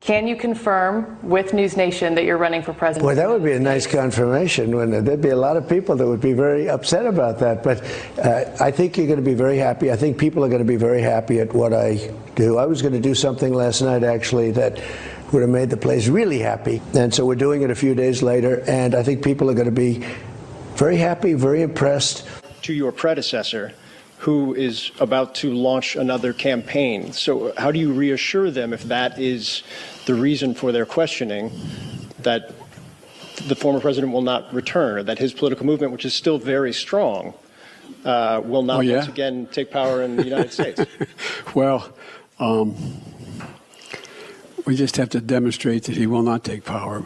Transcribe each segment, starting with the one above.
Can you confirm with News Nation that you're running for president? Boy, that would be a nice confirmation. When there'd be a lot of people that would be very upset about that. But I think you're going to be very happy. I think people are going to be very happy at what I do. I was going to do something last night, actually, that would have made the place really happy. And so we're doing it a few days later. And I think people are going to be very happy, very impressed. To your predecessor, who is about to launch another campaign. So how do you reassure them if that is the reason for their questioning, that the former president will not return, or that his political movement, which is still very strong, will not once again take power in the United States? Well, we just have to demonstrate that he will not take power.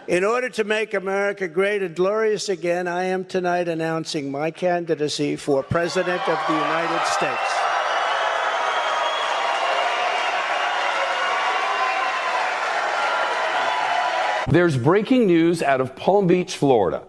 In order to make America great and glorious again, I am tonight announcing my candidacy for President of the United States. There's breaking news out of Palm Beach, Florida.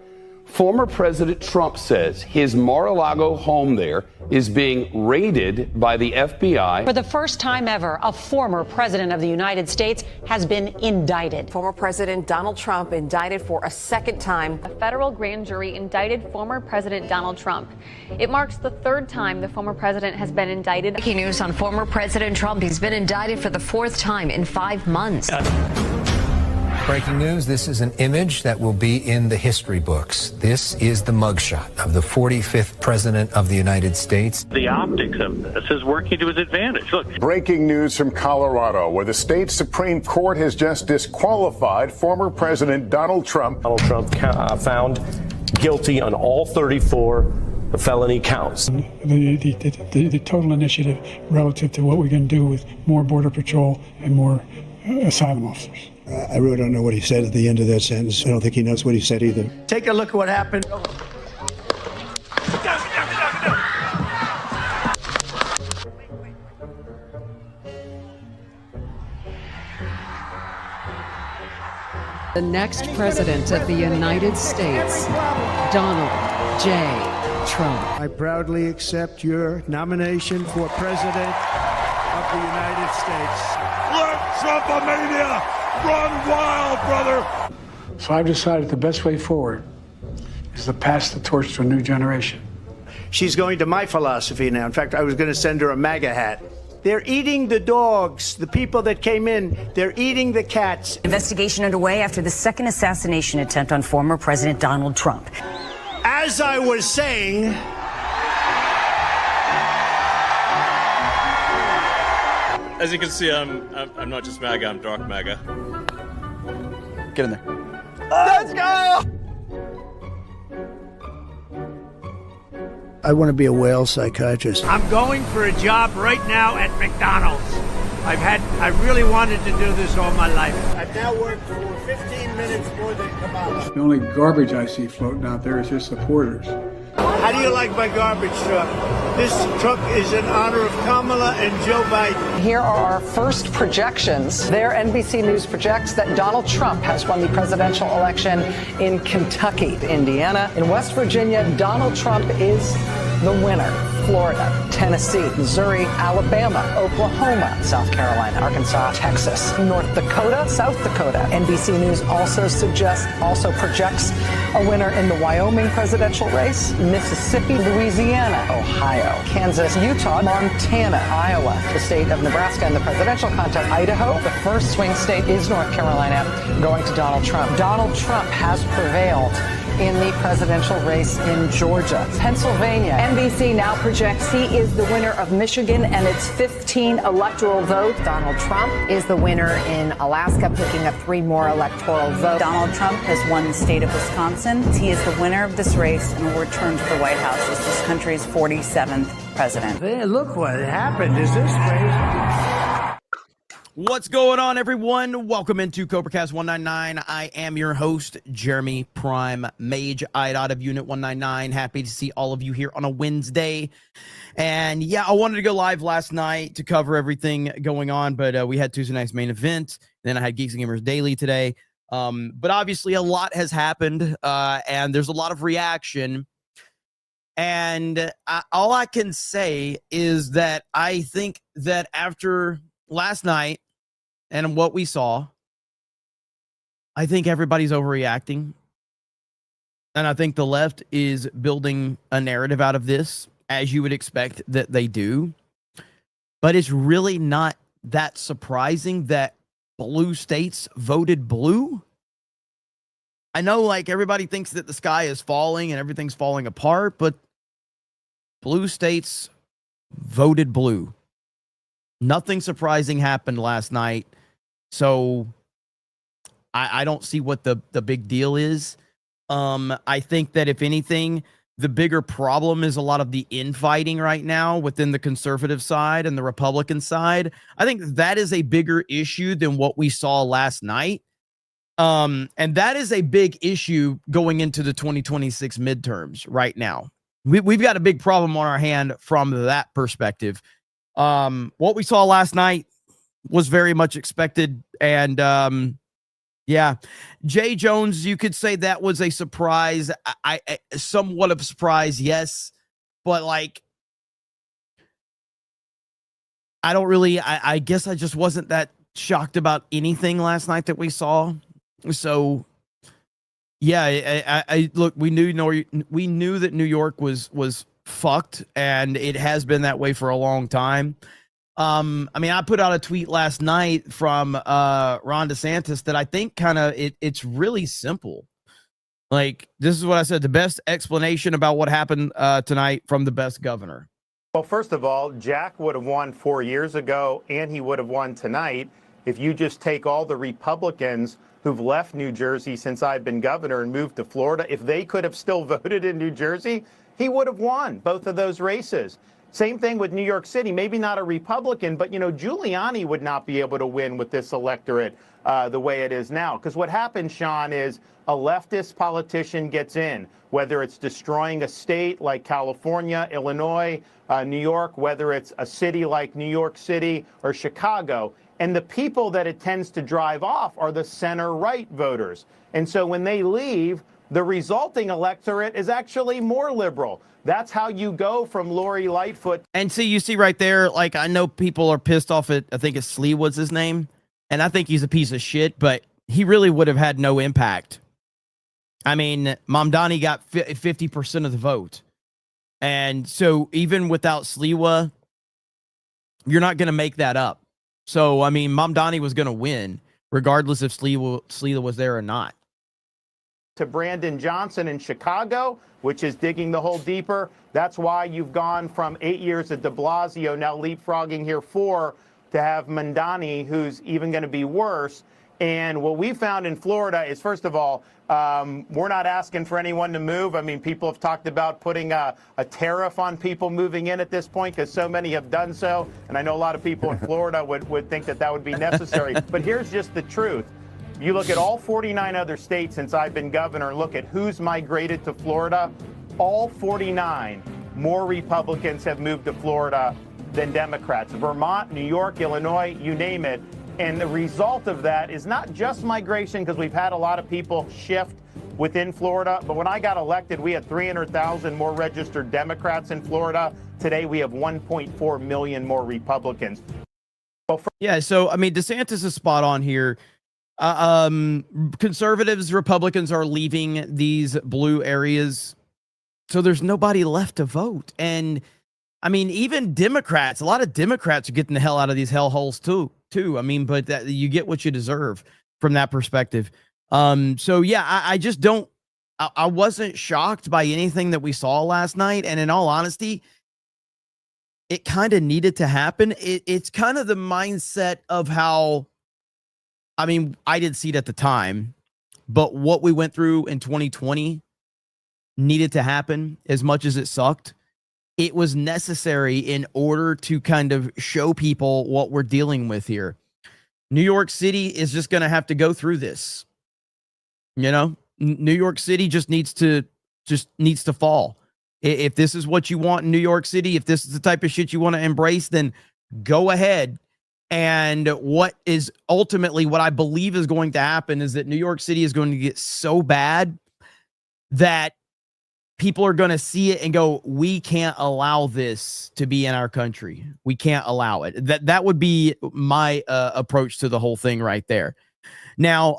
Former President Trump says his Mar-a-Lago home there is being raided by the FBI. For the first time ever, a former president of the United States has been indicted. Former President Donald Trump indicted for a second time. A federal grand jury indicted former President Donald Trump. It marks the third time the former president has been indicted. Breaking news on former President Trump. He's been indicted for the fourth time in 5 months. Breaking news, this is an image that will be in the history books. This is the mugshot of the 45th President of the United States. The optics of this is working to his advantage. Look. Breaking news from Colorado, where the state Supreme Court has just disqualified former President Donald Trump. Donald Trump found guilty on all 34 felony counts. The total initiative relative to what we're going to do with more Border Patrol and more asylum officers. I really don't know what he said at the end of that sentence. I don't think he knows what he said either. Take a look at what happened. The next president of the United States, Donald J. Trump. I proudly accept your nomination for president of the United States. Let Trumpomania run wild, brother! So I've decided the best way forward is to pass the torch to a new generation. She's going to my philosophy now. In fact, I was going to send her a MAGA hat. They're eating the dogs, the people that came in. They're eating the cats. Investigation underway after the second assassination attempt on former President Donald Trump. As I was saying, as you can see, I'm not just MAGA, I'm dark MAGA. Get in there. Let's go! I want to be a whale psychiatrist. I'm going for a job right now at McDonald's. I really wanted to do this all my life. I've now worked for 15 minutes more than Kamala. The only garbage I see floating out there is his supporters. How do you like my garbage truck? This truck is in honor of Kamala and Joe Biden. Here are our first projections. There, NBC News projects that Donald Trump has won the presidential election in Kentucky, Indiana. In West Virginia, Donald Trump is the winner. Florida, Tennessee, Missouri, Alabama, Oklahoma, South Carolina, Arkansas, Texas, North Dakota, South Dakota. NBC News also projects a winner in the Wyoming presidential race, Mississippi, Louisiana, Ohio, Kansas, Utah, Montana, Iowa, the state of Nebraska in the presidential contest, Idaho. The first swing state is North Carolina, going to Donald Trump. Donald Trump has prevailed in the presidential race in Georgia. Pennsylvania. NBC now projects he is the winner of Michigan and its 15 electoral votes. Donald Trump is the winner in Alaska, picking up 3 more electoral votes. Donald Trump has won the state of Wisconsin. He is the winner of this race and will return to the White House as this country's 47th president. Hey, look what happened. Is this crazy? What's going on, everyone? Welcome into CobraCast 199. I am your host, Jeremy Prime Mage, IDOT of Unit 199. Happy to see all of you here on a Wednesday. And yeah, I wanted to go live last night to cover everything going on, but we had Tuesday night's main event. Then I had Geeks and Gamers Daily today. But obviously a lot has happened, and there's a lot of reaction. And all I can say is that I think that after last night and what we saw, I think everybody's overreacting. And I think the left is building a narrative out of this, as you would expect that they do. But it's really not that surprising that blue states voted blue. I know, like, everybody thinks that the sky is falling and everything's falling apart, but blue states voted blue. Nothing surprising happened last night. So I don't see what the big deal is. I think that if anything, the bigger problem is a lot of the infighting right now within the conservative side and the Republican side. I think that is a bigger issue than what we saw last night. And that is a big issue going into the 2026 midterms right now. We've got a big problem on our hand from that perspective. What we saw last night was very much expected. And yeah, Jay Jones, you could say that was a surprise. I somewhat of a surprise, yes. But, like, I don't really, I guess I just wasn't that shocked about anything last night that we saw. So, yeah, I look, we knew that New York was fucked, and it has been that way for a long time. I mean, I put out a tweet last night from Ron DeSantis that I think kind of it's really simple. Like, this is what I said: the best explanation about what happened tonight from the best governor. Well, first of all, Jack would have won 4 years ago, and he would have won tonight if you just take all the Republicans who've left New Jersey since I've been governor and moved to Florida. If they could have still voted in New Jersey, he would have won both of those races. Same thing with New York City. Maybe not a Republican, but, you know, Giuliani would not be able to win with this electorate the way it is now. Because what happens, Sean, is a leftist politician gets in, whether it's destroying a state like California, Illinois, New York, whether it's a city like New York City or Chicago. And the people that it tends to drive off are the center-right voters. And so when they leave, the resulting electorate is actually more liberal. That's how you go from Lori Lightfoot. And so you see right there, like, I know people are pissed off at, I think it's Slee was his name, and I think he's a piece of shit, but he really would have had no impact. I mean, Mamdani got 50% of the vote. And so even without Sliwa, you're not going to make that up. So, I mean, Mamdani was going to win, regardless if Sliwa was there or not. To Brandon Johnson in Chicago, which is digging the hole deeper. That's why you've gone from 8 years at de Blasio, now leapfrogging here 4, to have Mamdani, who's even going to be worse. And what we found in Florida is, first of all, we're not asking for anyone to move. I mean, people have talked about putting a tariff on people moving in at this point because so many have done so. And I know a lot of people in Florida would think that that would be necessary. But here's just the truth. You look at all 49 other states since I've been governor and look at who's migrated to Florida. All 49 more Republicans have moved to Florida than Democrats. Vermont, New York, Illinois, you name it. And the result of that is not just migration, because we've had a lot of people shift within Florida. But when I got elected, we had 300,000 more registered Democrats in Florida. Today, we have 1.4 million more Republicans. Yeah, so, I mean, DeSantis is spot on here. Conservatives, Republicans are leaving these blue areas, so there's nobody left to vote. And I mean, even Democrats, a lot of Democrats are getting the hell out of these hellholes too. I mean, but you get what you deserve from that perspective. So yeah, I just don't, I wasn't shocked by anything that we saw last night. And in all honesty, it kind of needed to happen. It's kind of the mindset of how, I mean, I didn't see it at the time, but what we went through in 2020 needed to happen. As much as it sucked, it was necessary in order to kind of show people what we're dealing with here. New York City is just going to have to go through this. You know, New York City just needs to fall. If this is what you want in New York City, if this is the type of shit you want to embrace, then go ahead. And what is ultimately what I believe is going to happen is that New York City is going to get so bad that people are going to see it and go, we can't allow this to be in our country. We can't allow it. That would be my approach to the whole thing right there. Now,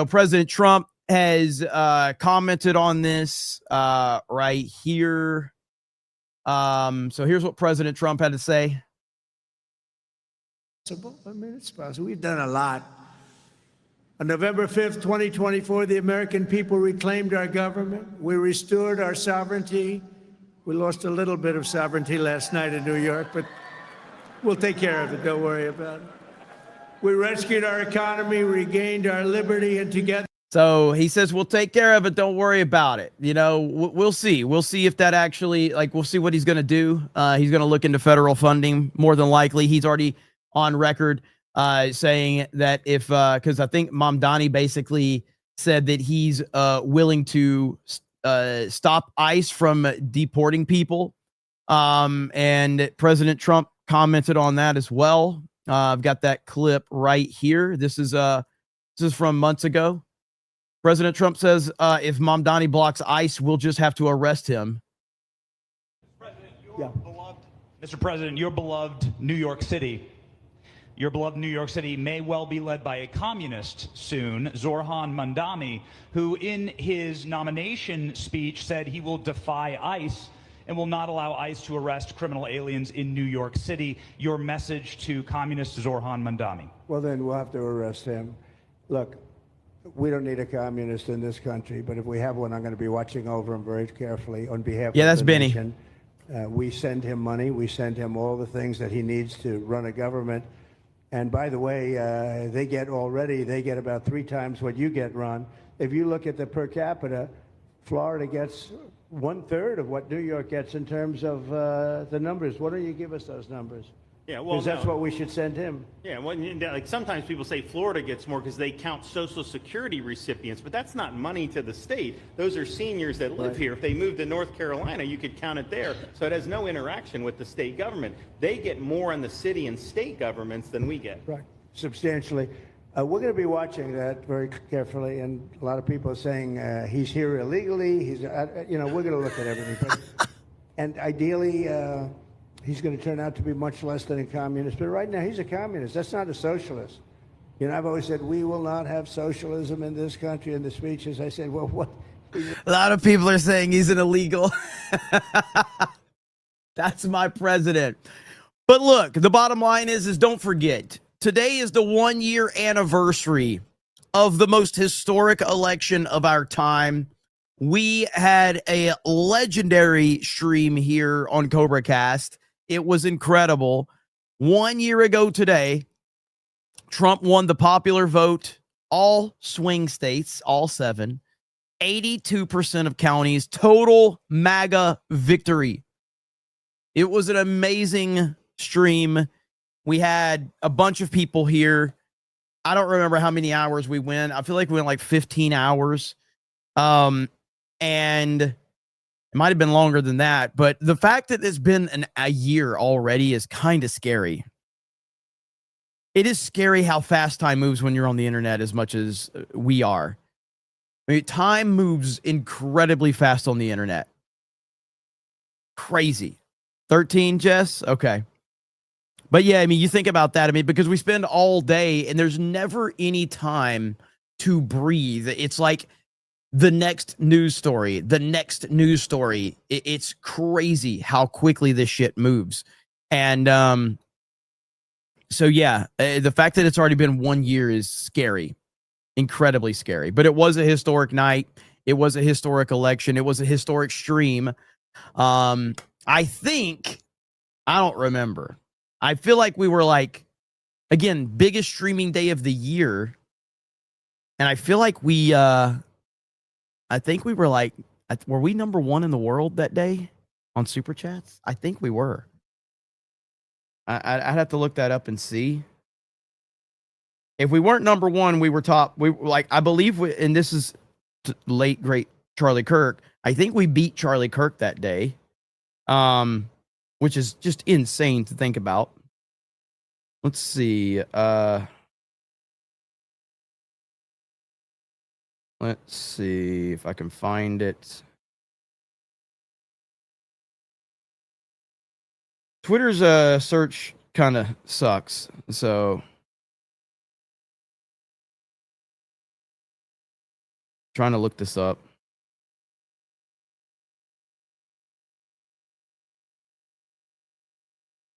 President Trump has commented on this right here. So here's what President Trump had to say. I mean, it's possible. We've done a lot. On November 5th, 2024, the American people reclaimed our government. We restored our sovereignty. We lost a little bit of sovereignty last night in New York, but we'll take care of it. Don't worry about it. We rescued our economy, regained our liberty, and together. So he says, we'll take care of it. Don't worry about it. We'll see. We'll see if that actually, we'll see what he's going to do. He's going to look into federal funding more than likely. He's already on record saying that because I think Mamdani basically said that he's willing to stop ICE from deporting people. And President Trump commented on that as well. I've got that clip right here. This is from months ago. President Trump says, if Mamdani blocks ICE, we'll just have to arrest him. Mr. President, your beloved New York City. Your beloved New York City may well be led by a communist soon, Zorhan Mandami, who in his nomination speech said he will defy ICE and will not allow ICE to arrest criminal aliens in New York City. Your message to communist Zorhan Mandami. Well, then we'll have to arrest him. Look, we don't need a communist in this country, but if we have one, I'm going to be watching over him very carefully on behalf of that's the Benny. nation. We send him money. We send him all the things that he needs to run a government. And by the way, they get about 3 times what you get, Ron. If you look at the per capita, Florida gets 1/3 of what New York gets in terms of the numbers. Why don't you give us those numbers? Yeah, well, because that's what we should send him. Yeah, well, like sometimes people say Florida gets more because they count Social Security recipients, but that's not money to the state. Those are seniors that live here. If they moved to North Carolina, you could count it there. So it has no interaction with the state government. They get more on the city and state governments than we get. Right, substantially. We're going to be watching that very carefully, and a lot of people are saying he's here illegally. We're going to look at everything. But, and ideally, he's going to turn out to be much less than a communist. But right now, he's a communist. That's not a socialist. I've always said, we will not have socialism in this country. In the speeches, I said, well, what? A lot of people are saying he's an illegal. That's my president. But look, the bottom line is don't forget, today is the 1-year anniversary of the most historic election of our time. We had a legendary stream here on CobraCast. It was incredible. 1 year ago today, Trump won the popular vote, all swing states, all 7, 82% of counties, total MAGA victory. It was an amazing stream. We had a bunch of people here. I don't remember how many hours we went. I feel like we went like 15 hours. And it might have been longer than that, but the fact that it's been a year already is kind of scary. It is scary how fast time moves when you're on the internet as much as we are. I mean, time moves incredibly fast on the internet. Crazy. 13, Jess? Okay. But yeah, I mean, you think about that. I mean, because we spend all day and there's never any time to breathe. It's like the next news story, It's crazy how quickly this shit moves. And so, yeah, the fact that it's already been 1 year is scary, incredibly scary. But it was a historic night. It was a historic election. It was a historic stream. I don't remember. I feel like we were again, biggest streaming day of the year. And I feel like I think we were were we number 1 in the world that day on Super Chats? I think we were. I'd have to look that up and see. If we weren't number 1, we were top. We I believe, and this is late, great Charlie Kirk. I think we beat Charlie Kirk that day, which is just insane to think about. Let's see. Let's see if I can find it. Twitter's search kind of sucks. So trying to look this up.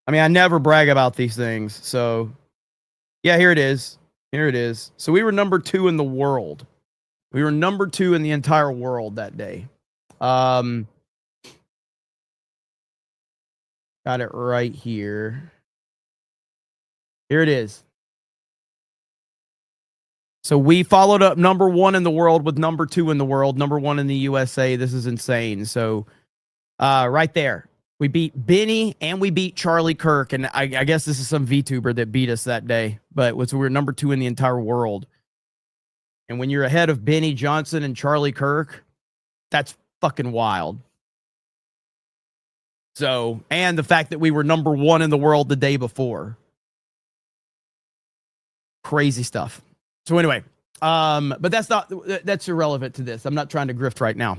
I mean, I never brag about these things. So yeah, here it is. Here it is. So we were number 2 in the world. We were number 2 in the entire world that day. Got it right here. Here it is. So we followed up number 1 in the world with number 2 in the world, number 1 in the USA. This is insane. So right there, we beat Benny and we beat Charlie Kirk. And I guess this is some VTuber that beat us that day, but we were number 2 in the entire world. And when you're ahead of Benny Johnson and Charlie Kirk, that's fucking wild. So, and the fact that we were number 1 in the world the day before. Crazy stuff. So anyway, but that's irrelevant to this. I'm not trying to grift right now.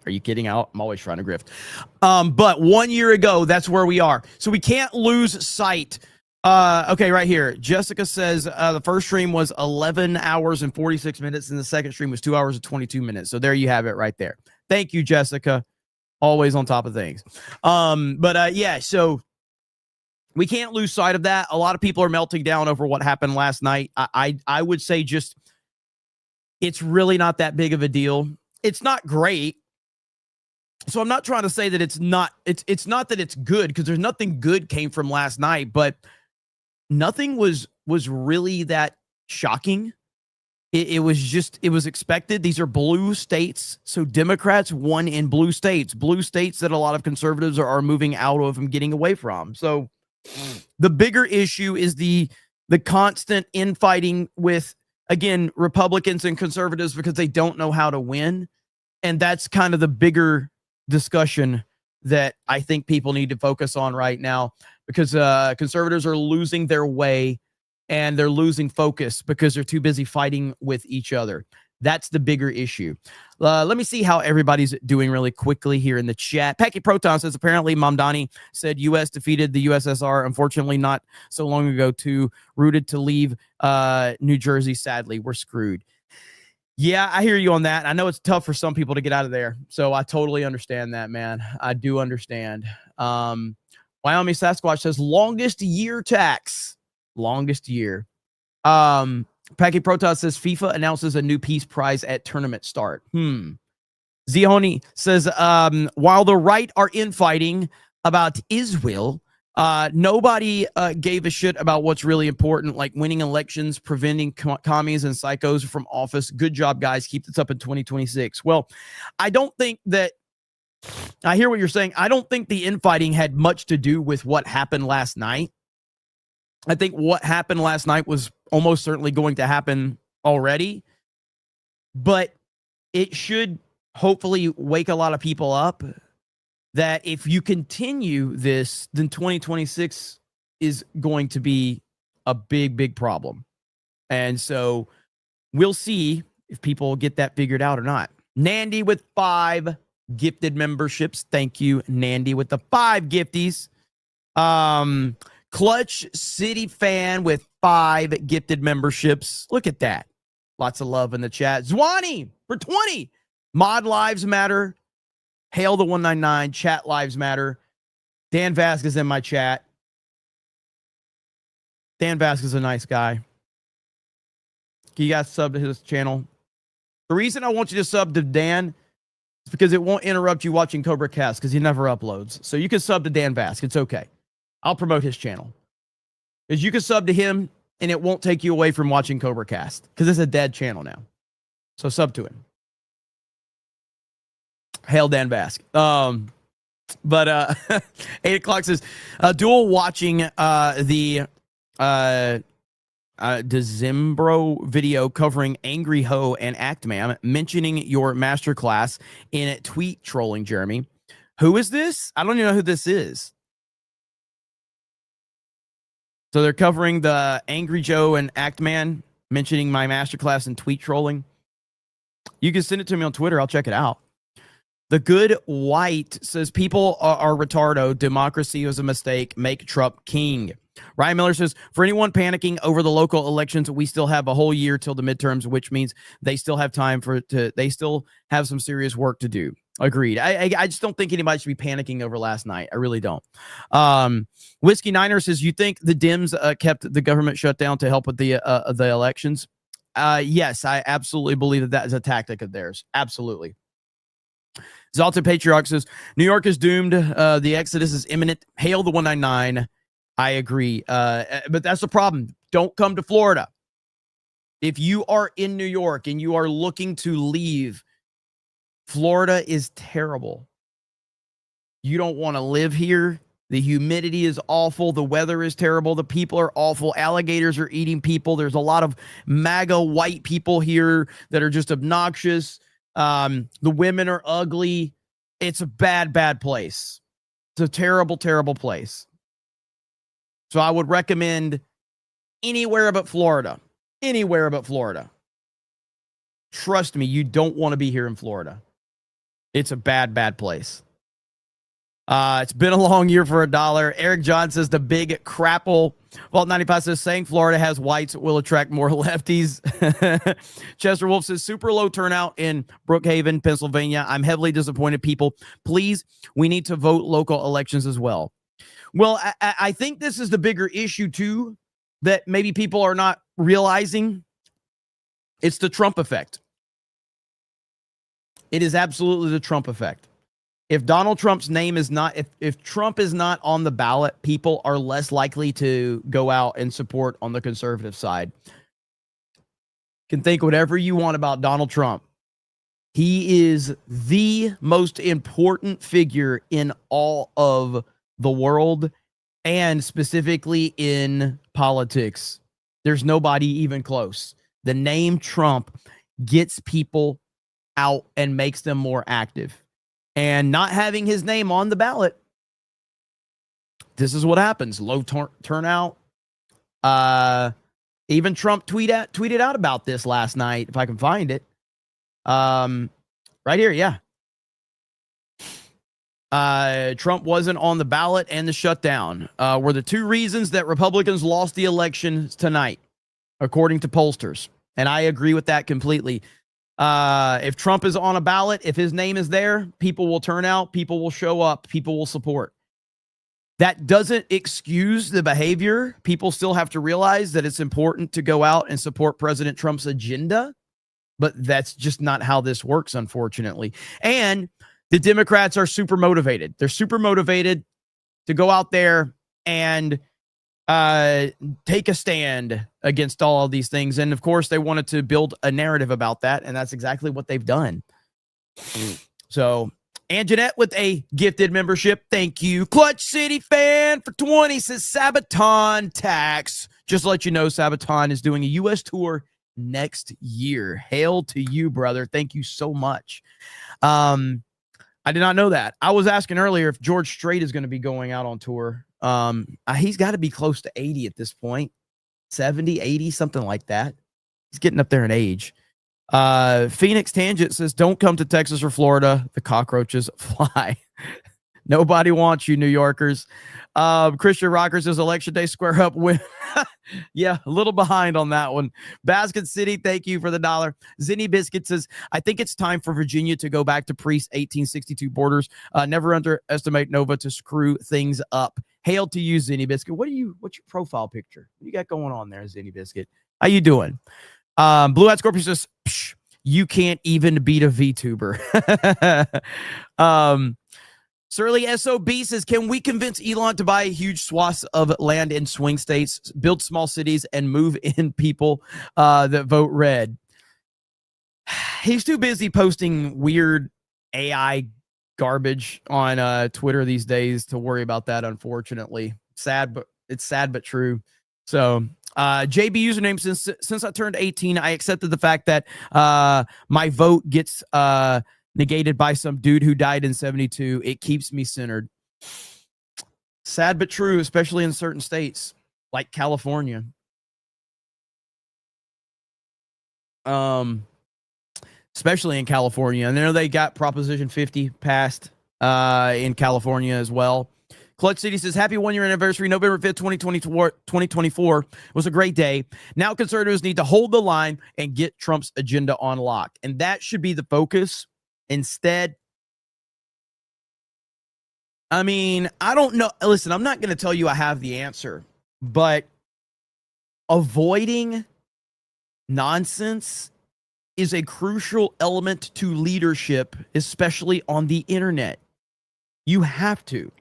Are you kidding? I'm always trying to grift. But 1 year ago, that's where we are. So we can't lose sight. Okay, right here. Jessica says the first stream was 11 hours and 46 minutes, and the second stream was 2 hours and 22 minutes. So there you have it right there. Thank you, Jessica. Always on top of things. Yeah, so we can't lose sight of that. A lot of people are melting down over what happened last night. I would say just it's really not that big of a deal. It's not great. So I'm not trying to say that it's not that it's good, because there's nothing good came from last night, but nothing was really that shocking. It was expected. These are blue states. So Democrats won in blue states that a lot of conservatives are moving out of and getting away from. So the bigger issue is the constant infighting with, again, Republicans and conservatives, because they don't know how to win. And that's kind of the bigger discussion that I think people need to focus on right now, because conservatives are losing their way and they're losing focus because they're too busy fighting with each other. That's the bigger issue. Let me see how everybody's doing really quickly here in the chat. Packy Proton says, apparently Mamdani said U.S. defeated the USSR. Unfortunately, not so long ago, too. Rooted to leave New Jersey. Sadly, we're screwed. Yeah, I hear you on that. I know it's tough for some people to get out of there. So I totally understand that, man. I do understand. Wyoming Sasquatch says, longest year tax. Longest year. Packy Protoss says FIFA announces a new peace prize at tournament start. Zihoni says, while the right are infighting about Israel, nobody gave a shit about what's really important, like winning elections, preventing commies and psychos from office. Good job, guys. Keep this up in 2026. Well, I don't think that, I hear what you're saying. I don't think the infighting had much to do with what happened last night. I think what happened last night was almost certainly going to happen already, but it should hopefully wake a lot of people up that if you continue this, then 2026 is going to be a big, big problem. And so we'll see if people get that figured out or not. Nandy with 5 gifted memberships. Thank you, Nandy, with the 5 gifties. Clutch City fan with 5 gifted memberships. Look at that. Lots of love in the chat. Zwani for 20. Mod Lives Matter. Hail the 199. Chat Lives Matter. Dan Vasquez in my chat. Dan Vasquez is a nice guy. You guys sub to his channel. The reason I want you to sub to Dan is because it won't interrupt you watching CobraCast, because he never uploads. So you can sub to Dan Vasquez. It's okay. I'll promote his channel. Because you can sub to him and it won't take you away from watching CobraCast, because it's a dead channel now. So sub to him. Hail Dan Vasquez. But 8 o'clock says, dual watching the Decembro video covering Angry Ho and Actman, mentioning your masterclass in tweet trolling, Jeremy. Who is this? I don't even know who this is. So they're covering the Angry Joe and Actman, mentioning my masterclass in tweet trolling. You can send it to me on Twitter. I'll check it out. The Good White says people are retardo. Democracy was a mistake. Make Trump king. Ryan Miller says, for anyone panicking over the local elections, we still have a whole year till the midterms, which means they still have time they still have some serious work to do. Agreed. I just don't think anybody should be panicking over last night. I really don't. Whiskey Niner says, you think the Dems kept the government shut down to help with the elections? Yes, I absolutely believe that is a tactic of theirs. Absolutely. Zalton Patriarch says, New York is doomed. The exodus is imminent. Hail the 199. I agree. But that's the problem. Don't come to Florida. If you are in New York and you are looking to leave, Florida is terrible. You don't want to live here. The humidity is awful. The weather is terrible. The people are awful. Alligators are eating people. There's a lot of MAGA white people here that are just obnoxious. The women are ugly. It's a bad, bad place. It's a terrible, terrible place. So I would recommend anywhere but Florida. Anywhere but Florida. Trust me, you don't want to be here in Florida. It's a bad, bad place. It's been a long year for $1. Eric John says the big crapple. Vault 95 says saying Florida has whites will attract more lefties. Chester Wolf says super low turnout in Brookhaven, Pennsylvania. I'm heavily disappointed, people. Please, we need to vote local elections as well. Well, I think this is the bigger issue, too, that maybe people are not realizing. It's the Trump effect. It is absolutely the Trump effect. If Donald Trump's name is not, if Trump is not on the ballot, people are less likely to go out and support on the conservative side. You can think whatever you want about Donald Trump. He is the most important figure in all of the world, and specifically in politics. There's nobody even close. The name Trump gets people out and makes them more active. And not having his name on the ballot, this is what happens. Low turnout. Even Trump tweeted out about this last night, if I can find it. Right here, yeah. Trump wasn't on the ballot and the shutdown were the two reasons that Republicans lost the election tonight, according to pollsters. And I agree with that completely. If Trump is on a ballot, if his name is there, people will turn out, people will show up, people will support. That doesn't excuse the behavior. People still have to realize that it's important to go out and support President Trump's agenda, but that's just not how this works, unfortunately. And the Democrats are super motivated. They're super motivated to go out there and take a stand against all of these things. And of course, they wanted to build a narrative about that. And that's exactly what they've done. So, and Jeanette with a gifted membership. Thank you. Clutch City fan for 20 says Sabaton Tax. Just to let you know, Sabaton is doing a U.S. tour next year. Hail to you, brother. Thank you so much. I did not know that. I was asking earlier if George Strait is going to be going out on tour. He's got to be close to 80 at this point. 70, 80, something like that. He's getting up there in age. Phoenix Tangent says, don't come to Texas or Florida. The cockroaches fly. Nobody wants you, New Yorkers. Christian Rocker says, election day, square up, win. Yeah, a little behind on that one. Basket City, thank you for the $1. Zinni Biscuit says, I think it's time for Virginia to go back to pre-1862 borders. Never underestimate Nova to screw things up. Hail to you, Zinni Biscuit. What's your profile picture? What you got going on there, Zinni Biscuit? How you doing? Blue Eyed Scorpion says, psh, you can't even beat a VTuber. Surly SOB says, can we convince Elon to buy huge swaths of land in swing states, build small cities, and move in people that vote red? He's too busy posting weird AI garbage on Twitter these days to worry about that, unfortunately. It's sad but true. So JB username, since I turned 18, I accepted the fact that my vote gets negated by some dude who died in 72. It keeps me centered. Sad but true, especially in certain states like California. especially in California. And I know they got Proposition 50 passed in California as well. Clutch City says, happy 1 year anniversary. November 5th, 2024 was a great day. Now conservatives need to hold the line and get Trump's agenda on lock. And that should be the focus. Instead, I mean, I don't know. Listen, I'm not going to tell you I have the answer, but avoiding nonsense is a crucial element to leadership, especially on the internet. You have to.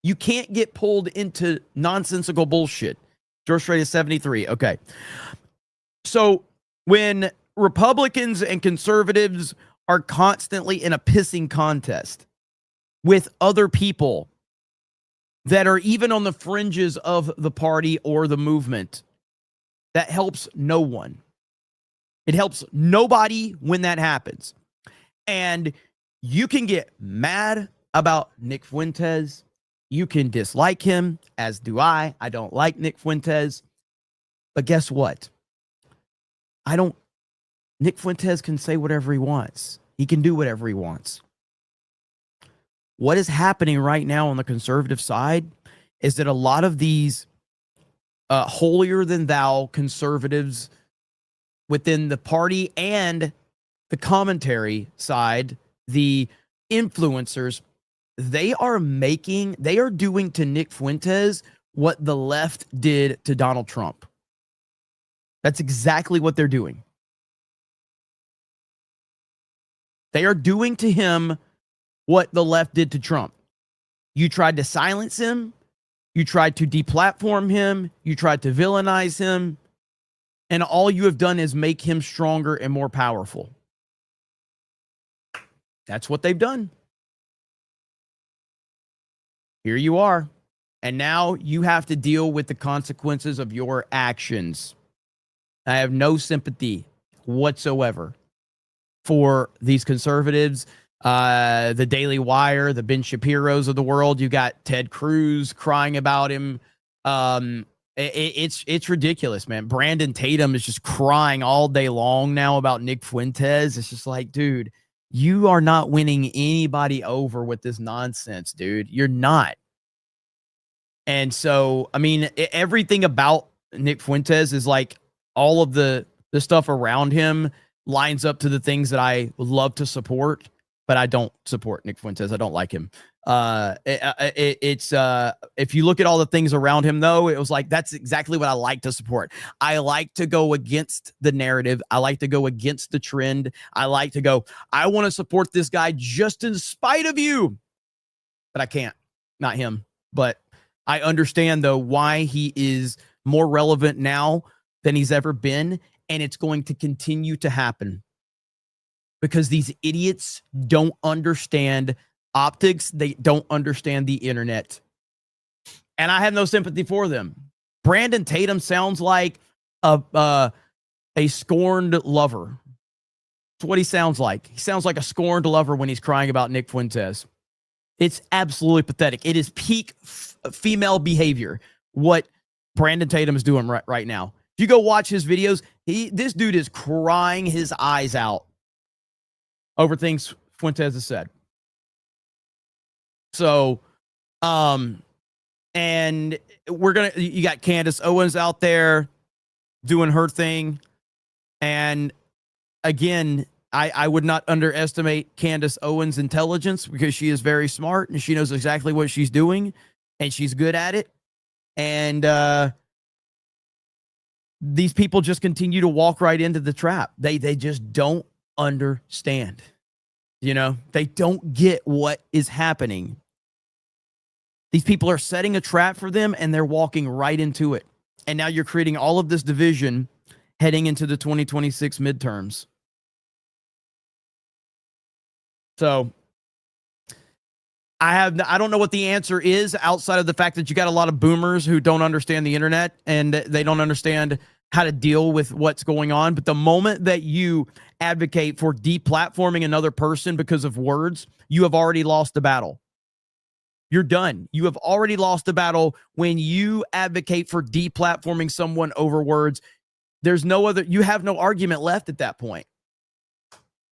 You can't get pulled into nonsensical bullshit. George Strait is 73. Okay. So when Republicans and conservatives are constantly in a pissing contest with other people that are even on the fringes of the party or the movement, that helps no one. It helps nobody when that happens. And you can get mad about Nick Fuentes. You can dislike him, as do I. I don't like Nick Fuentes. But guess what? Nick Fuentes can say whatever he wants. He can do whatever he wants. What is happening right now on the conservative side is that a lot of these holier-than-thou conservatives within the party and the commentary side, the influencers, they are doing to Nick Fuentes what the left did to Donald Trump. That's exactly what they're doing. They are doing to him what the left did to Trump. You tried to silence him. You tried to deplatform him. You tried to villainize him. And all you have done is make him stronger and more powerful. That's what they've done. Here you are. And now you have to deal with the consequences of your actions. I have no sympathy whatsoever for these conservatives, the Daily Wire, the Ben Shapiro's of the world. You got Ted Cruz crying about him. It's ridiculous, man. Brandon Tatum is just crying all day long now about Nick Fuentes. It's just like, dude, you are not winning anybody over with this nonsense, dude. You're not. And so, I mean, everything about Nick Fuentes is like all of the stuff around him lines up to the things that I would love to support, but I don't support Nick Fuentes. I don't like him. If you look at all the things around him, though, it was like, that's exactly what I like to support. I like to go against the narrative. I like to go against the trend. I like to go, I want to support this guy just in spite of you, but I can't, not him. But I understand, though, why he is more relevant now than he's ever been. And it's going to continue to happen because these idiots don't understand optics. They don't understand the internet. And I have no sympathy for them. Brandon Tatum sounds like a scorned lover. That's what he sounds like. He sounds like a scorned lover when he's crying about Nick Fuentes. It's absolutely pathetic. It is peak female behavior, what Brandon Tatum is doing right now. If you go watch his videos, this dude is crying his eyes out over things Fuentes has said. So, and you got Candace Owens out there doing her thing. And again, I would not underestimate Candace Owens' intelligence because she is very smart and she knows exactly what she's doing and she's good at it. And, these people just continue to walk right into the trap. They just don't understand. You know, they don't get what is happening. These people are setting a trap for them and they're walking right into it. And now you're creating all of this division heading into the 2026 midterms. So I don't know what the answer is outside of the fact that you got a lot of boomers who don't understand the internet and they don't understand how to deal with what's going on. But the moment that you advocate for deplatforming another person because of words, you have already lost the battle. You're done. You have already lost the battle when you advocate for deplatforming someone over words. You have no argument left at that point.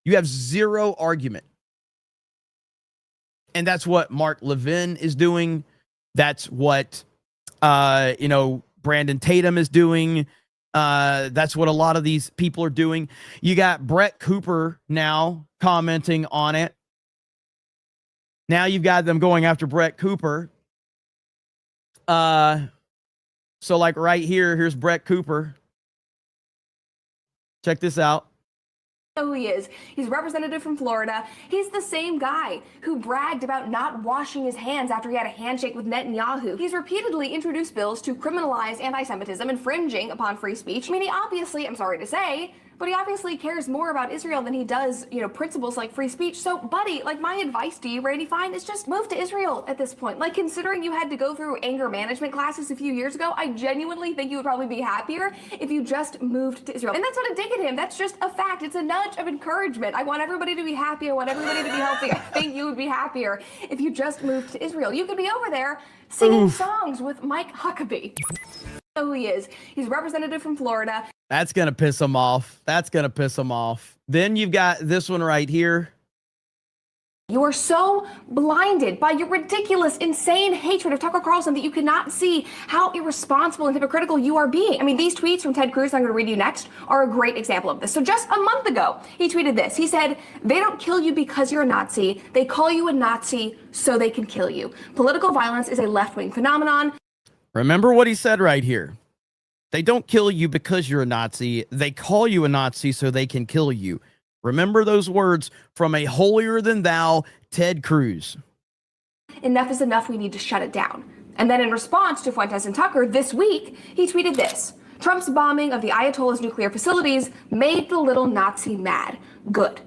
You have zero argument. And that's what Mark Levin is doing. That's what, Brandon Tatum is doing. That's what a lot of these people are doing. You got Brett Cooper now commenting on it. Now you've got them going after Brett Cooper. So like right here, here's Brett Cooper. Check this out. Who he is. He's a representative from Florida. He's the same guy who bragged about not washing his hands after he had a handshake with Netanyahu. He's repeatedly introduced bills to criminalize anti-Semitism, infringing upon free speech. I mean, he obviously, I'm sorry to say, but he obviously cares more about Israel than he does, principles like free speech. So, buddy, like, my advice to you, Randy Fine, is just move to Israel at this point. Like, considering you had to go through anger management classes a few years ago, I genuinely think you would probably be happier if you just moved to Israel. And that's not a dig at him. That's just a fact. It's a nudge of encouragement. I want everybody to be happy. I want everybody to be healthy. I think you would be happier if you just moved to Israel. You could be over there singing songs with Mike Huckabee. Who he is. He's a representative from Florida. That's going to piss him off. That's going to piss him off. Then you've got this one right here. You are so blinded by your ridiculous, insane hatred of Tucker Carlson that you cannot see how irresponsible and hypocritical you are being. I mean, these tweets from Ted Cruz, I'm going to read you next, are a great example of this. So just a month ago, he tweeted this. He said, "They don't kill you because you're a Nazi. They call you a Nazi so they can kill you. Political violence is a left-wing phenomenon." Remember what he said right here. They don't kill you because you're a Nazi. They call you a Nazi so they can kill you. Remember those words from a holier-than-thou Ted Cruz. Enough is enough. We need to shut it down. And then in response to Fuentes and Tucker this week, he tweeted this. Trump's bombing of the Ayatollah's nuclear facilities made the little Nazi mad. Good.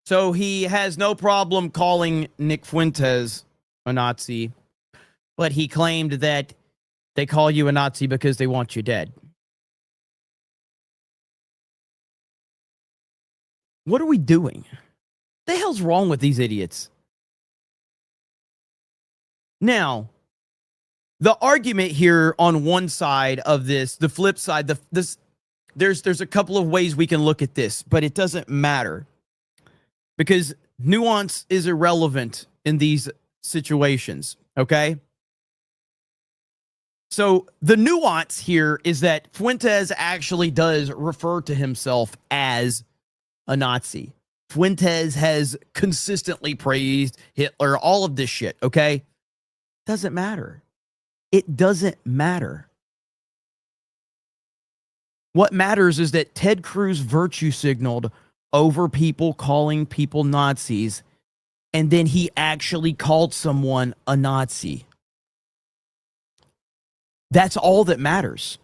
So he has no problem calling Nick Fuentes a Nazi, but he claimed that they call you a Nazi because they want you dead. What are we doing? What the hell's wrong with these idiots? Now, the argument here on one side of this, the flip side, there's a couple of ways we can look at this, but it doesn't matter because nuance is irrelevant in these situations, okay? So the nuance here is that Fuentes actually does refer to himself as a Nazi. Fuentes has consistently praised Hitler, all of this shit, okay? Doesn't matter. It doesn't matter. What matters is that Ted Cruz virtue signaled over people calling people Nazis, and then he actually called someone a Nazi. That's all that matters,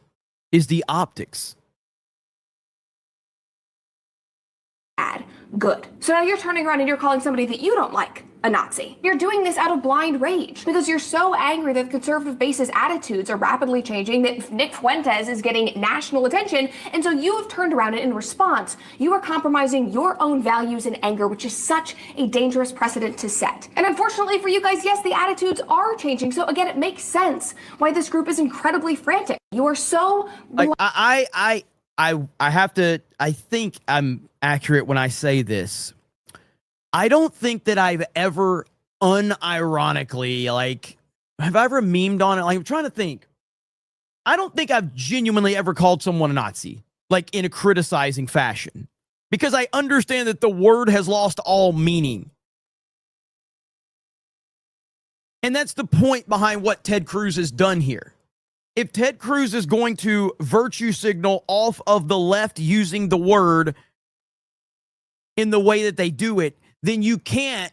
is the optics. Good. So now you're turning around and you're calling somebody that you don't like a Nazi. You're doing this out of blind rage because you're so angry that the conservative base's attitudes are rapidly changing, that Nick Fuentes is getting national attention, and so you have turned around and in response, you are compromising your own values in anger, which is such a dangerous precedent to set. And unfortunately for you guys, yes, the attitudes are changing. So again, it makes sense why this group is incredibly frantic. You are so I have to, I think I'm accurate when I say this. I don't think that I've ever unironically, have I ever memed on it? Like, I'm trying to think. I don't think I've genuinely ever called someone a Nazi, like in a criticizing fashion, because I understand that the word has lost all meaning. And that's the point behind what Ted Cruz has done here. If Ted Cruz is going to virtue signal off of the left using the word in the way that they do it, then you can't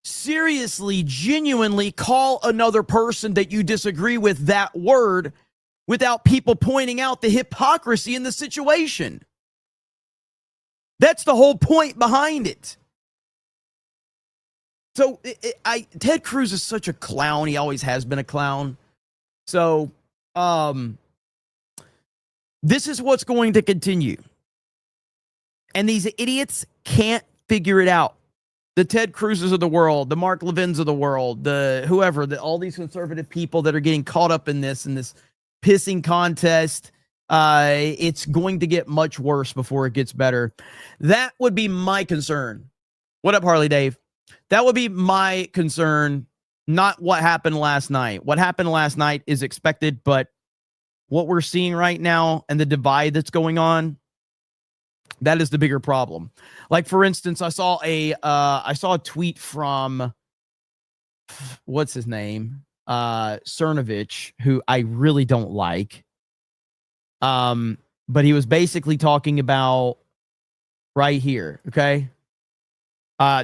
seriously, genuinely call another person that you disagree with that word without people pointing out the hypocrisy in the situation. That's the whole point behind it. So Ted Cruz is such a clown. He always has been a clown. So this is what's going to continue. And these idiots can't figure it out. The Ted Cruzes of the world, the Mark Levins of the world, the whoever, all these conservative people that are getting caught up in this pissing contest, it's going to get much worse before it gets better. That would be my concern. What up, Harley Dave? That would be my concern, not what happened last night. What happened last night is expected, but what we're seeing right now and the divide that's going on, that is the bigger problem. Like, for instance, I saw a tweet from, what's his name? Cernovich, who I really don't like. But he was basically talking about right here, okay?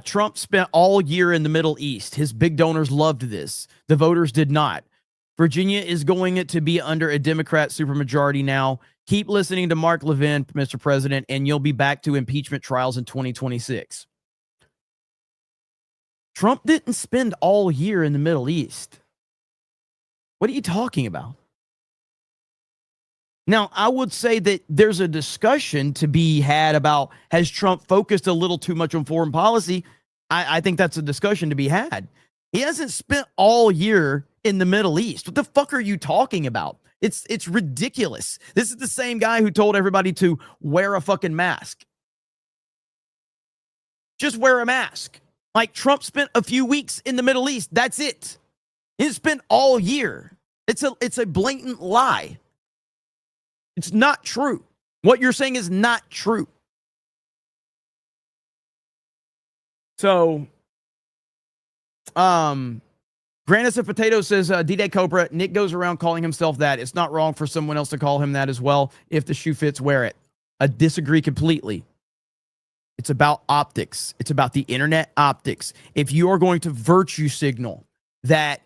Trump spent all year in the Middle East. His big donors loved this. The voters did not. Virginia is going to be under a Democrat supermajority now. Keep listening to Mark Levin, Mr. President, and you'll be back to impeachment trials in 2026. Trump didn't spend all year in the Middle East. What are you talking about? Now, I would say that there's a discussion to be had about, has Trump focused a little too much on foreign policy? I think that's a discussion to be had. He hasn't spent all year in the Middle East. What the fuck are you talking about? It's ridiculous. This is the same guy who told everybody to wear a fucking mask. Just wear a mask. Like, Trump spent a few weeks in the Middle East. That's it. He didn't spend all year. It's a blatant lie. It's not true. What you're saying is not true. So, Grannis of Potato says, D-Day Cobra, Nick goes around calling himself that. It's not wrong for someone else to call him that as well. If the shoe fits, wear it. I disagree completely. It's about optics. It's about the internet optics. If you are going to virtue signal that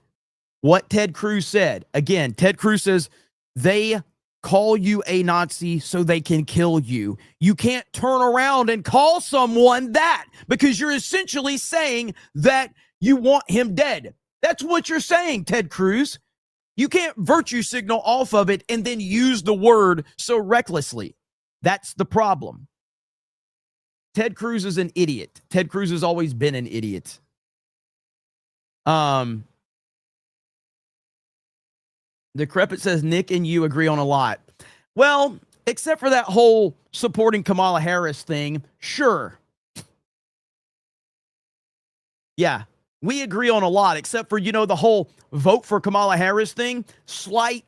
what Ted Cruz said, again, Ted Cruz says they call you a Nazi so they can kill you. You can't turn around and call someone that, because you're essentially saying that you want him dead. That's what you're saying, Ted Cruz. You can't virtue signal off of it and then use the word so recklessly. That's the problem. Ted Cruz is an idiot. Ted Cruz has always been an idiot. Decrepit says, Nick and you agree on a lot. Well, except for that whole supporting Kamala Harris thing, sure. Yeah, we agree on a lot, except for, the whole vote for Kamala Harris thing. Slight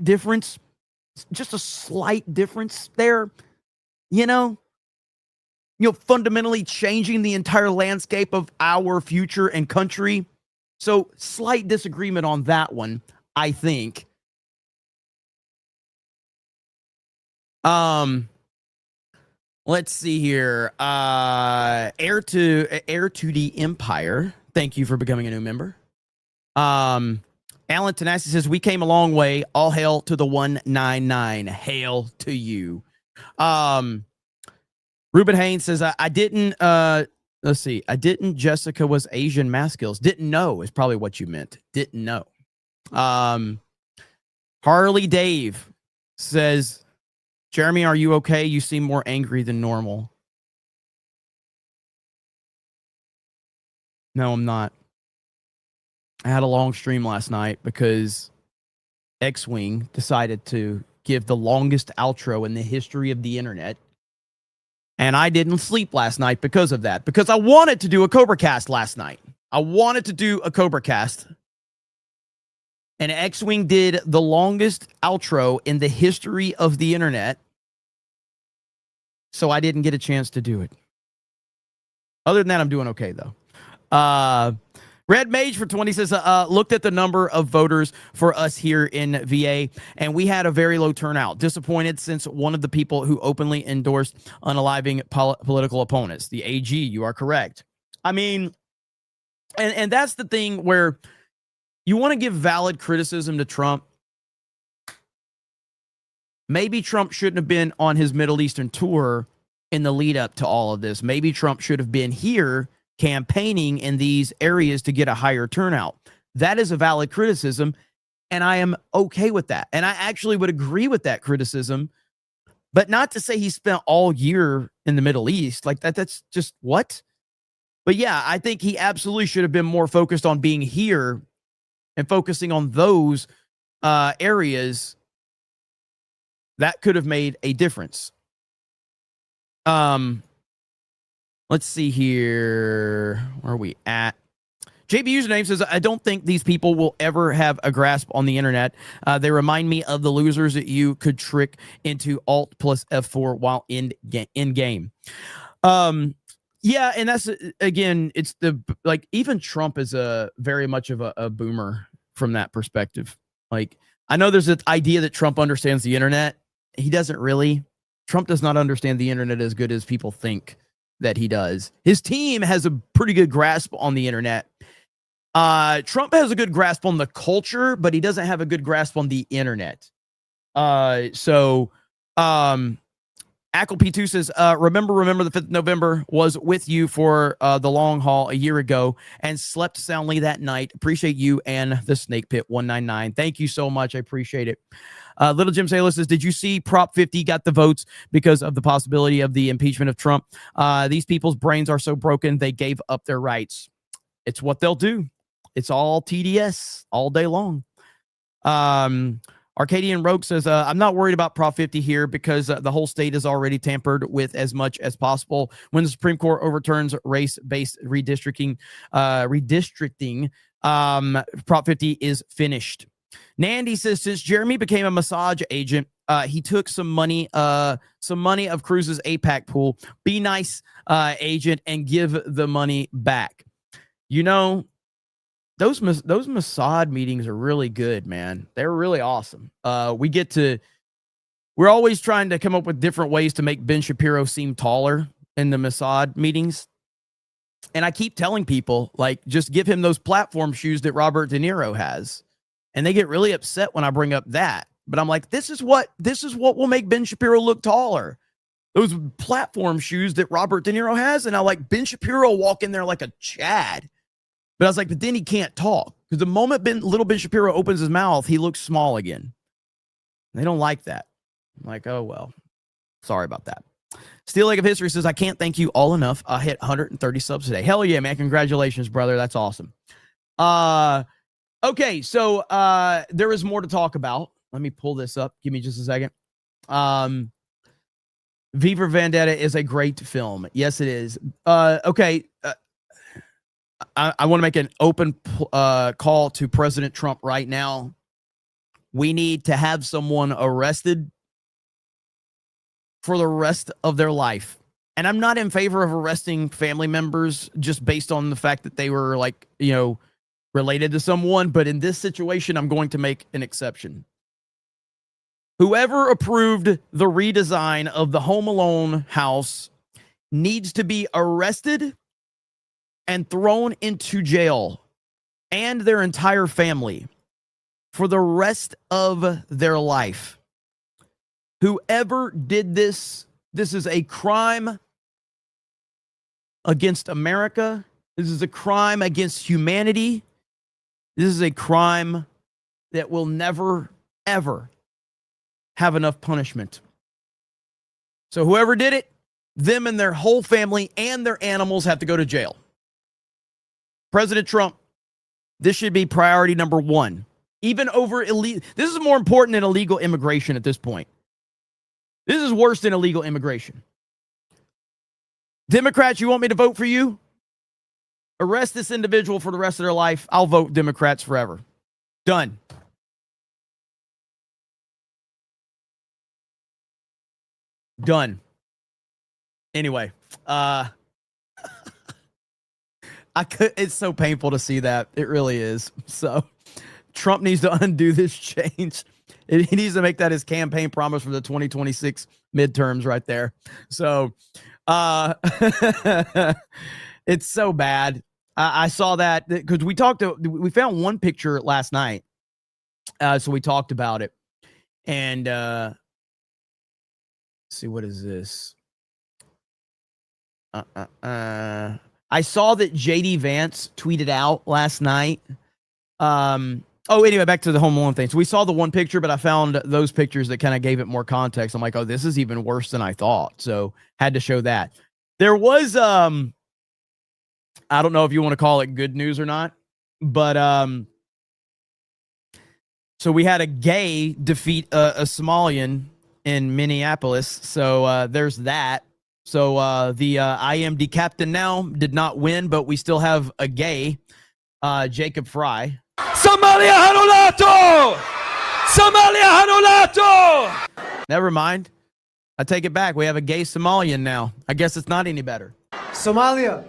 difference. Just a slight difference there. Fundamentally changing the entire landscape of our future and country. So, slight disagreement on that one, I think. Let's see here. Heir to the Empire. Thank you for becoming a new member. Alan Tanasi says, we came a long way. All hail to the 199. Hail to you. Ruben Haynes says, I didn't, let's see. I didn't Jessica was Asian math skills. Didn't know is probably what you meant. Didn't know. Harley Dave says, Jeremy, are you okay? You seem more angry than normal. No, I'm not. I had a long stream last night because X-Wing decided to give the longest outro in the history of the internet. And I didn't sleep last night because of that. Because I wanted to do a CobraCast last night. I wanted to do a CobraCast. And X-Wing did the longest outro in the history of the internet. So I didn't get a chance to do it. Other than that, I'm doing okay, though. Red Mage for 20 says, looked at the number of voters for us here in VA, and we had a very low turnout. Disappointed since one of the people who openly endorsed unaliving political opponents. The AG, you are correct. I mean, and that's the thing where you want to give valid criticism to Trump. Maybe Trump shouldn't have been on his Middle Eastern tour in the lead up to all of this. Maybe Trump should have been here campaigning in these areas to get a higher turnout. That is a valid criticism, and I am okay with that. And I actually would agree with that criticism, but not to say he spent all year in the Middle East. Like that's just what? But yeah, I think he absolutely should have been more focused on being here and focusing on those areas That could have made a difference. Let's see here. Where are we at? JB Username says, I don't think these people will ever have a grasp on the internet. They remind me of the losers that you could trick into Alt plus F4 while in game. Yeah, and that's, again, it's the, like, even Trump is a very much of a boomer from that perspective. Like, I know there's an idea that Trump understands the internet. He doesn't really. Trump does not understand the internet as good as people think that he does. His team has a pretty good grasp on the internet. Trump has a good grasp on the culture, but he doesn't have a good grasp on the internet. Ackle P2 says, remember the 5th of November, was with you for the long haul a year ago and slept soundly that night. Appreciate you and the Snake Pit 199. Thank you so much. I appreciate it. Little Jim Saylor says, did you see Prop 50 got the votes because of the possibility of the impeachment of Trump? These people's brains are so broken, they gave up their rights. It's what they'll do. It's all TDS all day long. Arcadian Rogue says, I'm not worried about Prop 50 here because the whole state is already tampered with as much as possible. When the Supreme Court overturns race-based redistricting, Prop 50 is finished. Nandy says, since Jeremy became a massage agent, he took some money of Cruz's APAC pool. Be nice, agent, and give the money back. You know, those Mossad meetings are really good, man. They're really awesome. We're always trying to come up with different ways to make Ben Shapiro seem taller in the Mossad meetings. And I keep telling people, like, just give him those platform shoes that Robert De Niro has. And they get really upset when I bring up that. But I'm like, this is what will make Ben Shapiro look taller. Those platform shoes that Robert De Niro has. And I like Ben Shapiro walk in there like a Chad. But I was like, but then he can't talk. Because the moment little Ben Shapiro opens his mouth, he looks small again. They don't like that. I'm like, oh, well, sorry about that. Steel Leg of History says, I can't thank you all enough. I hit 130 subs today. Hell yeah, man. Congratulations, brother. That's awesome. Okay, so there is more to talk about. Let me pull this up. Give me just a second. V for Vendetta is a great film. Yes, it is. Okay. I want to make an open call to President Trump right now. We need to have someone arrested for the rest of their life. And I'm not in favor of arresting family members just based on the fact that they were, like, you know, related to someone. But in this situation, I'm going to make an exception. Whoever approved the redesign of the Home Alone house needs to be arrested and thrown into jail, and their entire family, for the rest of their life. Whoever did this is a crime against America. This is a crime against humanity. This is a crime that will never, ever have enough punishment. So whoever did it, them and their whole family and their animals have to go to jail. President Trump, this should be priority number one. Even over illegal. This is more important than illegal immigration at this point. This is worse than illegal immigration. Democrats, you want me to vote for you? Arrest this individual for the rest of their life. I'll vote Democrats forever. Done. Done. Anyway, it's so painful to see that. It really is. So Trump needs to undo this change. He needs to make that his campaign promise for the 2026 midterms right there. So it's so bad. I saw that because we found one picture last night. So we talked about it. And let's see, what is this? I saw that JD Vance tweeted out last night. Anyway, back to the Home Alone thing. So we saw the one picture, but I found those pictures that kind of gave it more context. I'm like, oh, this is even worse than I thought. So had to show that. There was, I don't know if you want to call it good news or not, but so we had a gay defeat a Somalian in Minneapolis. So there's that. So the I am the captain now did not win, but we still have a gay, Jacob Fry. Somalia Hanulato! Somalia Hanulato! Never mind. I take it back. We have a gay Somalian now. I guess it's not any better. Somalia.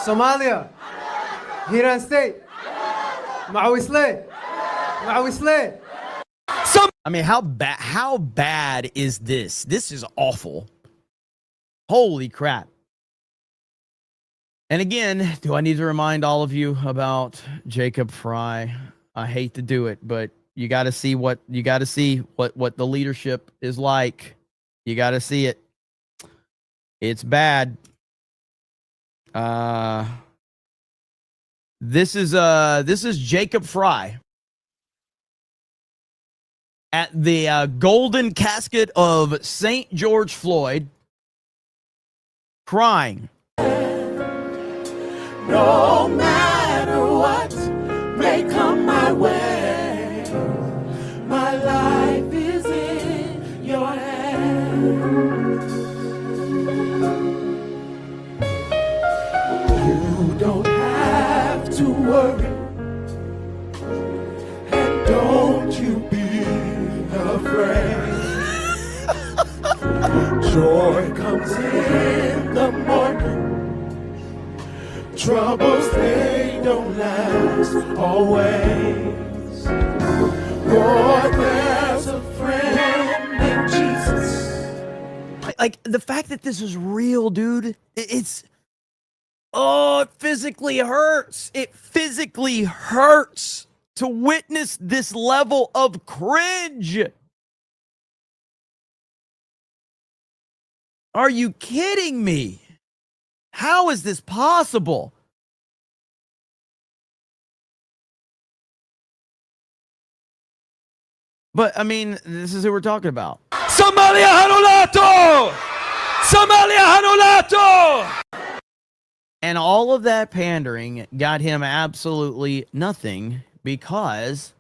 Somalia. Hiran State. Mawisle. Mawisle. I mean, how bad is this? This is awful. Holy crap. And again, do I need to remind all of you about Jacob Fry? I hate to do it, but you got to see what the leadership is like. You got to see it. It's bad. This is Jacob Fry at the golden casket of St. George Floyd, crying. No matter what may come my way, my life is in your hands. You don't have to worry, and don't you be afraid. Joy comes in the morning. Troubles, they don't last always. For there's a friend in Jesus. Like the fact that this is real, dude, it physically hurts. It physically hurts to witness this level of cringe. Are you kidding me? How is this possible? But, I mean, this is who we're talking about. Somalia Hanulato! Somalia Hanulato! And all of that pandering got him absolutely nothing because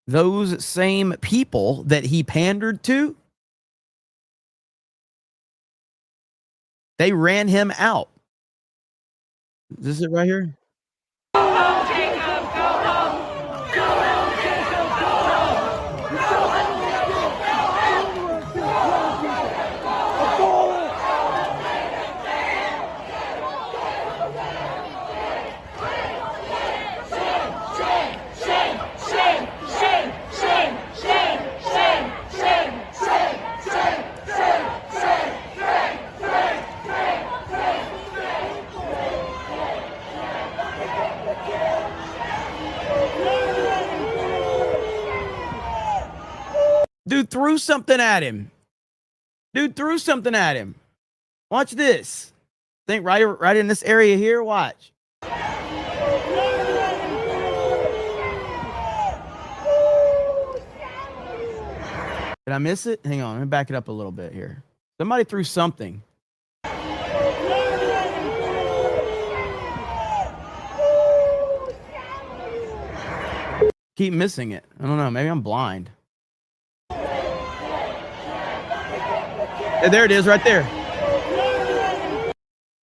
those same people that he pandered to, they ran him out. Is this it right here? Dude threw something at him. Watch this. Think right in this area here. Watch. Did I miss it? Hang on. Let me back it up a little bit here. Somebody threw something. Keep missing it. I don't know. Maybe I'm blind. There it is right there.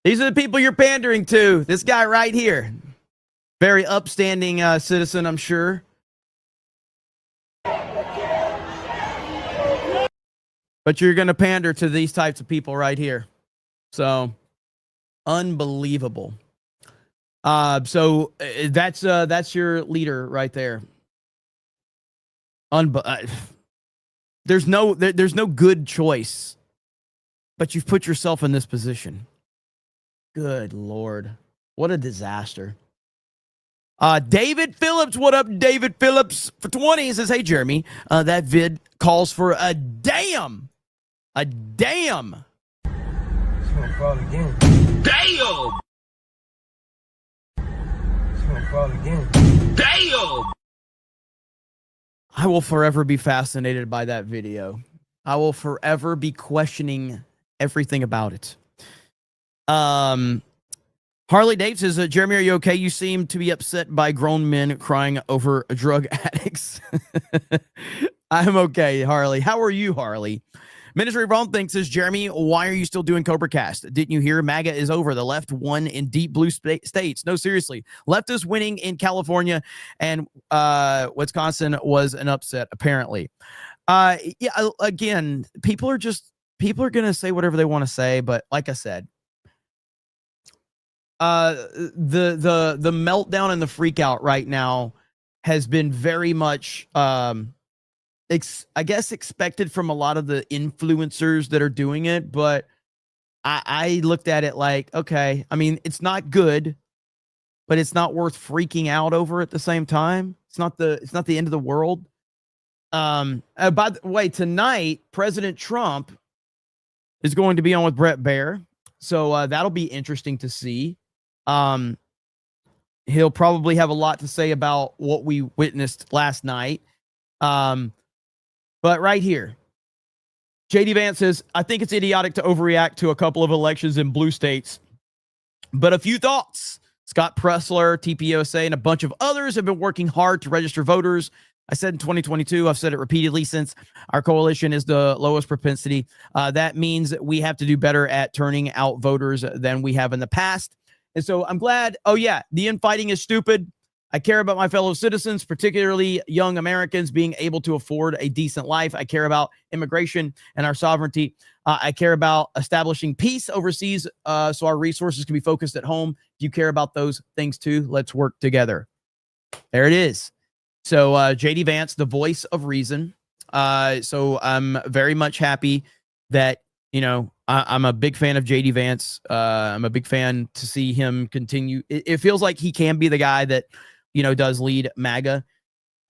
These are the people you're pandering to. This guy right here. Very upstanding citizen, I'm sure. But you're going to pander to these types of people right here. So, unbelievable. So that's your leader right there. There's no good choice. But you've put yourself in this position. Good Lord. What a disaster. David Phillips, what up, David Phillips? For 20, he says, hey, Jeremy, that vid calls for a damn. A damn. It's gonna fall again. Damn! It's gonna fall again. Damn! I will forever be fascinated by that video. I will forever be questioning everything about it. Harley Dave says, Jeremy, are you okay? You seem to be upset by grown men crying over drug addicts. I'm okay, Harley. How are you, Harley? Ministry of Wrong Things says, Jeremy, why are you still doing CobraCast? Didn't you hear MAGA is over? The left won in deep blue states. No, seriously. Left is winning in California, and Wisconsin was an upset, apparently. Yeah, again, people are going to say whatever they want to say, but like I said, the meltdown and the freak out right now has been very much I guess expected from a lot of the influencers that are doing it, but I looked at it like, okay, I mean, it's not good, but it's not worth freaking out over at the same time. It's not the end of the world. By the way, tonight, President Trump is going to be on with Brett Baer. So that'll be interesting to see. He'll probably have a lot to say about what we witnessed last night. But right here, JD Vance says, I think it's idiotic to overreact to a couple of elections in blue states. But a few thoughts. Scott Pressler, TPUSA, and a bunch of others have been working hard to register voters. I said in 2022, I've said it repeatedly since our coalition is the lowest propensity. That means we have to do better at turning out voters than we have in the past. And so I'm glad. Oh, yeah, the infighting is stupid. I care about my fellow citizens, particularly young Americans being able to afford a decent life. I care about immigration and our sovereignty. I care about establishing peace overseas so our resources can be focused at home. Do you care about those things too? Let's work together. There it is. So JD Vance, the voice of reason. So I'm very much happy that, you know, I'm a big fan of JD Vance. I'm a big fan to see him continue. It feels like he can be the guy that, you know, does lead MAGA.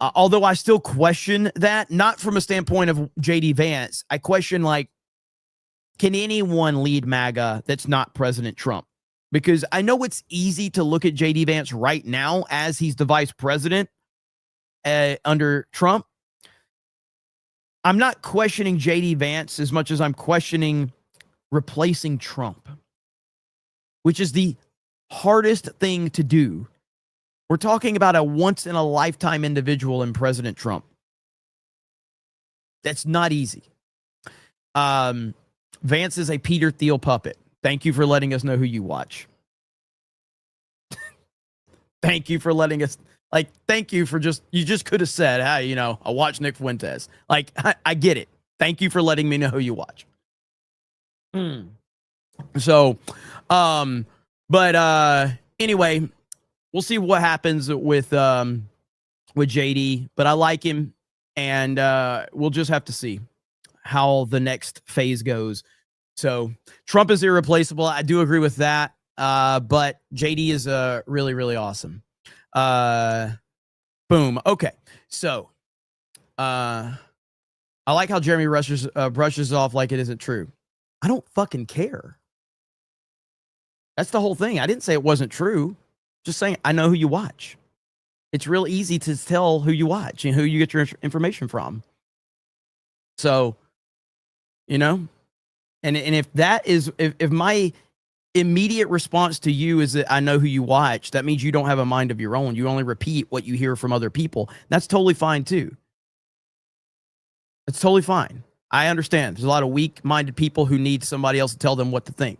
Although I still question that, not from a standpoint of JD Vance. I question, like, can anyone lead MAGA that's not President Trump? Because I know it's easy to look at JD Vance right now as he's the vice president under Trump. I'm not questioning JD Vance as much as I'm questioning replacing Trump, which is the hardest thing to do. We're talking about a once-in-a-lifetime individual in President Trump. That's not easy. Vance is a Peter Thiel puppet. Thank you for letting us know who you watch. Thank you for letting us, like, thank you for you just could have said, hey, you know, I watch Nick Fuentes. Like, I get it. Thank you for letting me know who you watch. So, anyway, we'll see what happens with JD, but I like him, and we'll just have to see how the next phase goes. So Trump is irreplaceable. I do agree with that. But JD is really, really awesome. Boom. Okay. So I like how Jeremy brushes off like it isn't true. I don't fucking care. That's the whole thing. I didn't say it wasn't true. Just saying I know who you watch. It's real easy to tell who you watch and who you get your information from. So, you know, and if that is, if my immediate response to you is that I know who you watch, that means you don't have a mind of your own. You only repeat what you hear from other people. That's totally fine too. It's totally fine. I understand. There's a lot of weak-minded people who need somebody else to tell them what to think.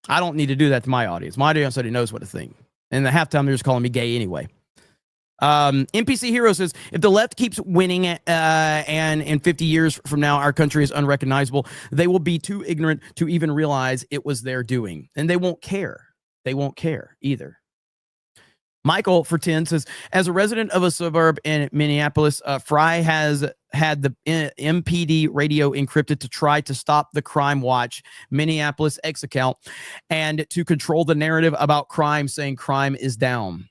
I don't need to do that to my audience. My audience already knows what to think. And the halftime, they're just calling me gay anyway. NPC Hero says, if the left keeps winning and in 50 years from now, our country is unrecognizable, they will be too ignorant to even realize it was their doing. And they won't care. They won't care either. Michael for 10 says, as a resident of a suburb in Minneapolis, Fry has had the MPD radio encrypted to try to stop the Crime Watch Minneapolis X account and to control the narrative about crime, saying crime is down.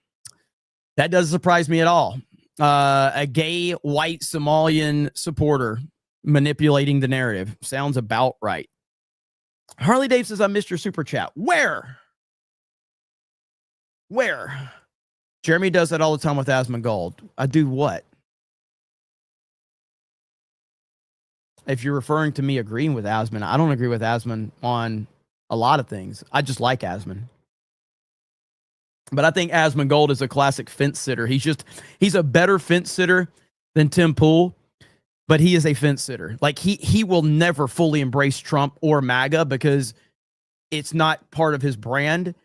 That doesn't surprise me at all. A gay white Somalian supporter manipulating the narrative. Sounds about right. Harley Dave says, I missed your super chat. Where? Jeremy does that all the time with Asmongold. I do what? If you're referring to me agreeing with Asmon, I don't agree with Asmon on a lot of things. I just like Asmon. But I think Asmongold is a classic fence sitter. He's a better fence sitter than Tim Pool. but he is a fence sitter. Like he will never fully embrace Trump or MAGA because it's not part of his brand,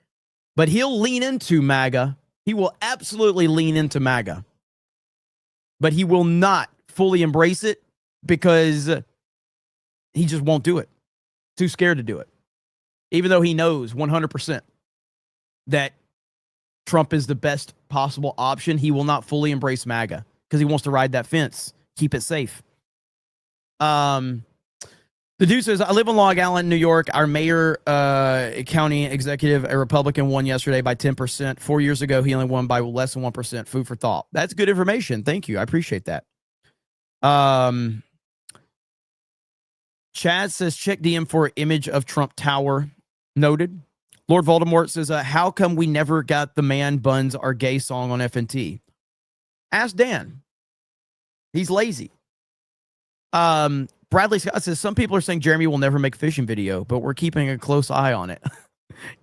but he'll lean into MAGA. He will absolutely lean into MAGA, but he will not fully embrace it because he just won't do it. Too scared to do it. Even though he knows 100% that Trump is the best possible option, he will not fully embrace MAGA because he wants to ride that fence, keep it safe. The dude says, I live in Long Island, New York. Our mayor, county executive, a Republican, won yesterday by 10%. 4 years ago, he only won by less than 1%. Food for thought. That's good information. Thank you. I appreciate that. Chad says, check DM for image of Trump Tower. Noted. Lord Voldemort says, how come we never got the Man Buns Are Gay song on FNT? Ask Dan. He's lazy. Bradley Scott says, some people are saying Jeremy will never make a fishing video, but we're keeping a close eye on it.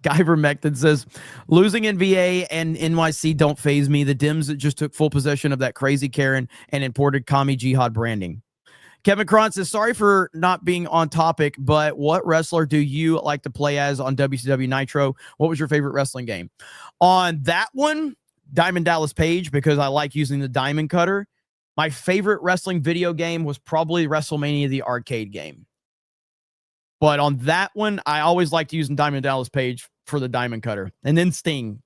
Guy Vermectin says, losing in VA and NYC don't faze me. The Dems just took full possession of that crazy Karen and imported commie jihad branding. Kevin Cron says, sorry for not being on topic, but what wrestler do you like to play as on WCW Nitro? What was your favorite wrestling game? On that one, Diamond Dallas Page, because I like using the diamond cutter. My favorite wrestling video game was probably WrestleMania, the arcade game. But on that one, I always liked using Diamond Dallas Page for the diamond cutter. And then Sting.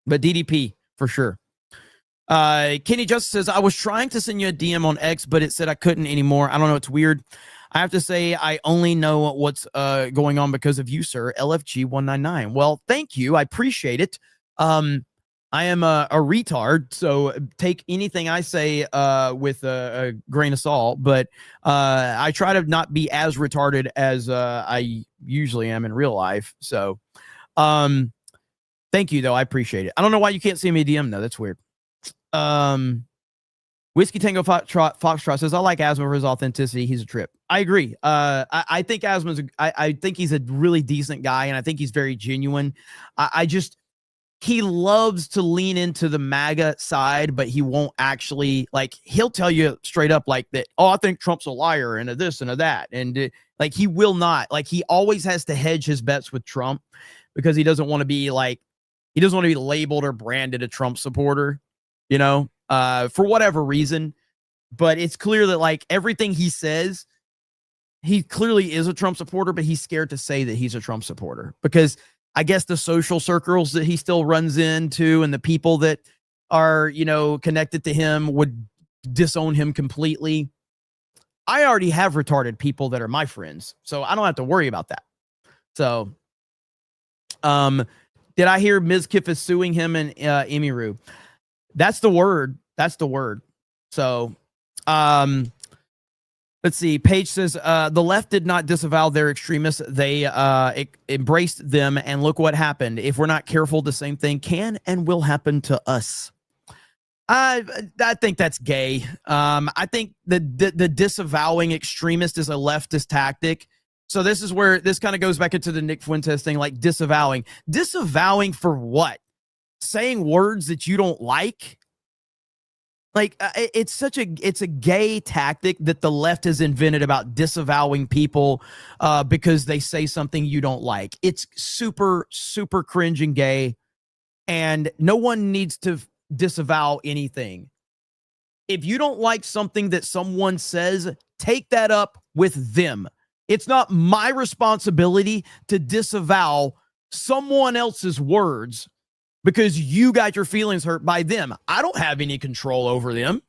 But DDP, for sure. Kenny Justice says, I was trying to send you a DM on X, but it said I couldn't anymore. I don't know. It's weird. I have to say, I only know what's going on because of you, sir. LFG199. Well, thank you. I appreciate it. I am a retard, so take anything I say with a grain of salt, but I try to not be as retarded as I usually am in real life. So thank you, though. I appreciate it. I don't know why you can't see me DM, though. That's weird. Whiskey Tango Foxtrot says, I like Asma for his authenticity. He's a trip. I agree. I think Asma's I think he's a really decent guy, and I think he's very genuine. He loves to lean into the MAGA side, but he won't actually, like, he'll tell you straight up like that, oh, I think Trump's a liar and a this and a that. And like, he will not, like, he always has to hedge his bets with Trump because he doesn't want to be like, he doesn't want to be labeled or branded a Trump supporter, you know, for whatever reason. But it's clear that, like, everything he says, he clearly is a Trump supporter, but he's scared to say that he's a Trump supporter because I guess the social circles that he still runs into and the people that are, you know, connected to him would disown him completely. I already have retarded people that are my friends, so I don't have to worry about that. So, did I hear Ms. Kiff is suing him and Emiru? That's the word. That's the word. So, let's see. Paige says, the left did not disavow their extremists. They embraced them, and look what happened. If we're not careful, the same thing can and will happen to us. I think that's gay. I think the disavowing extremist is a leftist tactic. So this is where this kind of goes back into the Nick Fuentes thing, like disavowing. Disavowing for what? Saying words that you don't like? Like, it's a gay tactic that the left has invented about disavowing people because they say something you don't like. It's super, super cringe and gay, and no one needs to disavow anything. If you don't like something that someone says, take that up with them. It's not my responsibility to disavow someone else's words because you got your feelings hurt by them. I don't have any control over them.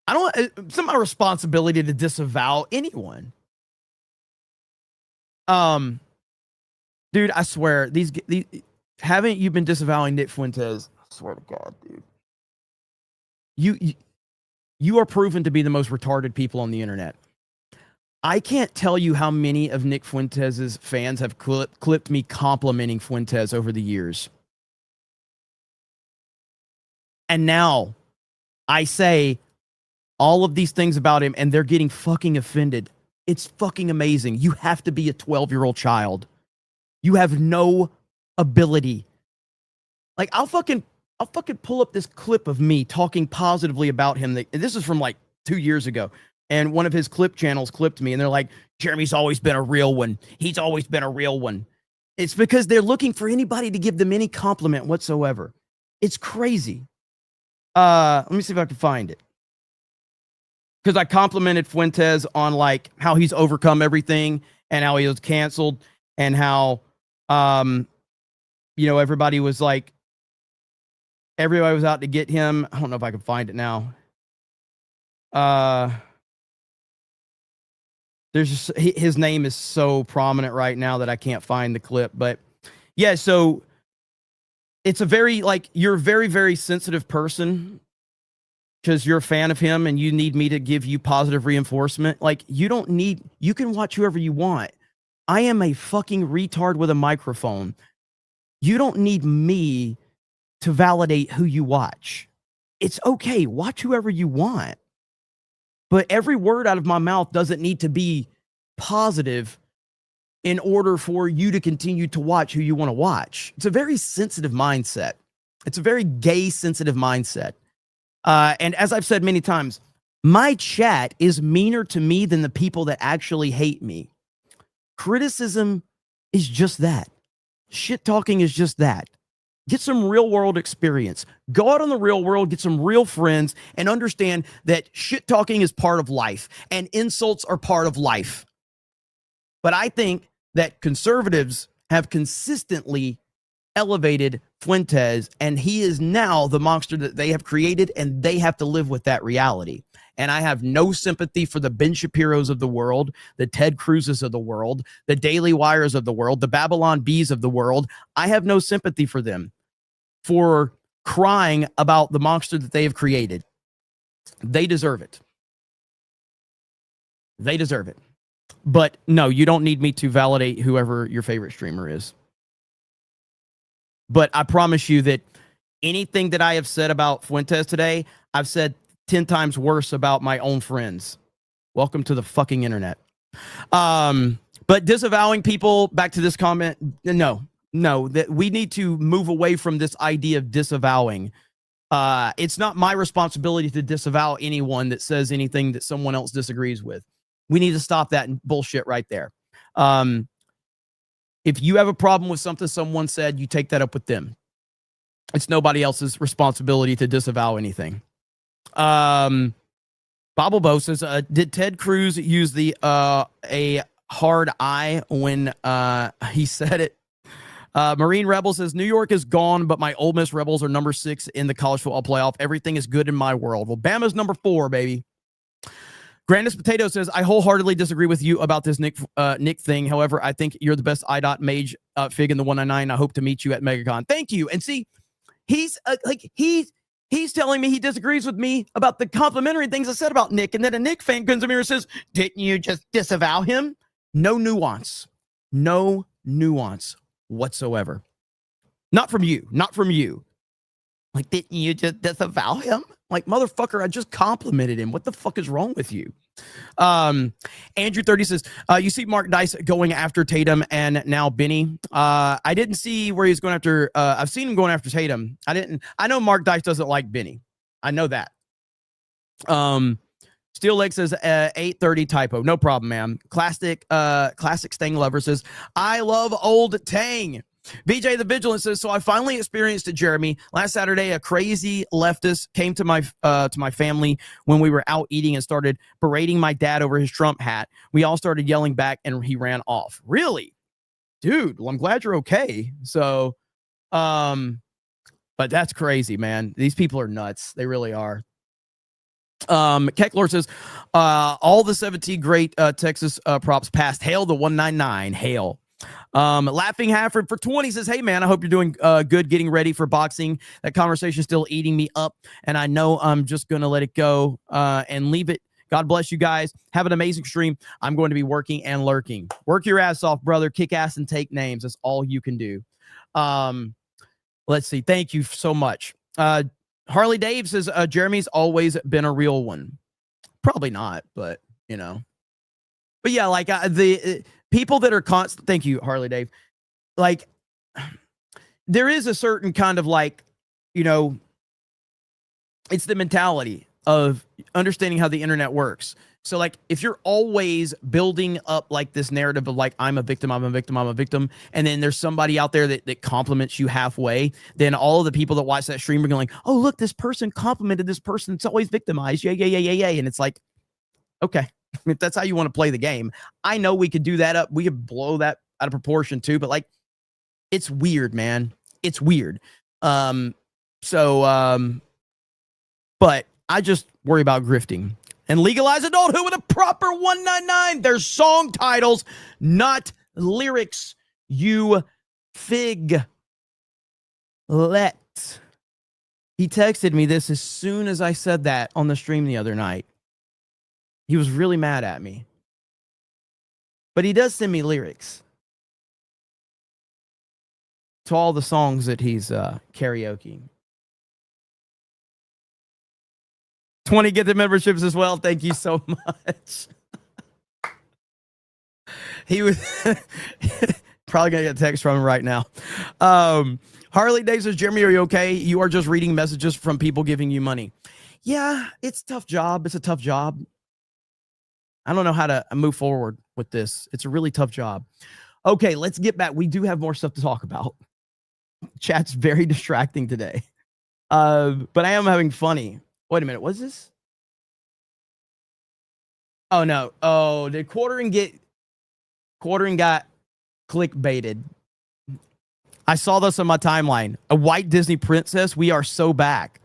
It's not my responsibility to disavow anyone. Dude, I swear, these haven't you been disavowing Nick Fuentes? I swear to God, dude. You are proven to be the most retarded people on the internet. I can't tell you how many of Nick Fuentes' fans have clipped me complimenting Fuentes over the years. And now I say all of these things about him and they're getting fucking offended. It's fucking amazing. You have to be a 12-year-old child. You have no ability. Like, I'll fucking I'll fucking pull up this clip of me talking positively about him. This is from like 2 years ago. And one of his clip channels clipped me and they're like, Jeremy's always been a real one. He's always been a real one. It's because they're looking for anybody to give them any compliment whatsoever. It's crazy. Let me see if I can find it. Because I complimented Fuentes on like how he's overcome everything and how he was canceled and how, everybody was like, everybody was out to get him. I don't know if I can find it now. There's just, his name is so prominent right now that I can't find the clip. But yeah, so it's a very, like, you're a very, very sensitive person because you're a fan of him and you need me to give you positive reinforcement. Like, you can watch whoever you want. I am a fucking retard with a microphone. You don't need me to validate who you watch. It's okay. Watch whoever you want. But every word out of my mouth doesn't need to be positive in order for you to continue to watch who you want to watch. It's a very sensitive mindset. It's a very gay sensitive mindset. And as I've said many times, my chat is meaner to me than the people that actually hate me. Criticism is just that. Shit talking is just that. Get some real world experience. Go out in the real world, get some real friends, and understand that shit talking is part of life and insults are part of life. But I think that conservatives have consistently elevated Fuentes, and he is now the monster that they have created, and they have to live with that reality. And I have no sympathy for the Ben Shapiros of the world, the Ted Cruzes of the world, the Daily Wires of the world, the Babylon Bees of the world. I have no sympathy for them for crying about the monster that they have created. They deserve it. They deserve it. But no, you don't need me to validate whoever your favorite streamer is. But I promise you that anything that I have said about Fuentes today, I've said 10 times worse about my own friends. Welcome to the fucking internet. But disavowing people, back to this comment, no, that we need to move away from this idea of disavowing. It's not my responsibility to disavow anyone that says anything that someone else disagrees with. We need to stop that bullshit right there. If you have a problem with something someone said, you take that up with them. It's nobody else's responsibility to disavow anything. Bobo Bo says, did Ted Cruz use the a hard I when he said it? Marine Rebel says, New York is gone, but my Ole Miss Rebels are number 6 in the college football playoff. Everything is good in my world. Well, Bama's number 4, baby. Grandis Potato says, I wholeheartedly disagree with you about this Nick thing. However, I think you're the best IDOT mage fig in the 199. I hope to meet you at MegaCon. Thank you. And see, he's telling me he disagrees with me about the complimentary things I said about Nick. And then a Nick fan comes to me and says, didn't you just disavow him? No nuance. No nuance whatsoever. Not from you. Not from you. Like, didn't you just disavow him? Like, motherfucker, I just complimented him. What the fuck is wrong with you? Andrew 30 says, you see Mark Dice going after Tatum and now Benny. I didn't see where he's going after. I've seen him going after Tatum. I know Mark Dice doesn't like Benny. I know that. Steel Lake says 830 typo. No problem, man. Classic Stang Lover says, I love old Tang. BJ the Vigilant says, so I finally experienced it, Jeremy. Last Saturday, a crazy leftist came to my family when we were out eating and started berating my dad over his Trump hat. We all started yelling back and he ran off. Really? Dude, well, I'm glad you're okay. So, but that's crazy, man. These people are nuts. They really are. Kecklor says, all the 17 great Texas props passed. Hail the 199. Hail. Laughing Hafford for 20 says, hey man, I hope you're doing good getting ready for boxing. That conversation is still eating me up, and I know I'm just gonna let it go and leave it. God bless you guys. Have an amazing stream. I'm going to be working and lurking. Work your ass off, brother. Kick ass and take names. That's all you can do. Let's see. Thank you so much. Harley Dave says, Jeremy's always been a real one. Probably not, but you know. But yeah, like the people that are constant. Thank you, Harley Dave. Like, there is a certain kind of like, you know, it's the mentality of understanding how the internet works. So like if you're always building up like this narrative of like, I'm a victim, I'm a victim, I'm a victim, and then there's somebody out there that compliments you halfway, then all of the people that watch that stream are going, oh, look, this person complimented this person that's always victimized. Yeah. And it's like, okay, if that's how you want to play the game, I know we could do that up. We could blow that out of proportion too, but like, it's weird, man. It's weird. But I just worry about grifting. And legalize adulthood with a proper 199. They're song titles, not lyrics. You fig. Let. He texted me this as soon as I said that on the stream the other night. He was really mad at me. But he does send me lyrics to all the songs that he's karaokeing. 20 get the memberships as well. Thank you so much. He was probably gonna get a text from him right now. Harley Day says, Jeremy, are you okay? You are just reading messages from people giving you money. Yeah, it's a tough job. It's a tough job. I don't know how to move forward with this. It's a really tough job. Okay, let's get back. We do have more stuff to talk about. Chat's very distracting today. But I am having funny. Wait a minute, what's this? Oh no. Oh, did Quartering got clickbaited? I saw this on my timeline. A white Disney princess. We are so back.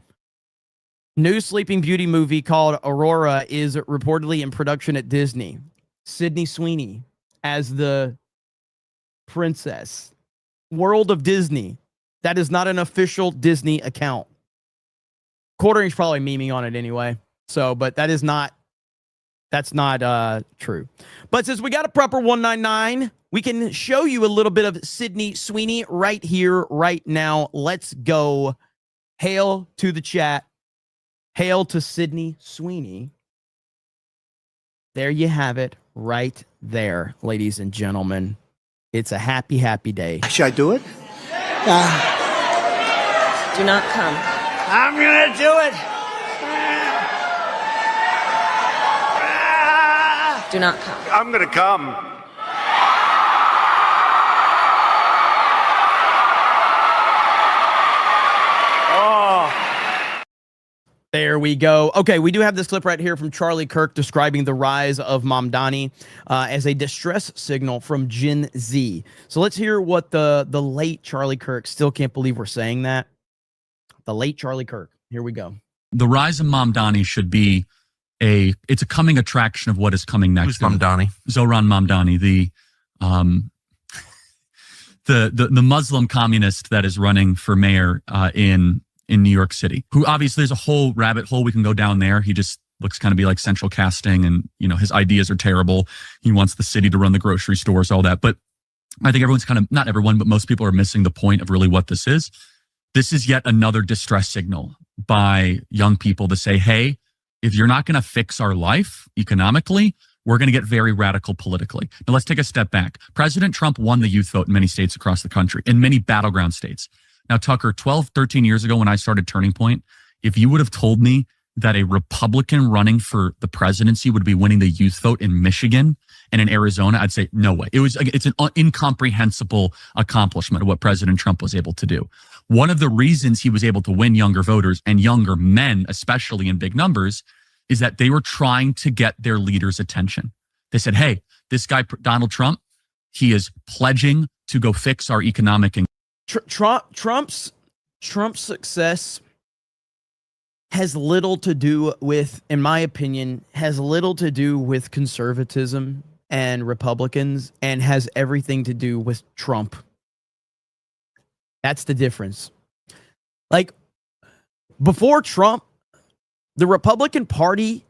New Sleeping Beauty movie called Aurora is reportedly in production at Disney. Sydney Sweeney as the princess. World of Disney. That is not an official Disney account. Quartering's probably memeing on it anyway. So, but that's not true. But since we got a proper 199, we can show you a little bit of Sydney Sweeney right here, right now. Let's go. Hail to the chat. Hail to Sydney Sweeney. There you have it right there, ladies and gentlemen. It's a happy, happy day. Should I do it? Do not come. I'm gonna do it. Do not come. I'm gonna come. Oh. There we go. Okay, we do have this clip right here from Charlie Kirk describing the rise of Mamdani as a distress signal from Gen Z. So let's hear what the late Charlie Kirk, still can't believe we're saying that. The late Charlie Kirk. Here we go. The rise of Mamdani should be it's a coming attraction of what is coming next. Who's Mamdani? Zohran Mamdani, the Muslim communist that is running for mayor in New York City, who obviously there's a whole rabbit hole we can go down there. He just looks kind of be like central casting, and his ideas are terrible. He wants the city to run the grocery stores, all that. But I think everyone's not everyone, but most people are missing the point of really what this is. This is yet another distress signal by young people to say, hey, if you're not going to fix our life economically, we're going to get very radical politically. Now, let's take a step back. President Trump won the youth vote in many states across the country, in many battleground states. Now, Tucker, 12, 13 years ago when I started Turning Point, if you would have told me that a Republican running for the presidency would be winning the youth vote in Michigan and in Arizona, I'd say, no way. It's an incomprehensible accomplishment of what President Trump was able to do. One of the reasons he was able to win younger voters and younger men, especially in big numbers, is that they were trying to get their leaders' attention. They said, hey, this guy, Donald Trump, he is pledging to go fix our economic and Trump's success has little to do with, in my opinion, has little to do with conservatism and Republicans, and has everything to do with Trump. That's the difference. Like, before Trump, the Republican Party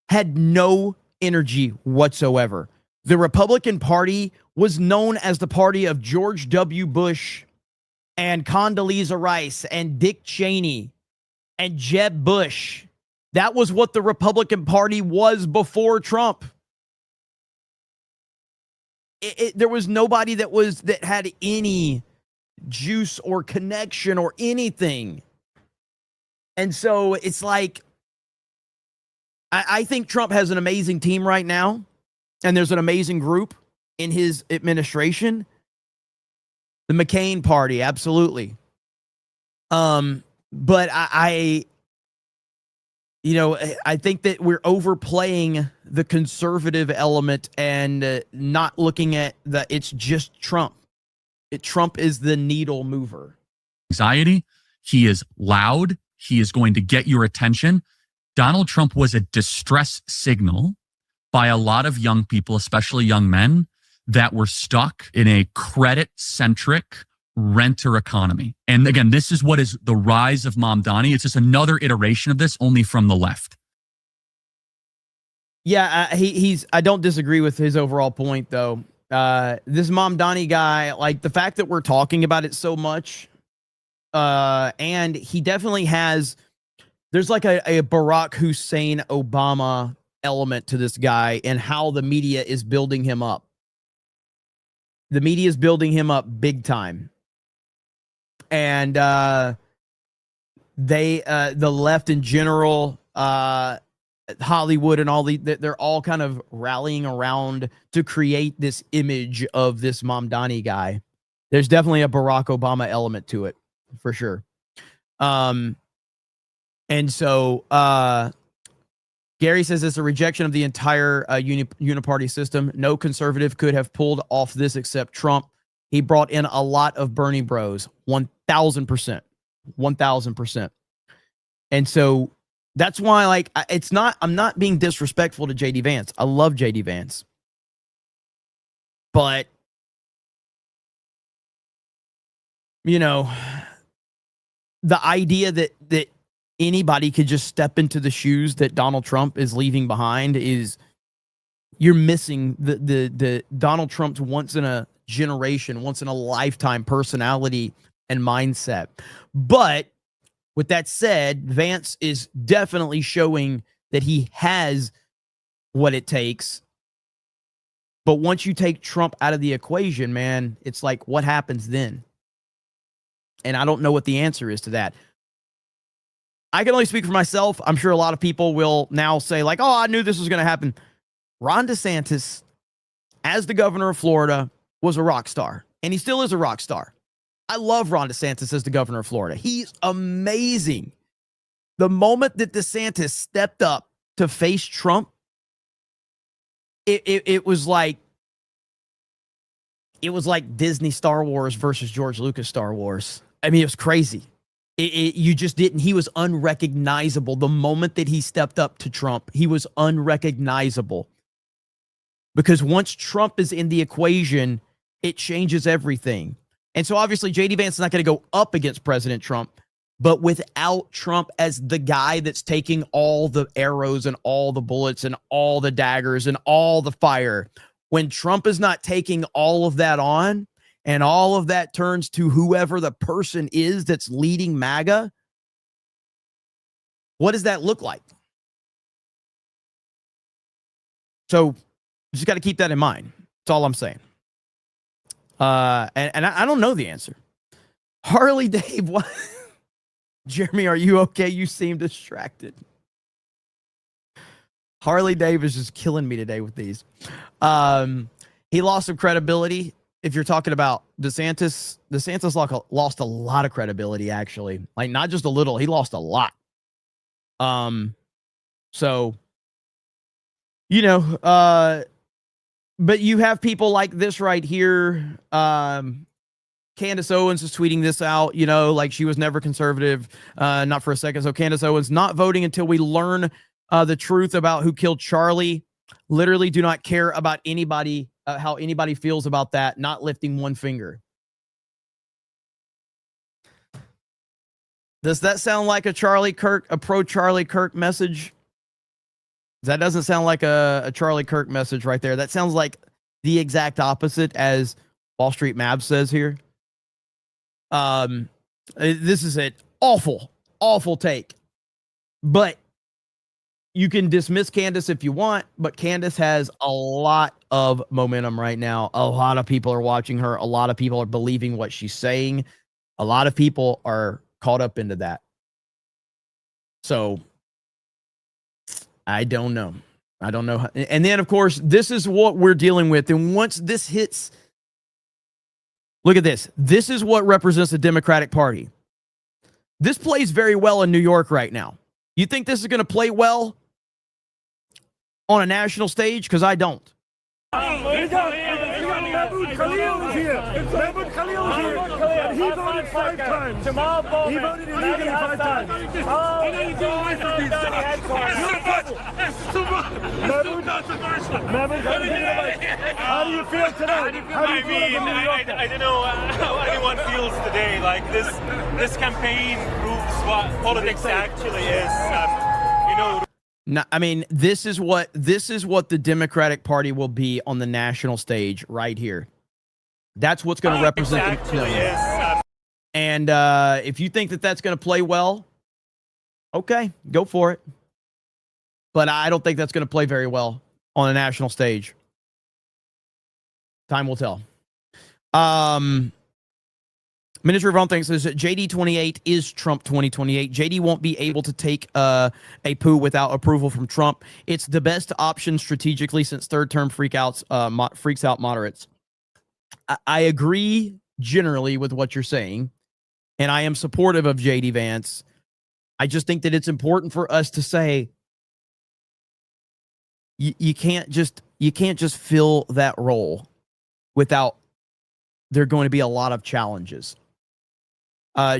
had no energy whatsoever. The Republican Party was known as the party of George W. Bush and Condoleezza Rice and Dick Cheney and Jeb Bush. That was what the Republican Party was before Trump. There was nobody that had any juice or connection or anything And so it's like, I think Trump has an amazing team right now, and there's an amazing group in his administration. The McCain party, absolutely. But I think that we're overplaying the conservative element and not looking at it's just Trump. Trump is the needle mover. Anxiety. He is loud. He is going to get your attention. Donald Trump was a distress signal by a lot of young people, especially young men, that were stuck in a credit-centric renter economy. And again, this is what is the rise of Mamdani. It's just another iteration of this, only from the left. Yeah, I don't disagree with his overall point, though. This Mamdani guy, like the fact that we're talking about it so much, and he definitely has, there's like a Barack Hussein Obama element to this guy and how the media is building him up. The media is building him up big time. And the left in general, Hollywood and all they're all kind of rallying around to create this image of this Mamdani guy. There's definitely a Barack Obama element to it, for sure. And so Gary says it's a rejection of the entire uniparty system. No conservative could have pulled off this except Trump. He brought in a lot of Bernie bros, 1,000%, 1,000%. And so that's why, like, I'm not being disrespectful to JD Vance. I love JD Vance. But, you know, the idea that anybody could just step into the shoes that Donald Trump is leaving behind is, you're missing the Donald Trump's once in a generation, once in a lifetime personality and mindset. But with that said, Vance is definitely showing that he has what it takes. But once you take Trump out of the equation, man, it's like, what happens then? And I don't know what the answer is to that. I can only speak for myself. I'm sure a lot of people will now say, like, oh, I knew this was going to happen. Ron DeSantis, as the governor of Florida, was a rock star, and he still is a rock star. I love Ron DeSantis as the governor of Florida. He's amazing. The moment that DeSantis stepped up to face Trump, it was like Disney Star Wars versus George Lucas Star Wars. I mean, it was crazy. You just didn't. He was unrecognizable. The moment that he stepped up to Trump, he was unrecognizable. Because once Trump is in the equation, it changes everything. And so obviously JD Vance is not going to go up against President Trump, but without Trump as the guy that's taking all the arrows and all the bullets and all the daggers and all the fire, when Trump is not taking all of that on and all of that turns to whoever the person is that's leading MAGA, what does that look like? So just got to keep that in mind. That's all I'm saying. And I don't know the answer. Harley Dave, what? Jeremy, are you okay? You seem distracted. Harley Dave is just killing me today with these. He lost some credibility. If you're talking about DeSantis lost a lot of credibility, actually. Like, not just a little, he lost a lot. So, you know, but you have people like this right here. Candace Owens is tweeting this out, you know, like she was never conservative, not for a second. So Candace Owens, not voting until we learn the truth about who killed Charlie. Literally do not care about anybody, how anybody feels about that, not lifting one finger. Does that sound like a pro Charlie Kirk message? That doesn't sound like a Charlie Kirk message right there. That sounds like the exact opposite, as Wall Street Mab says here. This is an awful, awful take. But you can dismiss Candace if you want, but Candace has a lot of momentum right now. A lot of people are watching her. A lot of people are believing what she's saying. A lot of people are caught up into that. So I don't know. I don't know. And then, of course, this is what we're dealing with. And once this hits, look at this. This is what represents the Democratic Party. This plays very well in New York right now. You think this is going to play well on a national stage? Because I don't. We got Mahmoud Khalil is here. Mahmoud Khalil is here. And he voted 5 times. Jamal Bowman. He voted illegally 5 times. I know you go away from these guys. Mahmoud Khalil, how do you feel tonight? I don't know how anyone feels today. Like this campaign proves what politics actually is. No, I mean, this is what the Democratic Party will be on the national stage right here. That's what's going to represent them. And if you think that that's going to play well, okay, go for it. But I don't think that's going to play very well on a national stage. Time will tell. Minister of Wrong Things says that JD 28 is Trump 2028. JD won't be able to take a poo without approval from Trump. It's the best option strategically since third term freaks out moderates. I agree generally with what you're saying, and I am supportive of JD Vance. I just think that it's important for us to say you can't just fill that role without there going to be a lot of challenges.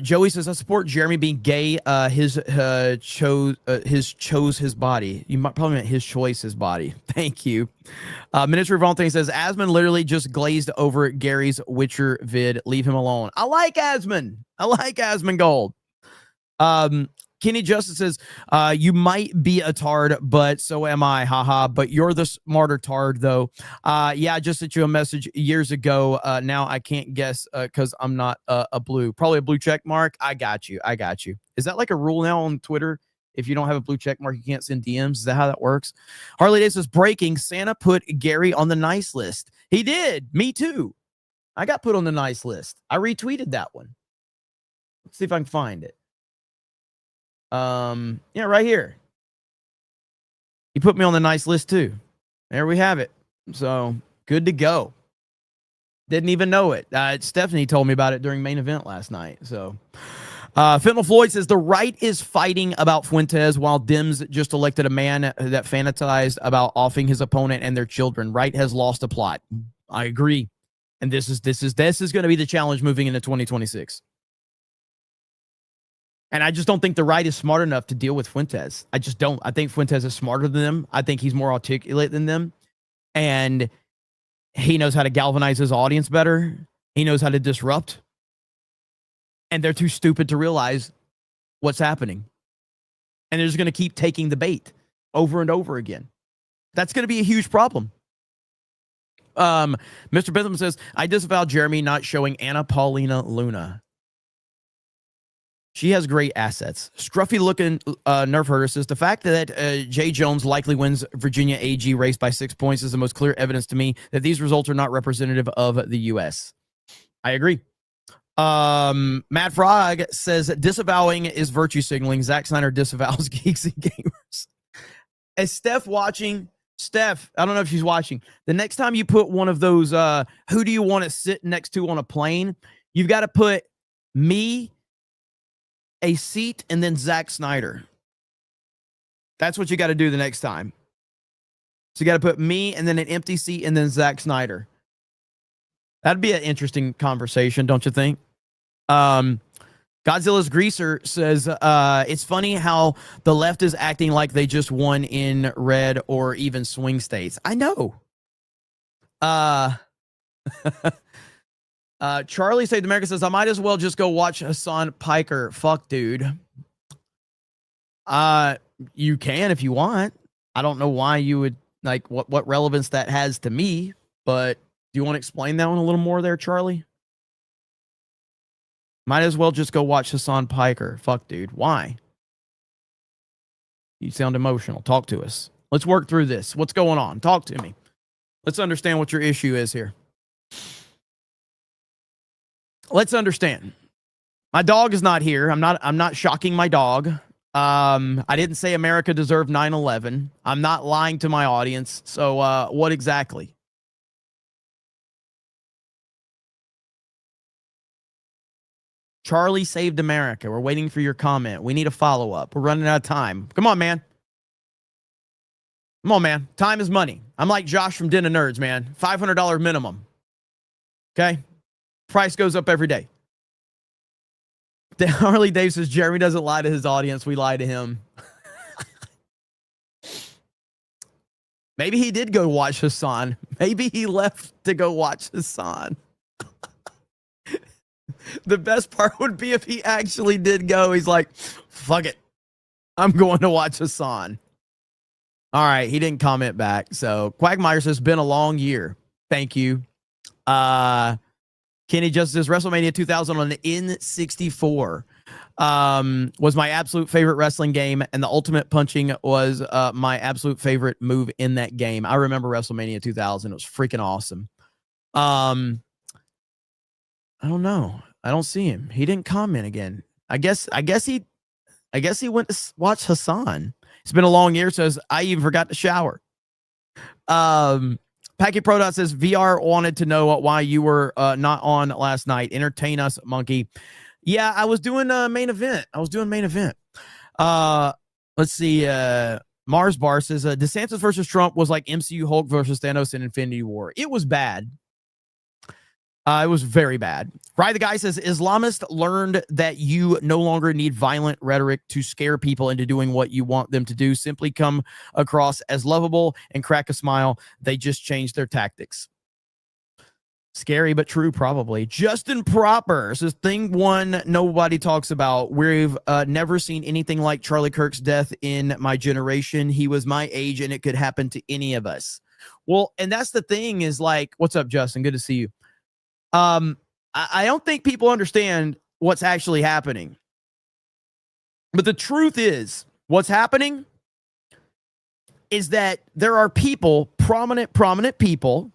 Joey says, I support Jeremy being gay. His chose his body. You might probably meant his choice, his body. Thank you. Minister of All Things says, Asman literally just glazed over Gary's Witcher vid. Leave him alone. I like Asman. I like Asman Gold. Kenny Justice says, you might be a tard, but so am I. Haha. But you're the smarter tard, though. Yeah, I just sent you a message years ago. Now I can't guess because I'm not a blue. Probably a blue check mark. I got you. Is that like a rule now on Twitter? If you don't have a blue check mark, you can't send DMs. Is that how that works? Harley Day says, breaking. Santa put Gary on the nice list. He did. Me too. I got put on the nice list. I retweeted that one. Let's see if I can find it. Yeah, right here. He put me on the nice list too. There we have it. So good to go. Didn't even know it. Stephanie told me about it during main event last night. So Fentanyl Floyd says the right is fighting about Fuentes while Dems just elected a man that fantasized about offing his opponent and their children. Right has lost the plot. I agree. And this is going to be the challenge moving into 2026. And I just don't think the right is smart enough to deal with Fuentes. I just don't. I think Fuentes is smarter than them. I think he's more articulate than them. And he knows how to galvanize his audience better. He knows how to disrupt. And they're too stupid to realize what's happening. And they're just going to keep taking the bait over and over again. That's going to be a huge problem. Mr. Bentham says, I disavow Jeremy not showing Anna Paulina Luna. She has great assets. Scruffy-looking nerf herder says, the fact that Jay Jones likely wins Virginia AG race by 6 points is the most clear evidence to me that these results are not representative of the U.S. I agree. Matt Frog says, disavowing is virtue signaling. Zack Snyder disavows geeks and gamers. Is Steph watching? Steph, I don't know if she's watching. The next time you put one of those, who do you want to sit next to on a plane? You've got to put me, a seat, and then Zack Snyder. That's what you got to do the next time. So you got to put me and then an empty seat and then Zack Snyder. That'd be an interesting conversation, don't you think? Godzilla's Greaser says, it's funny how the left is acting like they just won in red or even swing states. I know. Charlie Saved America says, I might as well just go watch Hassan Piker. Fuck, dude. You can if you want. I don't know why you would, like, what relevance that has to me, but do you want to explain that one a little more there, Charlie? Might as well just go watch Hassan Piker. Fuck, dude. Why? You sound emotional. Talk to us. Let's work through this. What's going on? Talk to me. Let's understand what your issue is here. Let's understand. My dog is not here. I'm not shocking my dog. I didn't say America deserved 9/11. I'm not lying to my audience. So what exactly? Charlie saved America. We're waiting for your comment. We need a follow-up. We're running out of time. Come on, man. Come on, man. Time is money. I'm like Josh from Den of Nerds, man. $500 minimum. Okay? Price goes up every day. Harley Dave says Jeremy doesn't lie to his audience. We lie to him. Maybe he did go watch Hassan. Maybe he left to go watch Hassan. The best part would be if he actually did go. He's like, fuck it. I'm going to watch Hassan. All right. He didn't comment back. So Quagmire says, been a long year. Thank you. Kenny just says WrestleMania 2000 on the N64 was my absolute favorite wrestling game, and the ultimate punching was my absolute favorite move in that game. I remember WrestleMania 2000. It was freaking awesome. I don't know. I don't see him. He didn't comment again. I guess he went to watch Hassan. It's been a long year, says I even forgot to shower. Packy Pro Dot says VR wanted to know why you were not on last night. Entertain us, monkey. Yeah, I was doing main event. Let's see. Mars Bar says DeSantis versus Trump was like MCU Hulk versus Thanos in Infinity War. It was bad. It was very bad. Right, the guy says Islamists learned that you no longer need violent rhetoric to scare people into doing what you want them to do. Simply come across as lovable and crack a smile. They just changed their tactics. Scary but true, probably. Justin Proper says thing one nobody talks about. We've never seen anything like Charlie Kirk's death in my generation. He was my age, and it could happen to any of us. Well, and that's the thing is like, what's up, Justin? Good to see you. I don't think people understand what's actually happening. But the truth is, what's happening is that there are people, prominent people,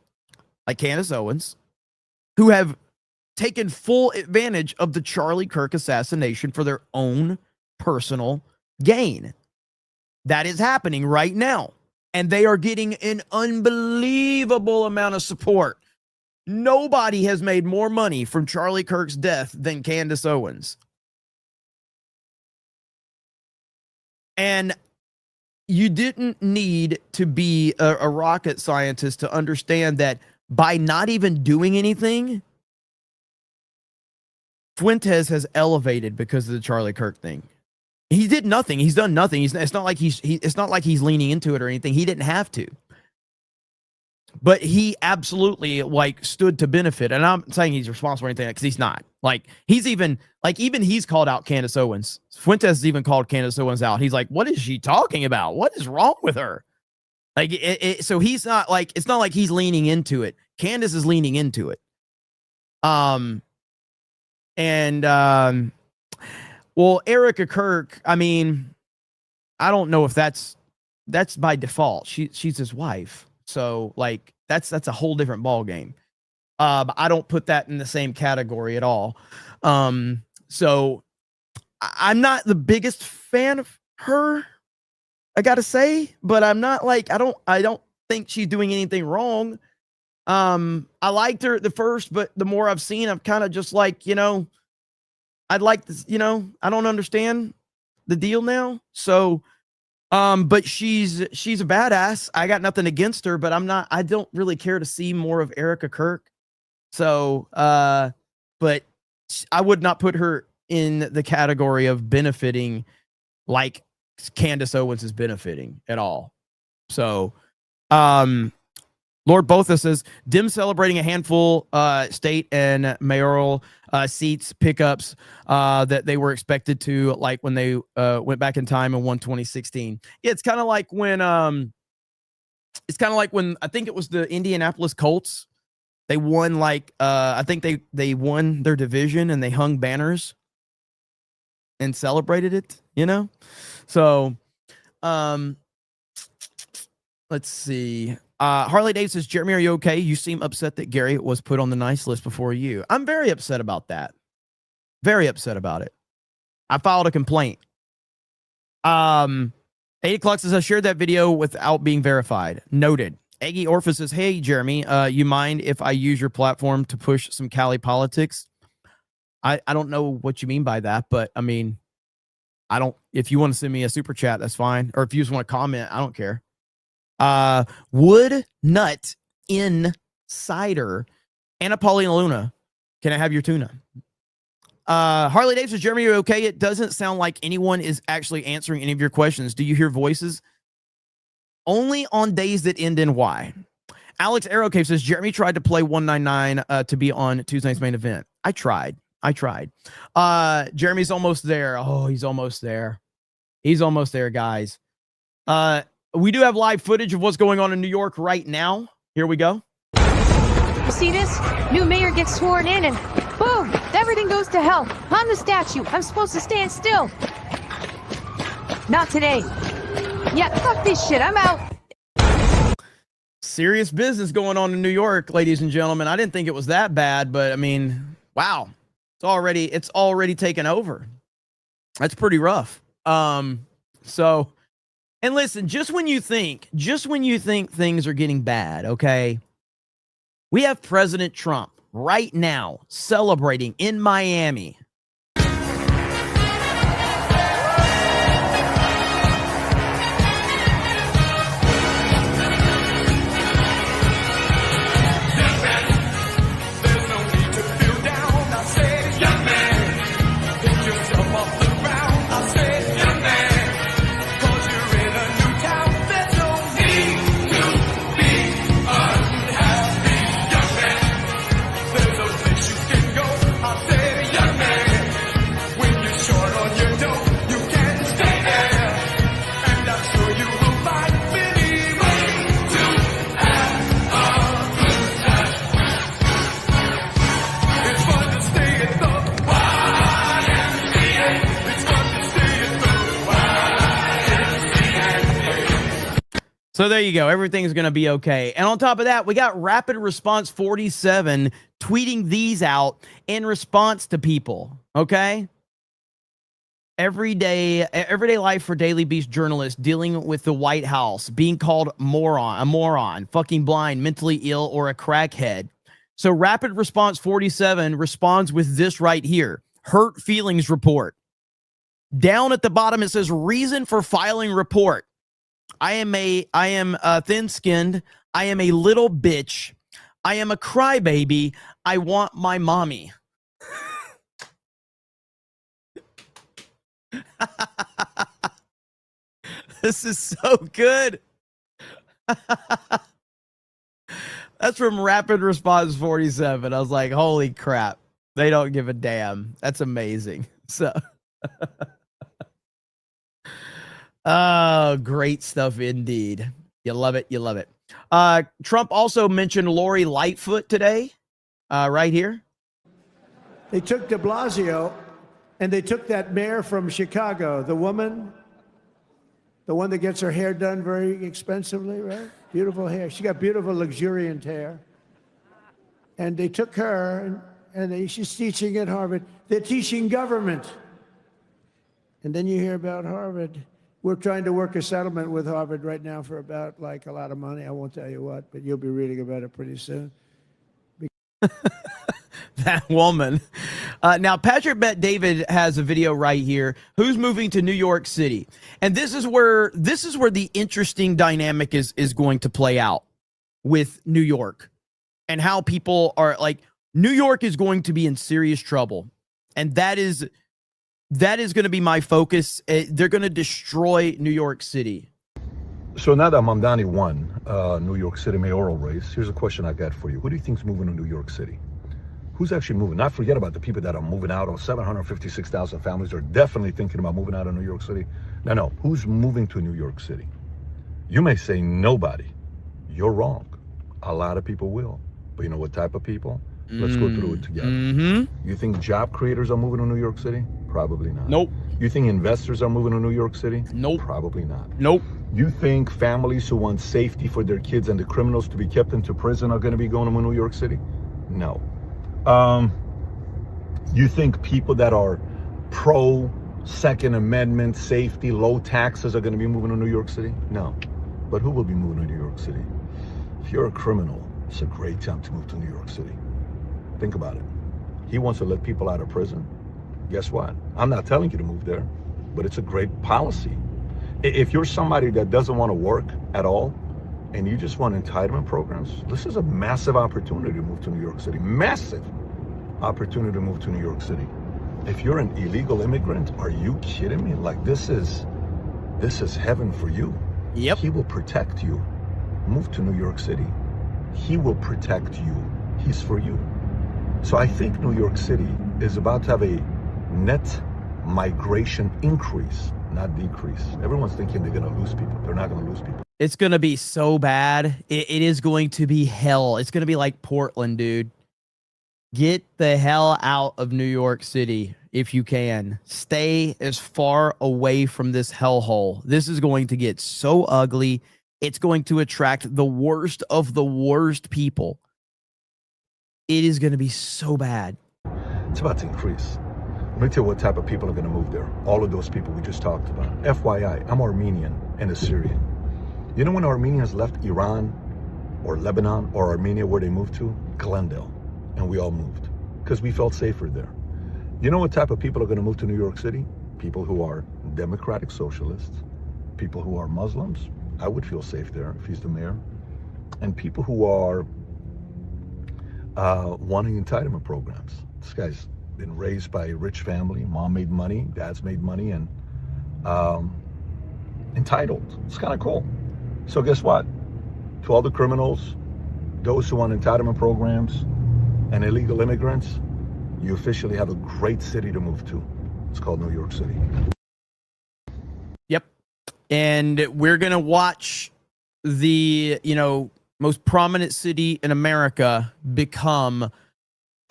like Candace Owens, who have taken full advantage of the Charlie Kirk assassination for their own personal gain. That is happening right now. And they are getting an unbelievable amount of support. Nobody has made more money from Charlie Kirk's death than Candace Owens. And you didn't need to be a rocket scientist to understand that by not even doing anything, Fuentes has elevated because of the Charlie Kirk thing. He did nothing. He's done nothing. It's not like he's leaning into it or anything. He didn't have to. But he absolutely like stood to benefit. And I'm saying he's responsible for anything because he's not. Like even he's called out Candace Owens. Fuentes has even called Candace Owens out. He's like, what is she talking about? What is wrong with her? Like so he's not like, it's not like he's leaning into it. Candace is leaning into it. Well, Erica Kirk, I mean, I don't know if that's by default. She's his wife. So like that's a whole different ball game. But I don't put that in the same category at all. So I'm not the biggest fan of her, I gotta say, but I'm not like I don't think she's doing anything wrong. I liked her at the first, but the more I've seen, I'm kind of just like, I'd like this, I don't understand the deal now. So but she's a badass. I got nothing against her, but I don't really care to see more of Erica Kirk. So, but I would not put her in the category of benefiting like Candace Owens is benefiting at all. So, Lord Botha says, Dim celebrating a handful state and mayoral seats pickups that they were expected to, like when they went back in time and won 2016. Yeah, it's kind of like when I think it was the Indianapolis Colts. They won I think they won their division and they hung banners and celebrated it, So let's see. Harley Dave says, Jeremy, are you okay? You seem upset that Gary was put on the nice list before you. I'm very upset about that. Very upset about it. I filed a complaint. 8 o'clock says I shared that video without being verified. Noted. Eggy Orpha says, hey, Jeremy, you mind if I use your platform to push some Cali politics? I don't know what you mean by that, but I mean, if you want to send me a super chat, that's fine. Or if you just want to comment, I don't care. Wood Nut Insider, Anna Paulina Luna, can I have your tuna? Harley Davis says, Jeremy, you're okay? It doesn't sound like anyone is actually answering any of your questions. Do you hear voices? Only on days that end in Y. Alex Arrowcave says, Jeremy tried to play 199 to be on Tuesday's main event. I tried. Jeremy's almost there. Oh, he's almost there. He's almost there, guys. We do have live footage of what's going on in New York right now. Here we go. You see this? New mayor gets sworn in and boom, everything goes to hell. I'm the statue. I'm supposed to stand still. Not today. Yeah, fuck this shit. I'm out. Serious business going on in New York, ladies and gentlemen. I didn't think it was that bad, but I mean, wow. It's already taken over. That's pretty rough. And listen, just when you think things are getting bad, okay? We have President Trump right now celebrating in Miami. So there you go. Everything's going to be okay. And on top of that, we got Rapid Response 47 tweeting these out in response to people. Okay? Everyday life for Daily Beast journalists dealing with the White House, being called a moron, fucking blind, mentally ill, or a crackhead. So Rapid Response 47 responds with this right here. Hurt feelings report. Down at the bottom, it says reason for filing report. I am thin-skinned. I am a little bitch. I am a crybaby. I want my mommy. This is so good. That's from Rapid Response 47. I was like, holy crap. They don't give a damn. That's amazing. So... Oh, great stuff indeed. You love it. You love it. Trump also mentioned Lori Lightfoot today, right here. They took de Blasio and they took that mayor from Chicago, the one that gets her hair done very expensively, right? Beautiful hair. She got beautiful, luxuriant hair. And they took her and she's teaching at Harvard. They're teaching government. And then you hear about Harvard. We're trying to work a settlement with Harvard right now for about like a lot of money. I won't tell you what, but you'll be reading about it pretty soon. That woman. Now, Patrick Bet David has a video right here. Who's moving to New York City? And this is where the interesting dynamic is going to play out with New York and how people are like, New York is going to be in serious trouble. And that is going to be my focus. They're going to destroy New York City. So now that Mamdani won New York City mayoral race, here's a question I got for you. Who do you think is moving to New York City? Who's actually moving? Not forget about the people that are moving out. Or 756,000 families are definitely thinking about moving out of New York City. No. Who's moving to New York City? You may say nobody. You're wrong. A lot of people will. But you know what type of people? Let's go through it together. Mm-hmm. You think job creators are moving to New York City? Probably not. Nope. You think investors are moving to New York City? Nope. Probably not. Nope. You think families who want safety for their kids and the criminals to be kept into prison are going to be going to New York City? No. You think people that are pro Second Amendment, safety, low taxes are going to be moving to New York City? No. But who will be moving to New York City? If you're a criminal, it's a great time to move to New York City. Think about it. He wants to let people out of prison. Guess what? I'm not telling you to move there, but it's a great policy. If you're somebody that doesn't want to work at all, and you just want entitlement programs, this is a massive opportunity to move to New York City. Massive opportunity to move to New York City. If you're an illegal immigrant, are you kidding me? Like, this is heaven for you. Yep. He will protect you. Move to New York City. He will protect you. He's for you. So I think New York City is about to have a net migration increase, not decrease. Everyone's thinking they're going to lose people. They're not going to lose people. It's going to be so bad. It is going to be hell. It's going to be like Portland, dude. Get the hell out of New York City if you can. Stay as far away from this hellhole. This is going to get so ugly. It's going to attract the worst of the worst people. It is going to be so bad. It's about to increase. Let me tell you what type of people are going to move there. All of those people we just talked about. FYI, I'm Armenian and a Syrian. You know when Armenians left Iran or Lebanon or Armenia, where they moved to? Glendale. And we all moved because we felt safer there. You know what type of people are going to move to New York City? People who are democratic socialists, people who are Muslims. I would feel safe there if he's the mayor. And people who are wanting entitlement programs. This guy's been raised by a rich family. Mom made money, dad's made money, and entitled. It's kind of cool. So guess what? To all the criminals, those who want entitlement programs, and illegal immigrants, you officially have a great city to move to. It's called New York City. Yep. And we're going to watch the, most prominent city in America become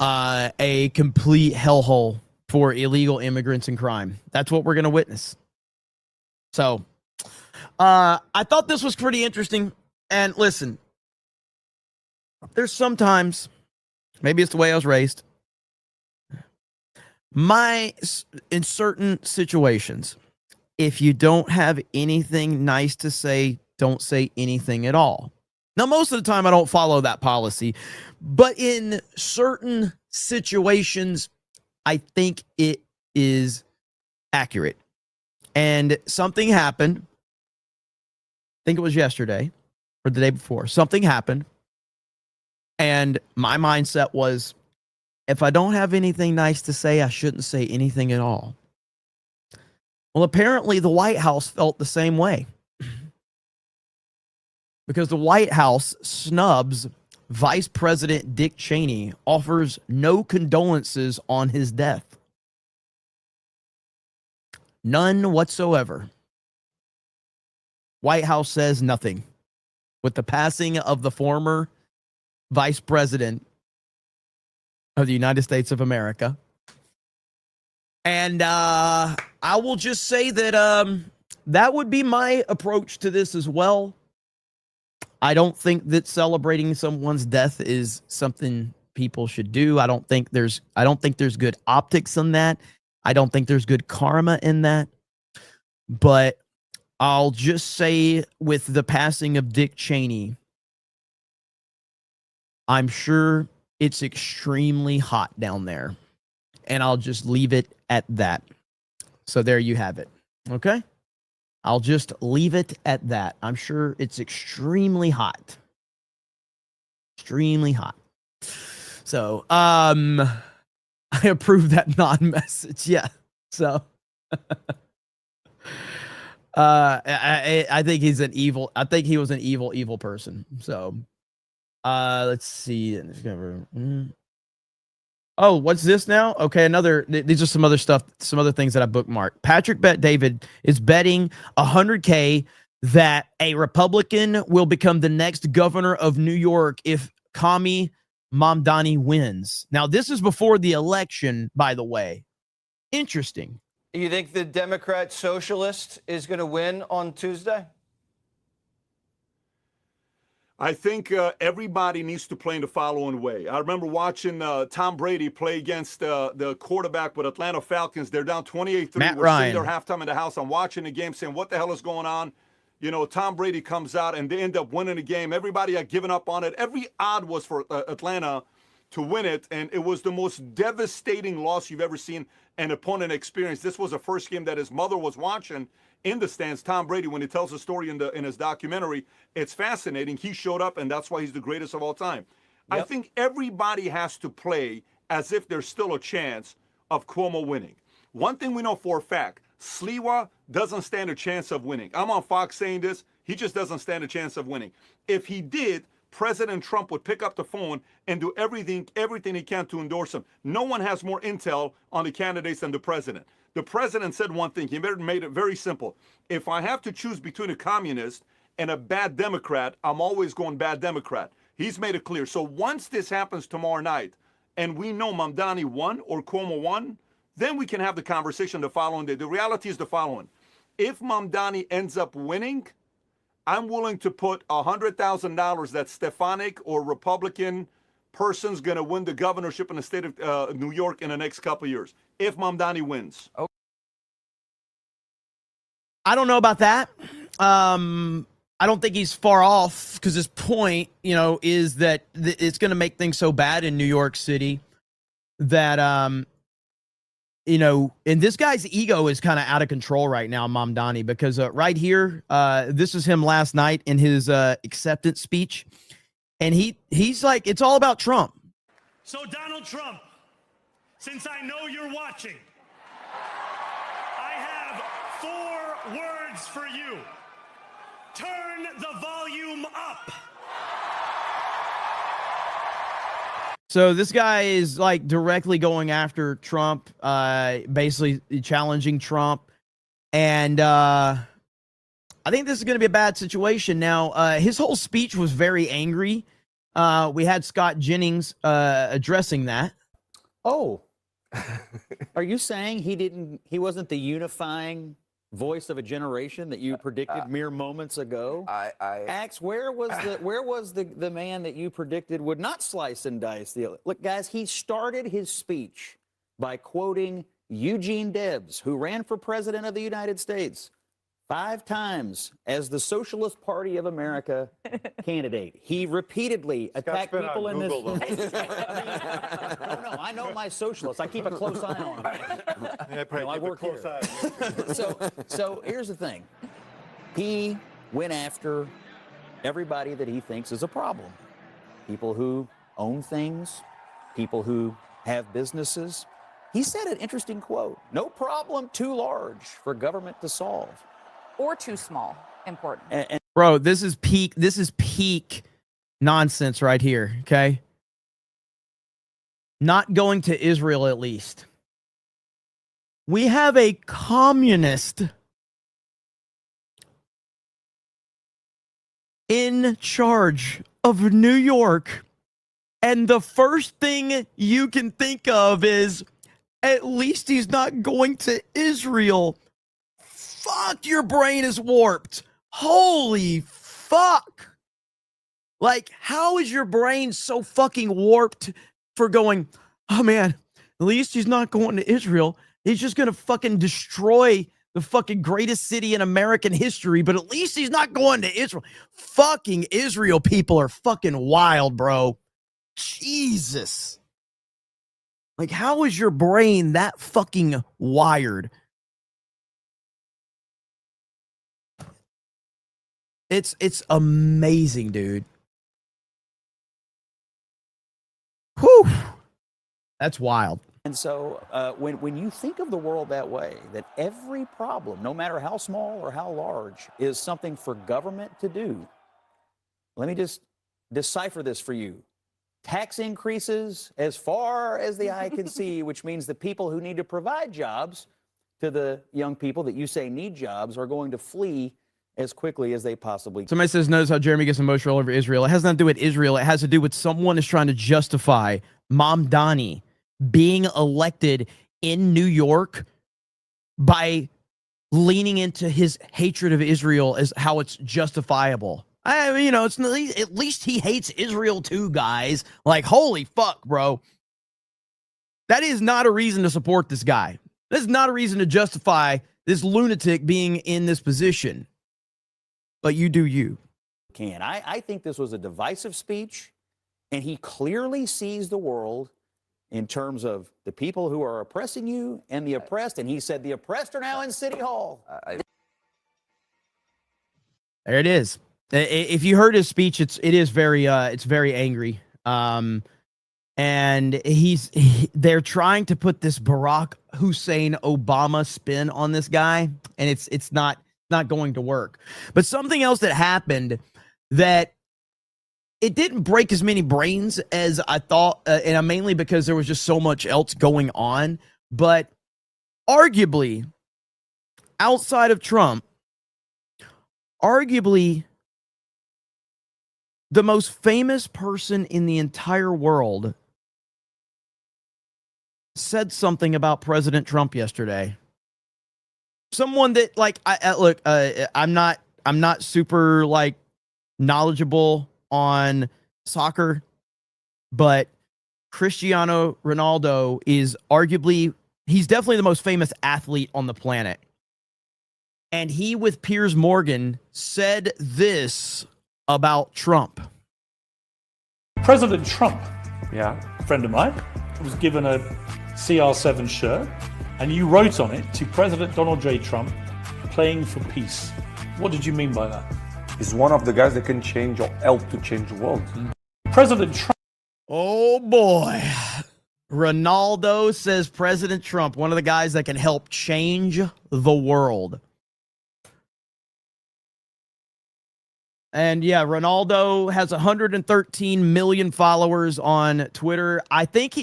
a complete hellhole for illegal immigrants and crime. That's what we're going to witness. So I thought this was pretty interesting. And listen, there's sometimes, maybe it's the way I was raised, in certain situations, if you don't have anything nice to say, don't say anything at all. Now, most of the time I don't follow that policy, but in certain situations, I think it is accurate. And something happened, I think it was yesterday or the day before, something happened. And my mindset was, if I don't have anything nice to say, I shouldn't say anything at all. Well, apparently the White House felt the same way. Because the White House snubs Vice President Dick Cheney, offers no condolences on his death. None whatsoever. White House says nothing. With the passing of the former Vice President of the United States of America. And I will just say that that would be my approach to this as well. I don't think that celebrating someone's death is something people should do. I don't think there's good optics in that. I don't think there's good karma in that. But I'll just say, with the passing of Dick Cheney, I'm sure it's extremely hot down there. And I'll just leave it at that. So there you have it. Okay? I'll just leave it at that. I'm sure it's extremely hot. Extremely hot. So, I approve that non-message. Yeah. So, I think he's an evil. I think he was an evil person. So, let's see. Oh, what's this now? Okay, these are some other stuff, some other things that I bookmarked. Patrick Bet David is betting $100K that a Republican will become the next governor of New York if Kami Mamdani wins. Now, this is before the election, by the way. Interesting. You think the Democrat socialist is going to win on Tuesday? I think everybody needs to play in the following way. I remember watching Tom Brady play against the quarterback with Atlanta Falcons. They're down 28-3. Matt We're Ryan. sitting there halftime in the house. I'm watching the game saying, what the hell is going on? You know, Tom Brady comes out and they end up winning the game. Everybody had given up on it. Every odd was for Atlanta to win it, and it was the most devastating loss you've ever seen an opponent experience. This was the first game that his mother was watching in the stands. Tom Brady, when he tells the story in his documentary, it's fascinating. He showed up, and that's why he's the greatest of all time. Yep. I think everybody has to play as if there's still a chance of Cuomo winning. One thing we know for a fact, Sliwa doesn't stand a chance of winning. I'm on Fox saying this. He just doesn't stand a chance of winning. If he did, President Trump would pick up the phone and do everything he can to endorse him. No one has more intel on the candidates than the president. The president said one thing. He made it very simple. If I have to choose between a communist and a bad Democrat, I'm always going bad Democrat. He's made it clear. So once this happens tomorrow night, and we know Mamdani won or Cuomo won, then we can have the conversation the following day. The reality is the following. If Mamdani ends up winning, I'm willing to put $100,000 that Stefanik or Republican person's going to win the governorship in the state of New York in the next couple of years, if Mamdani wins. I don't know about that. I don't think he's far off, because his point, you know, is that it's going to make things so bad in New York City that, you know, and this guy's ego is kind of out of control right now, Mamdani, because right here, this is him last night in his acceptance speech. And he's like, it's all about Trump. So Donald Trump, since I know you're watching, I have 4 words for you. Turn the volume up. So this guy is like directly going after Trump, basically challenging Trump. And I think this is going to be a bad situation. Now, his whole speech was very angry. We had Scott Jennings addressing that. Oh, are you saying he wasn't the unifying voice of a generation that you predicted mere moments ago? Axe, where was the man that you predicted would not slice and dice the? Look, guys, he started his speech by quoting Eugene Debs, who ran for president of the United States 5 times as the Socialist Party of America candidate. He repeatedly attacked people in this. No, I know my socialists. I keep a close eye on them. Yeah, I work here. So here's the thing. He went after everybody that he thinks is a problem. People who own things, people who have businesses. He said an interesting quote. No problem too large for government to solve. Or too small. Important. Bro, this is peak nonsense right here, okay? Not going to Israel, at least. We have a communist in charge of New York, and the first thing you can think of is, at least he's not going to Israel. Fuck, your brain is warped. Holy fuck. Like, how is your brain so fucking warped for going, oh man, at least he's not going to Israel. He's just going to fucking destroy the fucking greatest city in American history, but at least he's not going to Israel. Fucking Israel people are fucking wild, bro. Jesus. Like, how is your brain that fucking wired? It's amazing, dude. Whew. That's wild. And so when you think of the world that way, that every problem, no matter how small or how large, is something for government to do, let me just decipher this for you. Tax increases as far as the eye can see, which means the people who need to provide jobs to the young people that you say need jobs are going to flee as quickly as they possibly can. Somebody says, notice how Jeremy gets emotional over Israel. It has nothing to do with Israel. It has to do with someone is trying to justify Mamdani being elected in New York by leaning into his hatred of Israel as how it's justifiable. It's at least he hates Israel too, guys. Like, holy fuck, bro. That is not a reason to support this guy. That's not a reason to justify this lunatic being in this position. But you do you. I think this was a divisive speech, and he clearly sees the world in terms of the people who are oppressing you and the oppressed, and he said the oppressed are now in City Hall. There it is. If you heard his speech, it's very angry. And they're trying to put this Barack Hussein Obama spin on this guy, and it's not going to work. But something else that happened that it didn't break as many brains as I thought, and mainly because there was just so much else going on. But arguably, outside of Trump, arguably the most famous person in the entire world said something about President Trump yesterday. Someone that, like, I'm not super like knowledgeable on soccer, but Cristiano Ronaldo is he's definitely the most famous athlete on the planet. And he, with Piers Morgan, said this about Trump. President Trump, a friend of mine, was given a CR7 shirt, and you wrote on it, to President Donald J. Trump, playing for peace. What did you mean by that? He's one of the guys that can change or help to change the world. President Trump. Oh boy. Ronaldo says President Trump, one of the guys that can help change the world. And yeah, Ronaldo has 113 million followers on Twitter. I think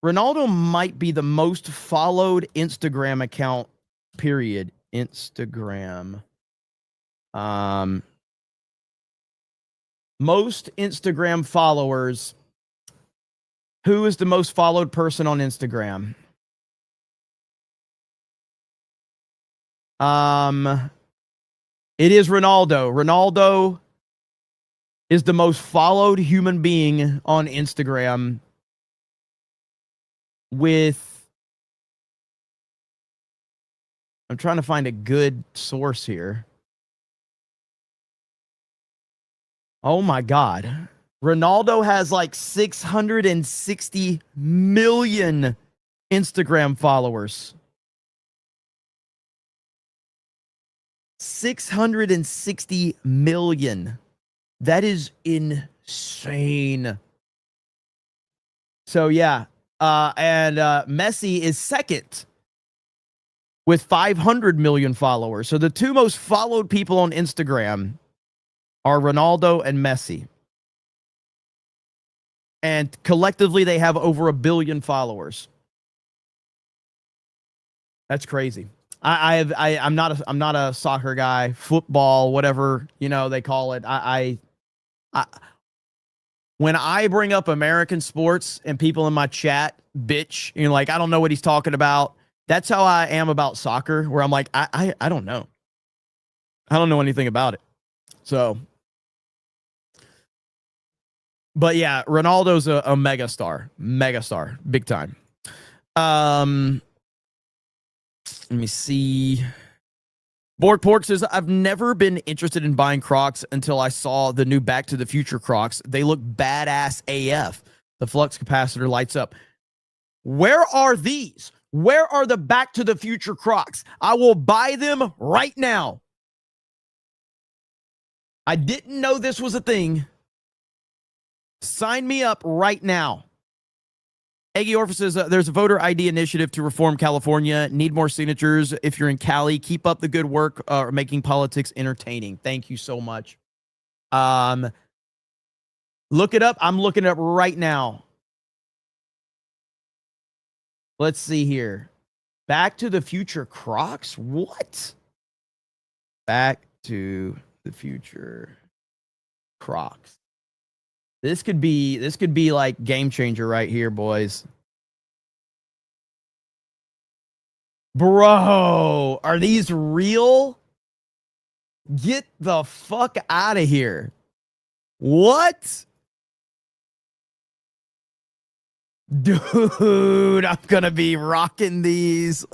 Ronaldo might be the most followed Instagram account, period. Instagram. Most Instagram followers. Who is the most followed person on Instagram? It is Ronaldo. Ronaldo is the most followed human being on Instagram with, I'm trying to find a good source here. Oh my God. Ronaldo has like 660 million Instagram followers. 660 million. That is insane. So yeah, and Messi is second with 500 million followers. So the two most followed people on Instagram are Ronaldo and Messi. And collectively, they have over 1 billion followers. That's crazy. I'm not a soccer guy, football, whatever, they call it. When I bring up American sports and people in my chat bitch, like, I don't know what he's talking about. That's how I am about soccer, where I'm like, I don't know. I don't know anything about it. So, but yeah, Ronaldo's a megastar, big time. Let me see. Borg Pork says, I've never been interested in buying Crocs until I saw the new Back to the Future Crocs. They look badass AF. The flux capacitor lights up. Where are these? Where are the Back to the Future Crocs? I will buy them right now. I didn't know this was a thing. Sign me up right now. Eggy Orpha says, there's a voter ID initiative to reform California. Need more signatures. If you're in Cali, keep up the good work making politics entertaining. Thank you so much. Look it up. I'm looking it up right now. Let's see here. Back to the Future Crocs? What? Back to the Future Crocs. This could be like game changer right here, boys. Bro, are these real? Get the fuck out of here. What? Dude, I'm going to be rocking these.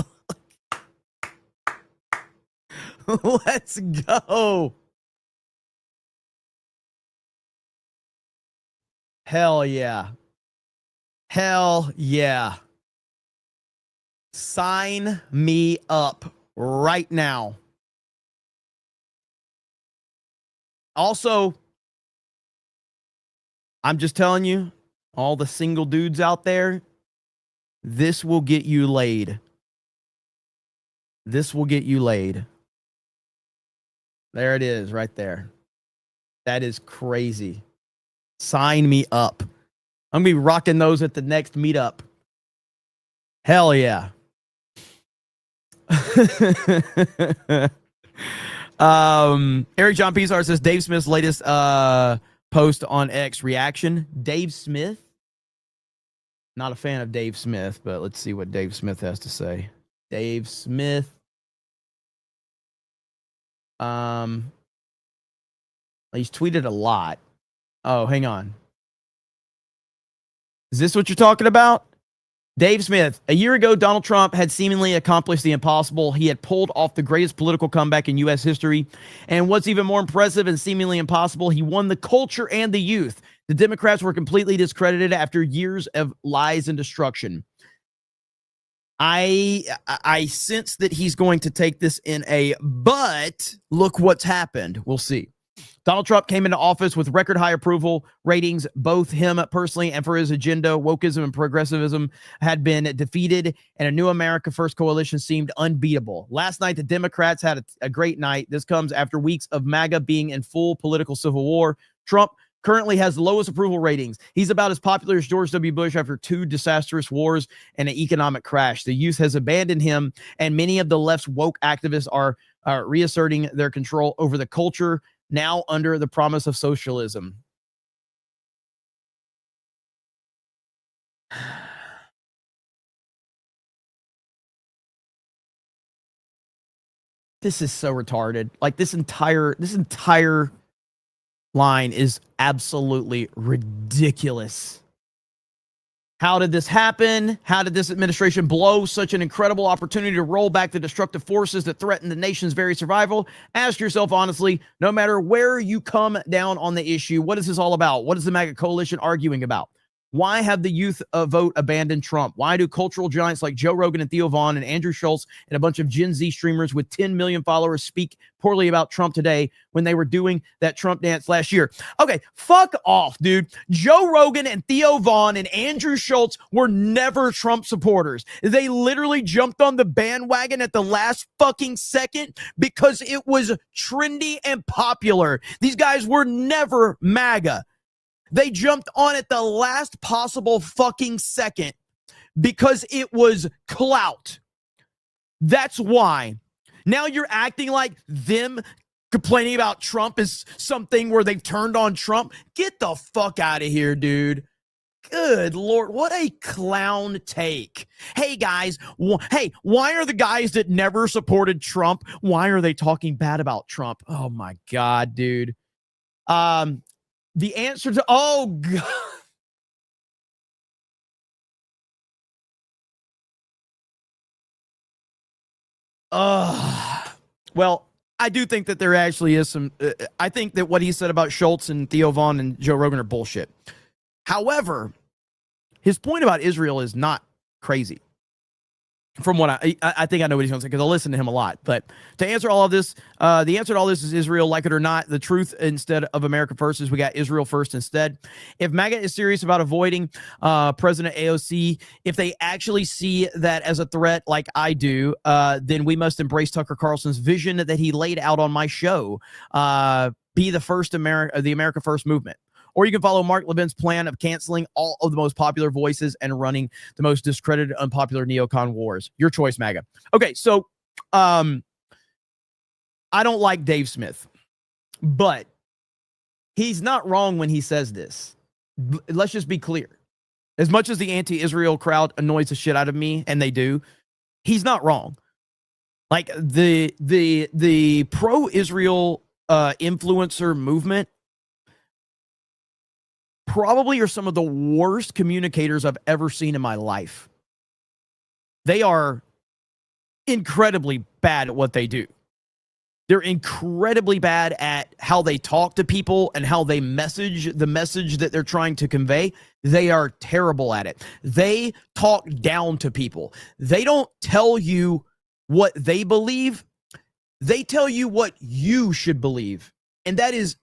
Let's go. Hell yeah. Hell yeah. Sign me up right now. Also, I'm just telling you, all the single dudes out there, this will get you laid. This will get you laid. There it is right there. That is crazy. Sign me up. I'm going to be rocking those at the next meetup. Hell yeah. Eric John Pizar says Dave Smith's latest post on X reaction. Dave Smith? Not a fan of Dave Smith, but let's see what Dave Smith has to say. Dave Smith. He's tweeted a lot. Oh, hang on. Is this what you're talking about? Dave Smith. A year ago, Donald Trump had seemingly accomplished the impossible. He had pulled off the greatest political comeback in U.S. history. And what's even more impressive and seemingly impossible, he won the culture and the youth. The Democrats were completely discredited after years of lies and destruction. I sense that he's going to take this in a but look what's happened. We'll see. Donald Trump came into office with record high approval ratings, both him personally and for his agenda. Wokeism and progressivism had been defeated, and a new America First coalition seemed unbeatable. Last night, the Democrats had a great night. This comes after weeks of MAGA being in full political civil war. Trump currently has the lowest approval ratings. He's about as popular as George W. Bush after 2 disastrous wars and an economic crash. The youth has abandoned him, and many of the left's woke activists are reasserting their control over the culture, now under the promise of socialism. This is so retarded. Like this entire line is absolutely ridiculous. How did this happen? How did this administration blow such an incredible opportunity to roll back the destructive forces that threaten the nation's very survival? Ask yourself honestly, no matter where you come down on the issue, what is this all about? What is the MAGA coalition arguing about? Why have the youth vote abandoned Trump? Why do cultural giants like Joe Rogan and Theo Vaughn and Andrew Schultz and a bunch of Gen Z streamers with 10 million followers speak poorly about Trump today when they were doing that Trump dance last year? Okay, fuck off, dude. Joe Rogan and Theo Vaughn and Andrew Schultz were never Trump supporters. They literally jumped on the bandwagon at the last fucking second because it was trendy and popular. These guys were never MAGA. They jumped on at the last possible fucking second because it was clout. That's why. Now you're acting like them complaining about Trump is something where they've turned on Trump. Get the fuck out of here, dude. Good Lord, what a clown take. Hey, guys, why are the guys that never supported Trump, why are they talking bad about Trump? Oh, my God, dude. The answer to, oh, God. Well, I do think that there actually is some, I think that what he said about Schultz and Theo Vaughn and Joe Rogan are bullshit. However, his point about Israel is not crazy. From what I think I know what he's going to say because I listen to him a lot. But to answer all of this, the answer to all this is Israel, like it or not. The truth instead of America first is we got Israel first instead. If MAGA is serious about avoiding President AOC, if they actually see that as a threat like I do, then we must embrace Tucker Carlson's vision that he laid out on my show. Be the first the America First movement. Or you can follow Mark Levin's plan of canceling all of the most popular voices and running the most discredited, unpopular neocon wars. Your choice, MAGA. Okay, so I don't like Dave Smith, but he's not wrong when he says this. Let's just be clear. As much as the anti-Israel crowd annoys the shit out of me, and they do, he's not wrong. Like the pro-Israel influencer movement probably are some of the worst communicators I've ever seen in my life. They are incredibly bad at what they do. They're incredibly bad at how they talk to people and how they message the message that they're trying to convey. They are terrible at it. They talk down to people. They don't tell you what they believe. They tell you what you should believe. And that is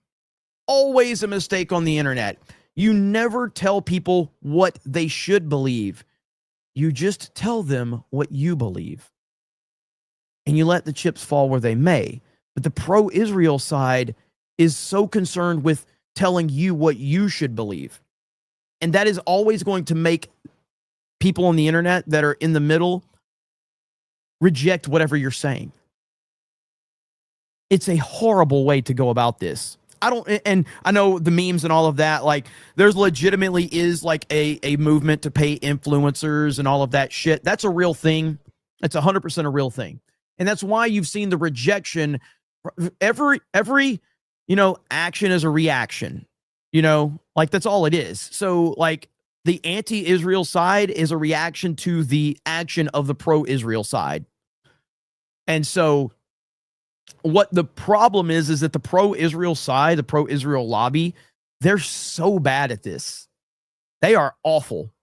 always a mistake on the internet. You never tell people what they should believe. You just tell them what you believe. And you let the chips fall where they may. But the pro-Israel side is so concerned with telling you what you should believe. And that is always going to make people on the internet that are in the middle reject whatever you're saying. It's a horrible way to go about this. And I know the memes and all of that, like there's legitimately is like a movement to pay influencers and all of that shit. That's a real thing. It's 100% a real thing. And that's why you've seen the rejection. Every action is a reaction, like that's all it is. So like the anti-Israel side is a reaction to the action of the pro-Israel side. And so what the problem is that the pro-Israel side, the pro-Israel lobby, they're so bad at this. They are awful.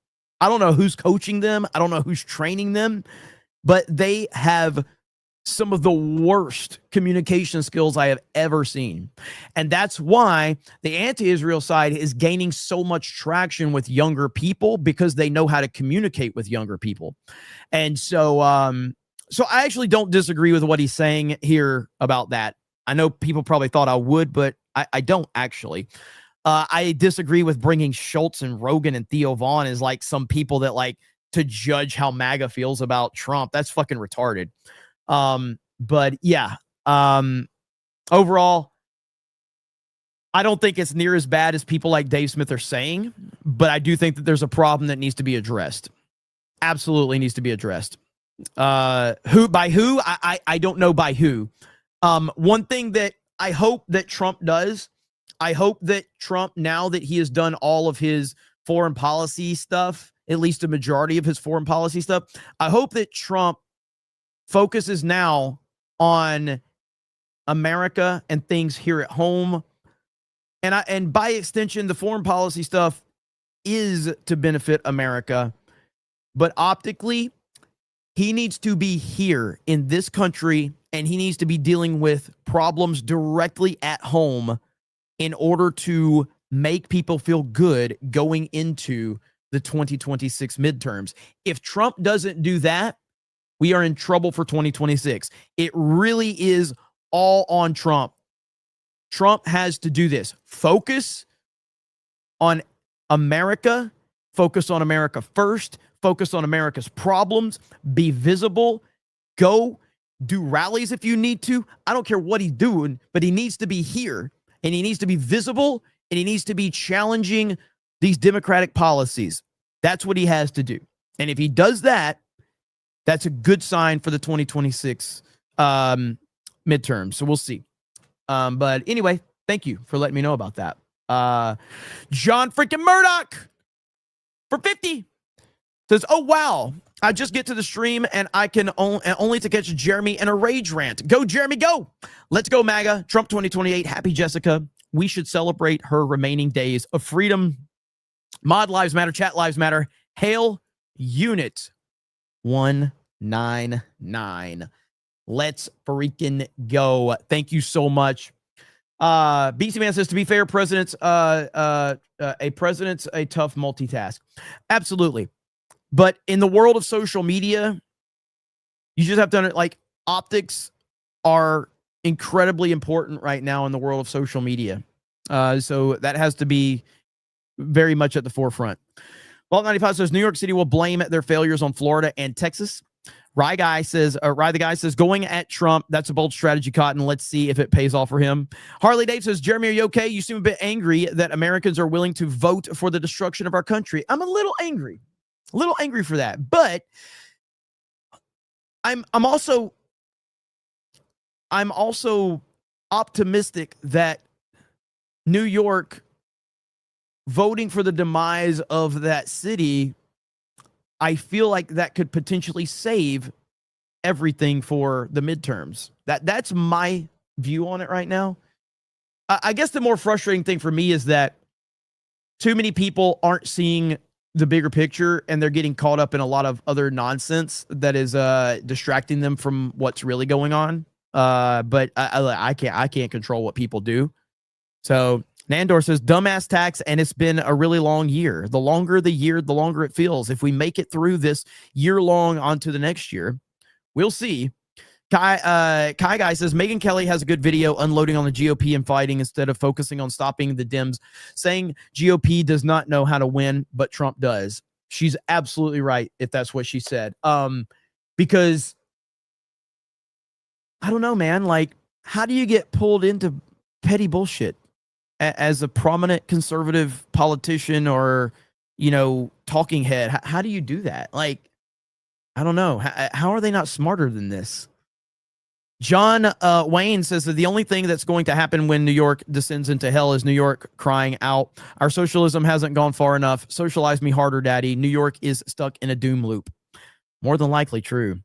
I don't know who's coaching them. I don't know who's training them, but they have some of the worst communication skills I have ever seen. And that's why the anti-Israel side is gaining so much traction with younger people, because they know how to communicate with younger people. And so I actually don't disagree with what he's saying here about that. I know people probably thought I would, but I don't actually. I disagree with bringing Schultz and Rogan and Theo Vaughn as like some people that like to judge how MAGA feels about Trump. That's fucking retarded. But yeah, overall, I don't think it's near as bad as people like Dave Smith are saying, but I do think that there's a problem that needs to be addressed. Absolutely needs to be addressed. Who by who? I don't know by who. One thing that I hope that Trump does, I hope that Trump, now that he has done all of his foreign policy stuff, at least a majority of his foreign policy stuff, I hope that Trump focuses now on America and things here at home. And by extension, the foreign policy stuff is to benefit America. But optically, he needs to be here in this country, and he needs to be dealing with problems directly at home in order to make people feel good going into the 2026 midterms. If Trump doesn't do that, we are in trouble for 2026. It really is all on Trump. Trump has to do this. Focus on America. Focus on America first. Focus on America's problems. Be visible. Go do rallies if you need to. I don't care what he's doing, but he needs to be here, and he needs to be visible, and he needs to be challenging these Democratic policies. That's what he has to do. And if he does that, that's a good sign for the 2026 midterms. So we'll see. But anyway, thank you for letting me know about that. John freaking Murdoch for 50 says, oh, wow. I just get to the stream and I can only to catch Jeremy in a rage rant. Go, Jeremy, go. Let's go, MAGA. Trump 2028. Happy Jessica. We should celebrate her remaining days of freedom. Mod lives matter. Chat lives matter. Hail Unit 199. Let's freaking go. Thank you so much. BC Man says, to be fair, president's a tough multitask. Absolutely. But in the world of social media, you just have to, like, optics are incredibly important right now in the world of social media. So that has to be very much at the forefront. Vault 95 says, New York City will blame their failures on Florida and Texas. Rye the guy says, going at Trump, that's a bold strategy, Cotton. Let's see if it pays off for him. Harley Dave says, Jeremy, are you okay? You seem a bit angry that Americans are willing to vote for the destruction of our country. I'm a little angry for that, but I'm also optimistic that New York voting for the demise of that city, I feel like that could potentially save everything for the midterms. That's my view on it right now. I guess the more frustrating thing for me is that too many people aren't seeing the bigger picture, and they're getting caught up in a lot of other nonsense that is distracting them from what's really going on. But I can't control what people do. So Nandor says, dumbass tax, and it's been a really long year. The longer the year, the longer it feels. If we make it through this year long onto the next year, we'll see. Kai Guy says, Megyn Kelly has a good video unloading on the GOP and fighting instead of focusing on stopping the Dems, saying GOP does not know how to win, but Trump does. She's absolutely right if that's what she said. Because I don't know, man. Like, how do you get pulled into petty bullshit as a prominent conservative politician or, talking head? How do you do that? Like, I don't know. How are they not smarter than this? John Wayne says that the only thing that's going to happen when New York descends into hell is New York crying out, our socialism hasn't gone far enough. Socialize me harder, daddy. New York is stuck in a doom loop. More than likely true.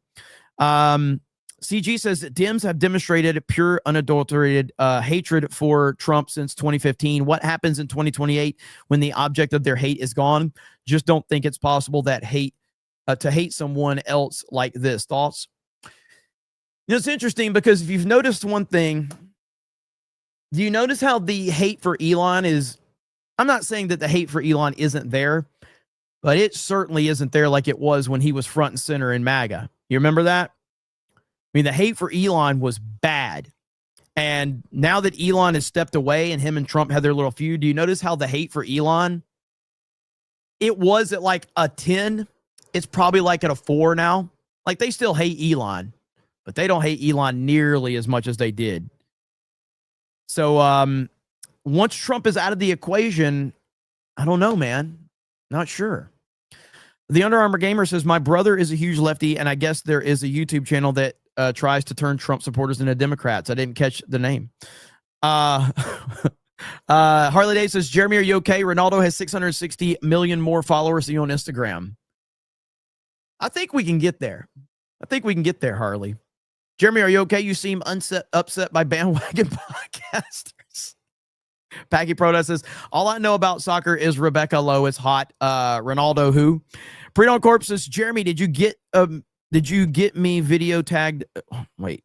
CG says that Dems have demonstrated pure, unadulterated hatred for Trump since 2015. What happens in 2028 when the object of their hate is gone? Just don't think it's possible that to hate someone else like this. Thoughts? It's interesting because if you've noticed one thing, do you notice how the hate for Elon is? I'm not saying that the hate for Elon isn't there, but it certainly isn't there like it was when he was front and center in MAGA. You remember that? I mean, the hate for Elon was bad. And now that Elon has stepped away and him and Trump had their little feud, do you notice how the hate for Elon, it was at like a 10. It's probably like at a 4 now. Like, they still hate Elon, but they don't hate Elon nearly as much as they did. So once Trump is out of the equation, I don't know, man. Not sure. The Under Armour Gamer says, my brother is a huge lefty, and I guess there is a YouTube channel that tries to turn Trump supporters into Democrats. I didn't catch the name. Harley Day says, Jeremy, are you okay? Ronaldo has 660 million more followers than you on Instagram. I think we can get there. Harley. Jeremy, are you okay? You seem upset by bandwagon podcasters. Packy Proda says, all I know about soccer is Rebecca Lowe is hot. Ronaldo who? Predon Corp says, Jeremy, did you get me video tagged? Wait.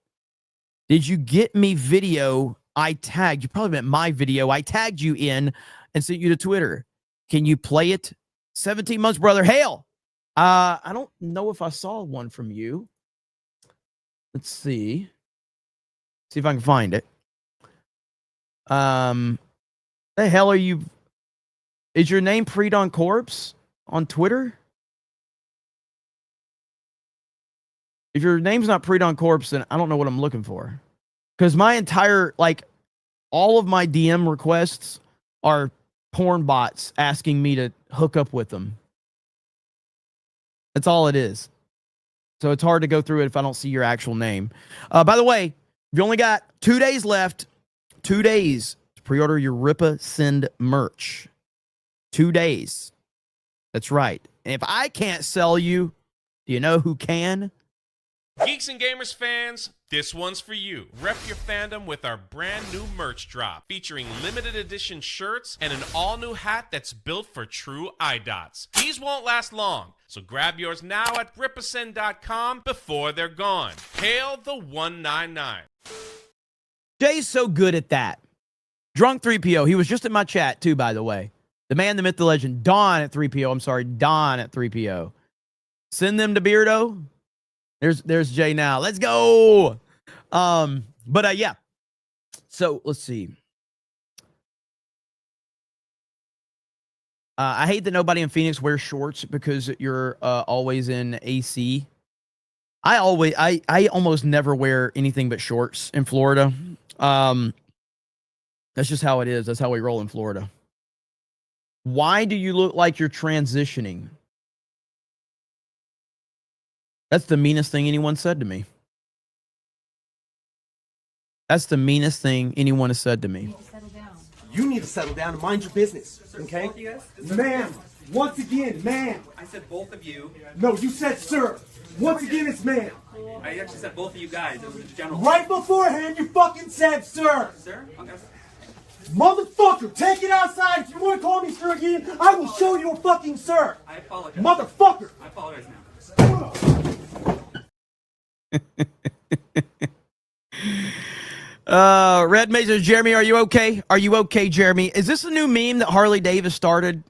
Did you get me video I tagged? You probably meant my video. I tagged you in and sent you to Twitter. Can you play it? 17 months, brother. Hail. I don't know if I saw one from you. Let's see. See if I can find it. The hell are you? Is your name Predon Corpse on Twitter? If your name's not Predon Corpse, then I don't know what I'm looking for. Because my entire, all of my DM requests are porn bots asking me to hook up with them. That's all it is. So it's hard to go through it if I don't see your actual name. By the way, you only got 2 days left. 2 days to pre-order your Ripa Send merch. 2 days. That's right. And if I can't sell you, do you know who can? Geeks and Gamers fans, this one's for you. Rep your fandom with our brand new merch drop, featuring limited edition shirts and an all-new hat that's built for true iDots. These won't last long, so grab yours now at ripasend.com before they're gone. Hail the 199. Jay's so good at that. Drunk 3PO. He was just in my chat, too, by the way. The man, the myth, the legend. Don at 3PO. I'm sorry, Don at 3PO. Send them to Beardo. There's Jay now. Let's go. Yeah. So let's see. I hate that nobody in Phoenix wears shorts because you're always in AC. I almost never wear anything but shorts in Florida. That's just how it is. That's how we roll in Florida. Why do you look like you're transitioning? That's the meanest thing anyone said to me. That's the meanest thing anyone has said to me. You need to settle down and mind your business, okay? Ma'am, once again, ma'am. I said both of you. No, you said sir. Once again, it's ma'am. I actually said both of you guys. It was a general. Right beforehand, you fucking said sir. Sir? Okay. Motherfucker, take it outside. If you want to call me sir again, I will show you a fucking sir. I apologize. Motherfucker. I apologize now. Red Mesa, Jeremy, are you okay? Are you okay, Jeremy? Is this a new meme that Harley Davis started?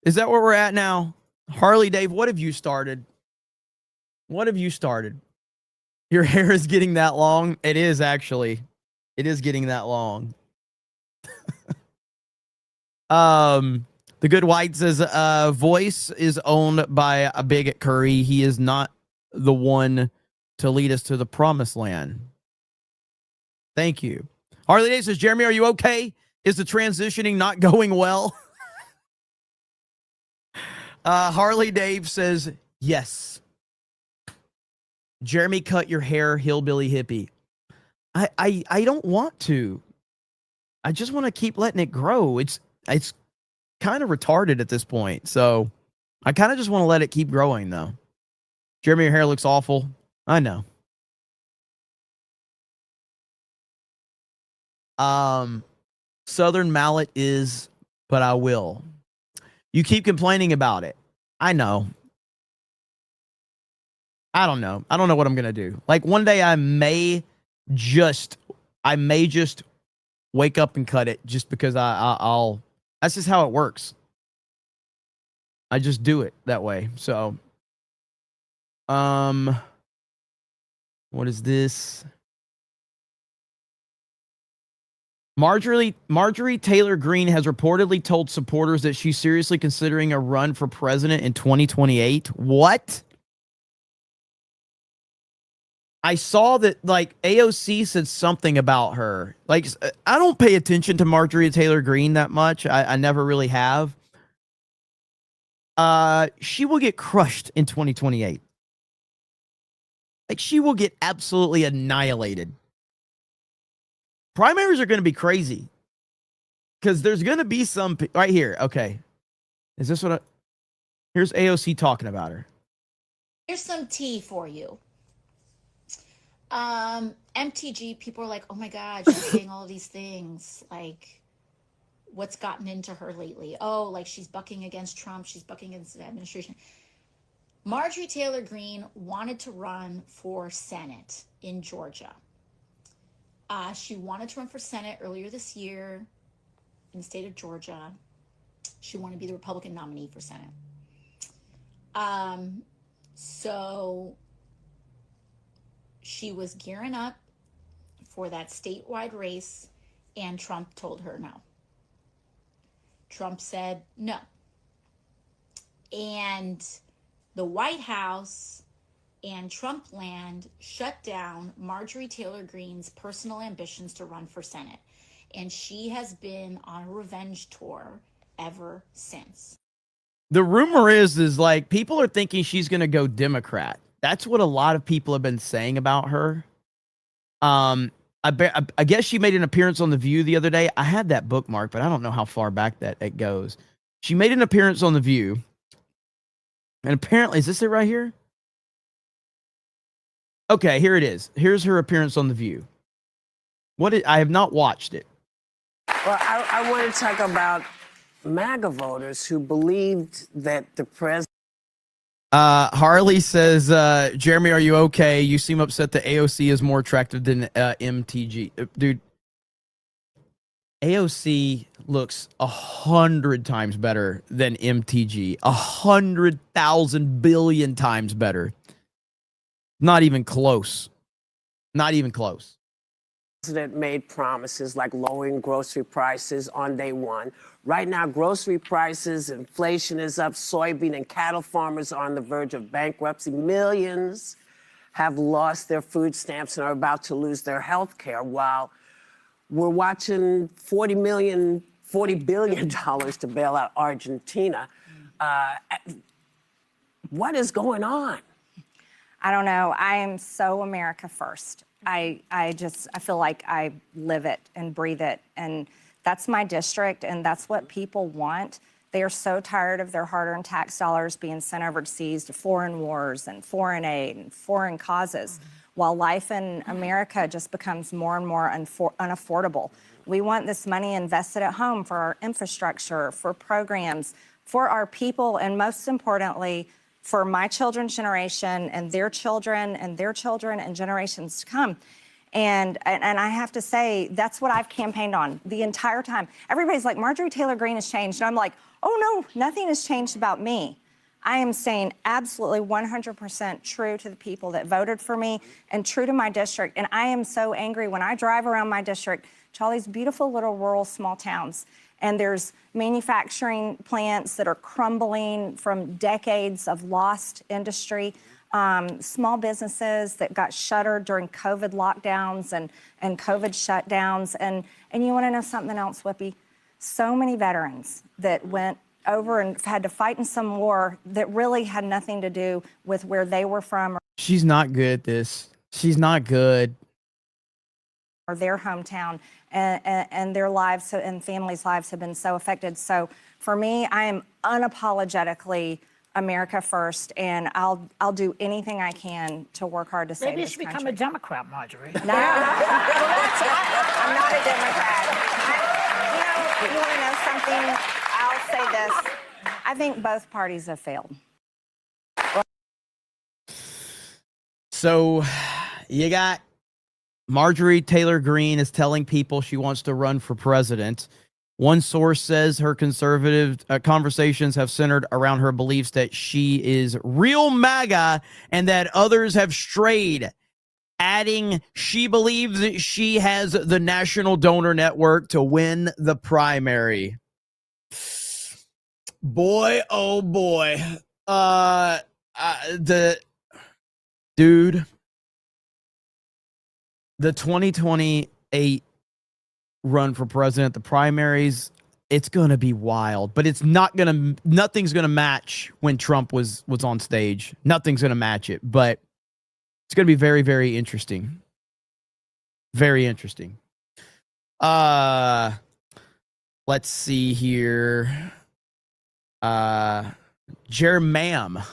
Is that where we're at now? Harley Dave, what have you started? What have you started? Your hair is getting that long? It is actually. It is getting that long. The Good White says, Voice is owned by a big at Curry. He is not the one to lead us to the promised land. Thank you. Harley Day says, Jeremy, are you okay? Is the transitioning not going well? Harley Dave says, yes. Jeremy, cut your hair, hillbilly hippie. I don't want to. I just want to keep letting it grow. It's kind of retarded at this point. So I kind of just want to let it keep growing, though. Jeremy, your hair looks awful. I know. Southern mallet is, but I will. You keep complaining about it. I know. I don't know. I don't know what I'm going to do. Like one day I may just wake up and cut it just because I'll that's just how it works. I just do it that way. So, what is this? Marjorie Taylor Greene has reportedly told supporters that she's seriously considering a run for president in 2028. What? I saw that, like, AOC said something about her. Like, I don't pay attention to Marjorie Taylor Greene that much. I never really have. She will get crushed in 2028. Like, she will get absolutely annihilated. Primaries are going to be crazy. Because there's going to be some... Right here. Okay. Is this what here's AOC talking about her. Here's some tea for you. MTG, people are like, oh my God, she's saying all of these things. Like, what's gotten into her lately? Oh, like she's bucking against Trump. She's bucking against the administration. Marjorie Taylor Greene wanted to run for Senate in Georgia. She wanted to run for Senate earlier this year in the state of Georgia. She wanted to be the Republican nominee for Senate. So she was gearing up for that statewide race, and Trump told her no. Trump said no. And the White House and Trump land shut down Marjorie Taylor Greene's personal ambitions to run for Senate. And she has been on a revenge tour ever since. The rumor is like people are thinking she's going to go Democrat. That's what a lot of people have been saying about her. I guess she made an appearance on The View the other day. I had that bookmark, but I don't know how far back that it goes. She made an appearance on The View. And apparently, is this it right here? Okay, here it is. Here's her appearance on The View. I have not watched it. Well, I want to talk about MAGA voters who believed that the president. Harley says, Jeremy, are you okay? You seem upset that AOC is more attractive than MTG. Dude, AOC looks 100 times better than MTG. 100,000 billion times better. Not even close. Not even close. The president made promises like lowering grocery prices on day one. Right now, grocery prices, inflation is up, soybean and cattle farmers are on the verge of bankruptcy. Millions have lost their food stamps and are about to lose their health care, while we're watching $40 billion to bail out Argentina. What is going on? I don't know. I am so America first. I feel like I live it and breathe it. And that's my district, and that's what people want. They are so tired of their hard-earned tax dollars being sent overseas to foreign wars and foreign aid and foreign causes, while life in America just becomes more and more unaffordable. We want this money invested at home for our infrastructure, for programs, for our people, and most importantly, for my children's generation and their children and their children and generations to come. And I have to say, that's what I've campaigned on the entire time. Everybody's like, Marjorie Taylor Greene has changed. And I'm like, oh no, nothing has changed about me. I am staying absolutely 100% true to the people that voted for me and true to my district. And I am so angry when I drive around my district to all these beautiful little rural small towns. And there's manufacturing plants that are crumbling from decades of lost industry, small businesses that got shuttered during COVID lockdowns and COVID shutdowns. And you want to know something else, Whippy? So many veterans that went over and had to fight in some war that really had nothing to do with where they were from. She's not good at this. She's not good. Or their hometown, and their lives and families' lives have been so affected. So for me, I am unapologetically America first, and I'll do anything I can to work hard to save Maybe you this should become country. a Democrat, Marjorie. No, I'm not a Democrat. You want to know something? I'll say this. I think both parties have failed. So you got Marjorie Taylor Greene is telling people she wants to run for president. One source says her conservative conversations have centered around her beliefs that she is real MAGA and that others have strayed, adding she believes that she has the national donor network to win the primary. Boy, oh boy. The 2028 run for president, the primaries, it's going to be wild, but nothing's going to match when Trump was on stage. Nothing's going to match it, but it's going to be very, very interesting. Very interesting. Let's see here. Jermam.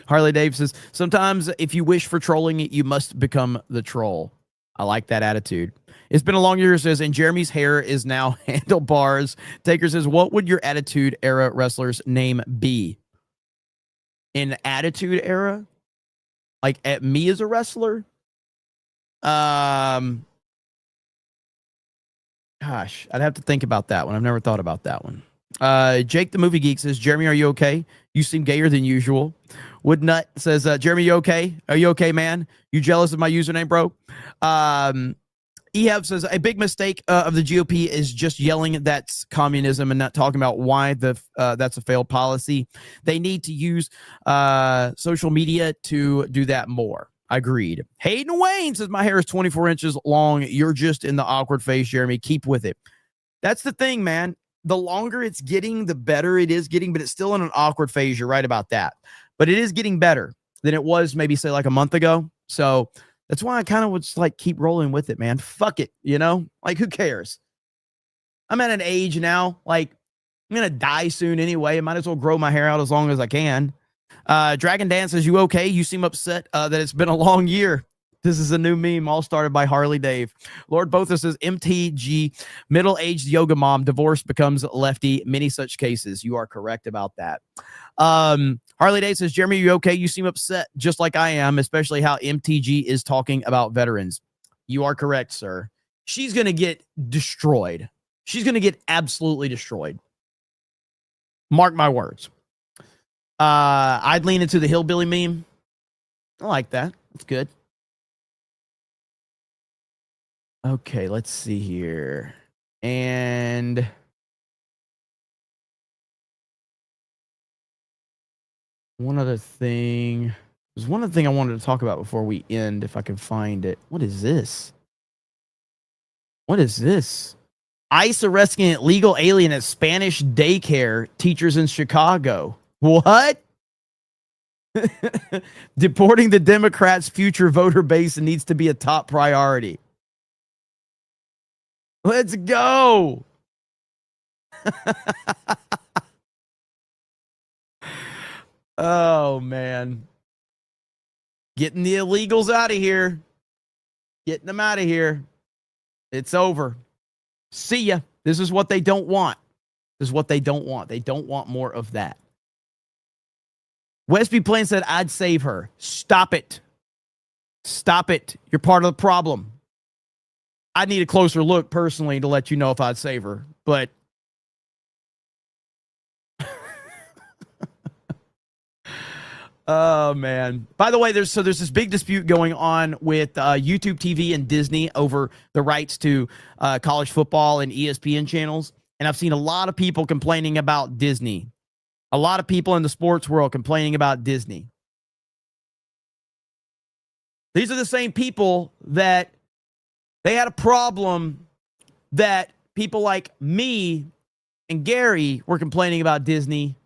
Harley Dave says, sometimes if you wish for trolling, you must become the troll. I like that attitude. It's been a long year, says, and Jeremy's hair is now handlebars. Taker says, what would your attitude era wrestler's name be? In attitude era? Like at me as a wrestler? Gosh, I'd have to think about that one. I've never thought about that one. Jake the Movie Geek says, Jeremy, are you okay? You seem gayer than usual. Woodnut says, Jeremy, you okay? Are you okay, man? You jealous of my username, bro? Ehab says, a big mistake of the GOP is just yelling that's communism and not talking about why that's a failed policy. They need to use social media to do that more. Agreed. Hayden Wayne says, my hair is 24 inches long. You're just in the awkward phase, Jeremy. Keep with it. That's the thing, man. The longer it's getting, the better it is getting, but it's still in an awkward phase. You're right about that. But it is getting better than it was maybe, say, like a month ago. So that's why I kind of would just like keep rolling with it, man. Fuck it, you know? Like, who cares? I'm at an age now, like, I'm going to die soon anyway. I might as well grow my hair out as long as I can. Dragon Dance says, you okay? You seem upset that it's been a long year. This is a new meme, all started by Harley Dave. Lord Botha says, MTG, middle-aged yoga mom, divorce becomes lefty, many such cases. You are correct about that. Harley Dave says, Jeremy, you okay? You seem upset, just like I am, especially how MTG is talking about veterans. You are correct, sir. She's going to get destroyed. She's going to get absolutely destroyed. Mark my words. I'd lean into the hillbilly meme. I like that. That's good. Okay, let's see here. And one other thing. There's one other thing I wanted to talk about before we end, if I can find it. What is this? What is this? ICE arresting an illegal alien at Spanish daycare teachers in Chicago. What? Deporting the Democrats' future voter base needs to be a top priority. Let's go. Oh, man. Getting the illegals out of here. Getting them out of here. It's over. See ya. This is what they don't want. This is what they don't want. They don't want more of that. Westby Plain said, I'd save her. Stop it. Stop it. You're part of the problem. I need a closer look personally to let you know if I'd save her. But oh, man. By the way, there's this big dispute going on with YouTube TV and Disney over the rights to college football and ESPN channels. And I've seen a lot of people complaining about Disney. A lot of people in the sports world complaining about Disney. These are the same people that they had a problem that people like me and Gary were complaining about Disney.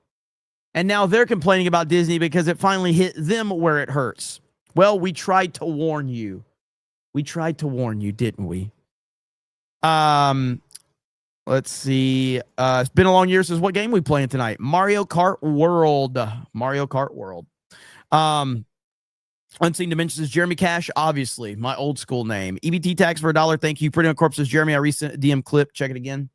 And now they're complaining about Disney because it finally hit them where it hurts. Well, we tried to warn you. We tried to warn you, didn't we? Let's see. It's been a long year since what game we playing tonight? Mario Kart World. Mario Kart World. Unseen Dimensions is Jeremy Cash, obviously. My old school name. EBT tax for $1. Thank you. Pretty on Corpse is Jeremy. I recent DM clip. Check it again.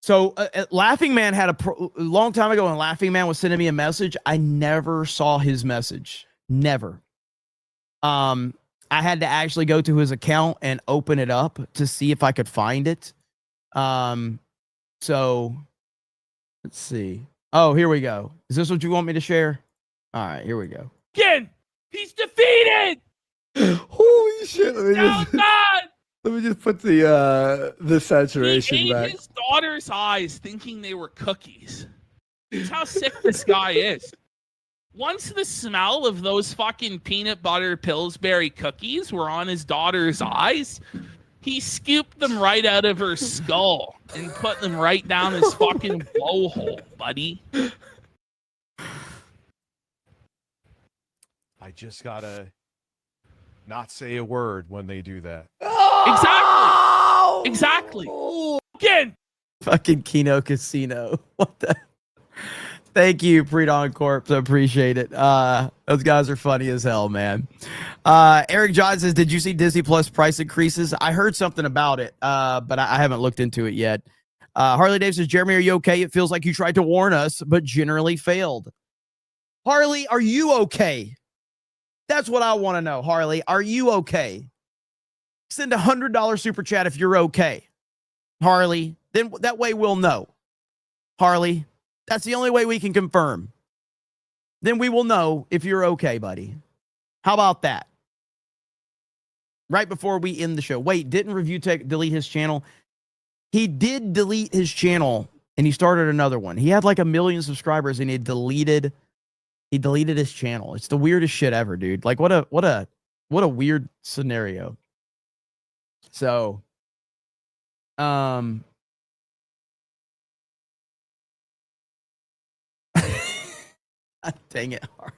So Laughing Man had a long time ago when Laughing Man was sending me a message. I never saw his message. Never. I had to actually go to his account and open it up to see if I could find it. So let's see. Oh, here we go. Is this what you want me to share? All right, here we go. Again, he's defeated. Holy shit! Oh God! Let me just put the saturation He ate back. his daughter's eyes thinking they were cookies. That's how sick this guy is. Once the smell of those fucking peanut butter Pillsbury cookies were on his daughter's eyes, he scooped them right out of her skull and put them right down his fucking blowhole, buddy. I just gotta not say a word when they do that. Exactly. Again. Fucking Kino Casino. What the? Thank you, Pre-Dawn Corp. I appreciate it. Those guys are funny as hell, man. Eric John says, did you see Disney Plus price increases? I heard something about it, but I haven't looked into it yet. Harley Dave says, Jeremy, are you okay? It feels like you tried to warn us, but generally failed. Harley, are you okay? That's what I want to know, Harley. Are you okay? Send $100 super chat if you're okay. Harley, then that way we'll know. Harley, that's the only way we can confirm. Then we will know if you're okay, buddy. How about that? Right before we end the show. Wait, didn't Review Tech delete his channel? He did delete his channel and he started another one. He had like 1 million subscribers and he deleted his channel. It's the weirdest shit ever, dude. Like what a weird scenario. So, dang it, Harley.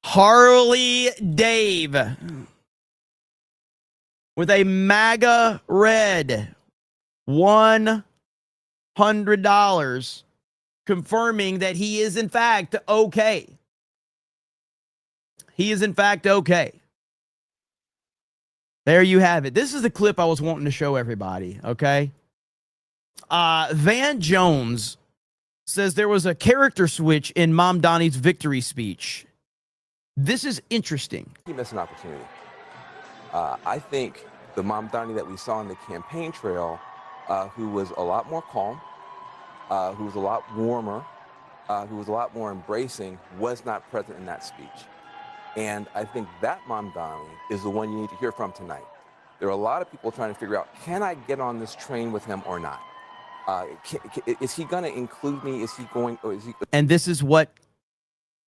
Harley Dave with a MAGA red $100 confirming that he is in fact okay. He is in fact okay. There you have it. This is the clip I was wanting to show everybody, okay? Van Jones says there was a character switch in Mom Donnie's victory speech. This is interesting. He missed an opportunity. I think the Mom Donnie that we saw on the campaign trail, who was a lot more calm, who was a lot warmer, who was a lot more embracing, was not present in that speech. And I think that Mom Donnie is the one you need to hear from tonight. There are a lot of people trying to figure out, can I get on this train with him or not? Is he going to include me? Is he going, or is he? And this is what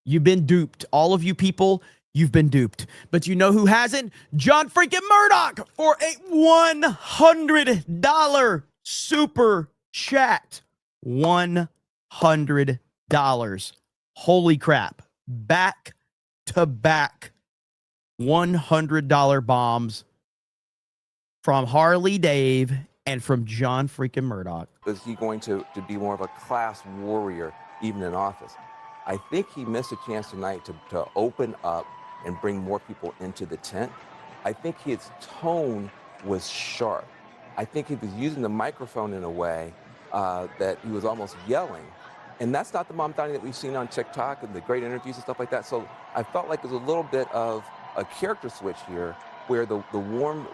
you've been duped. All of you people, you've been duped. But you know who hasn't? John freaking Murdoch for a $100 super chat. $100. Holy crap. Back to back $100 bombs from Harley Dave and from John freaking Murdoch. Is he going to be more of a class warrior even in office? I think he missed a chance tonight to open up and bring more people into the tent. I think his tone was sharp. I think he was using the microphone in a way that he was almost yelling. And that's not the Mamdani that we've seen on TikTok and the great interviews and stuff like that. So I felt like there's a little bit of a character switch here where the warm,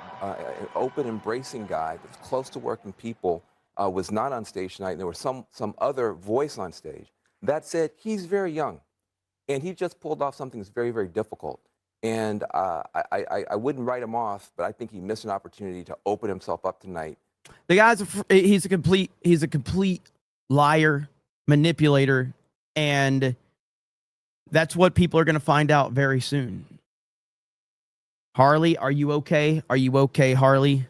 open, embracing guy that's close to working people was not on stage tonight, and there was some other voice on stage. That said, he's very young, and he just pulled off something that's very, very difficult. And I wouldn't write him off, but I think he missed an opportunity to open himself up tonight. The guy's he's a complete liar, manipulator, and that's what people are going to find out very soon. Harley, are you okay? Are you okay, Harley?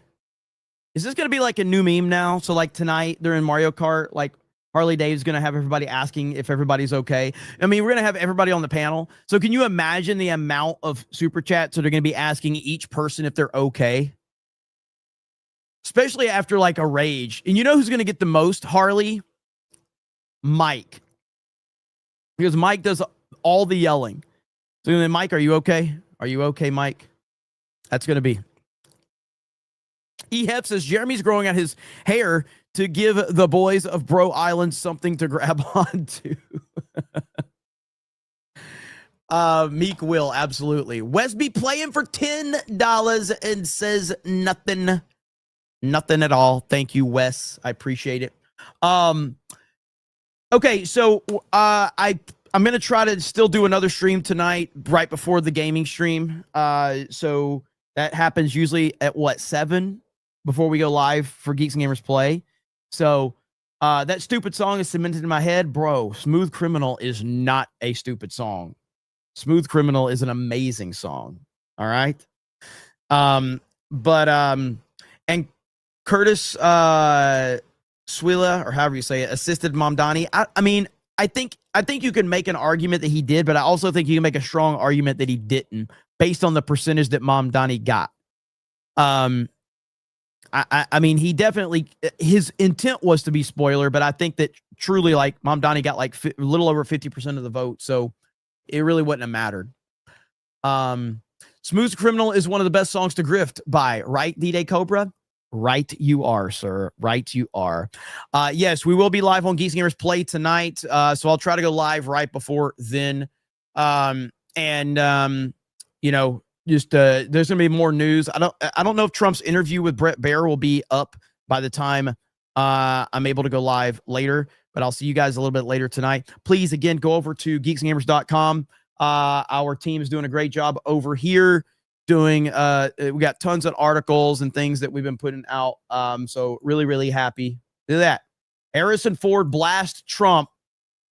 Is this going to be like a new meme now? So like tonight during Mario Kart, like Harley Dave's going to have everybody asking if everybody's okay. I mean, we're going to have everybody on the panel. So can you imagine the amount of super chats that are going to be asking each person if they're okay? Especially after like a rage. And you know who's going to get the most, Harley? Mike. Because Mike does all the yelling. So then, Mike, are you okay? Are you okay, Mike? That's going to be. EHEF says Jeremy's growing out his hair to give the boys of Bro Island something to grab onto. Meek will, absolutely. Wesby playing for $10 and says nothing. Nothing at all. Thank you, Wes. I appreciate it. Okay, so I'm going to try to still do another stream tonight right before the gaming stream. So that happens usually at what, 7 before we go live for Geeks and Gamers Play. So that stupid song is cemented in my head. Bro, Smooth Criminal is not a stupid song. Smooth Criminal is an amazing song. All right. And Curtis Swila, or however you say it, assisted Mamdani. I mean, I think you can make an argument that he did, but I also think you can make a strong argument that he didn't based on the percentage that Mamdani got. I mean, he definitely, his intent was to be spoiler, but I think that truly, like, Mamdani got like a little over 50% of the vote, so it really wouldn't have mattered. Smooth Criminal is one of the best songs to grift by, right, D-Day Cobra? Right you are, sir. Right you are. Yes, we will be live on Geeks and Gamers Play tonight, so I'll try to go live right before then. You know, just there's gonna be more news. I don't know if Trump's interview with Brett Baer will be up by the time I'm able to go live later, but I'll see you guys a little bit later tonight. Please, again, go over to geeksandgamers.com. Our team is doing a great job over here doing we got tons of articles and things that we've been putting out. So really happy to that. Harrison Ford blast Trump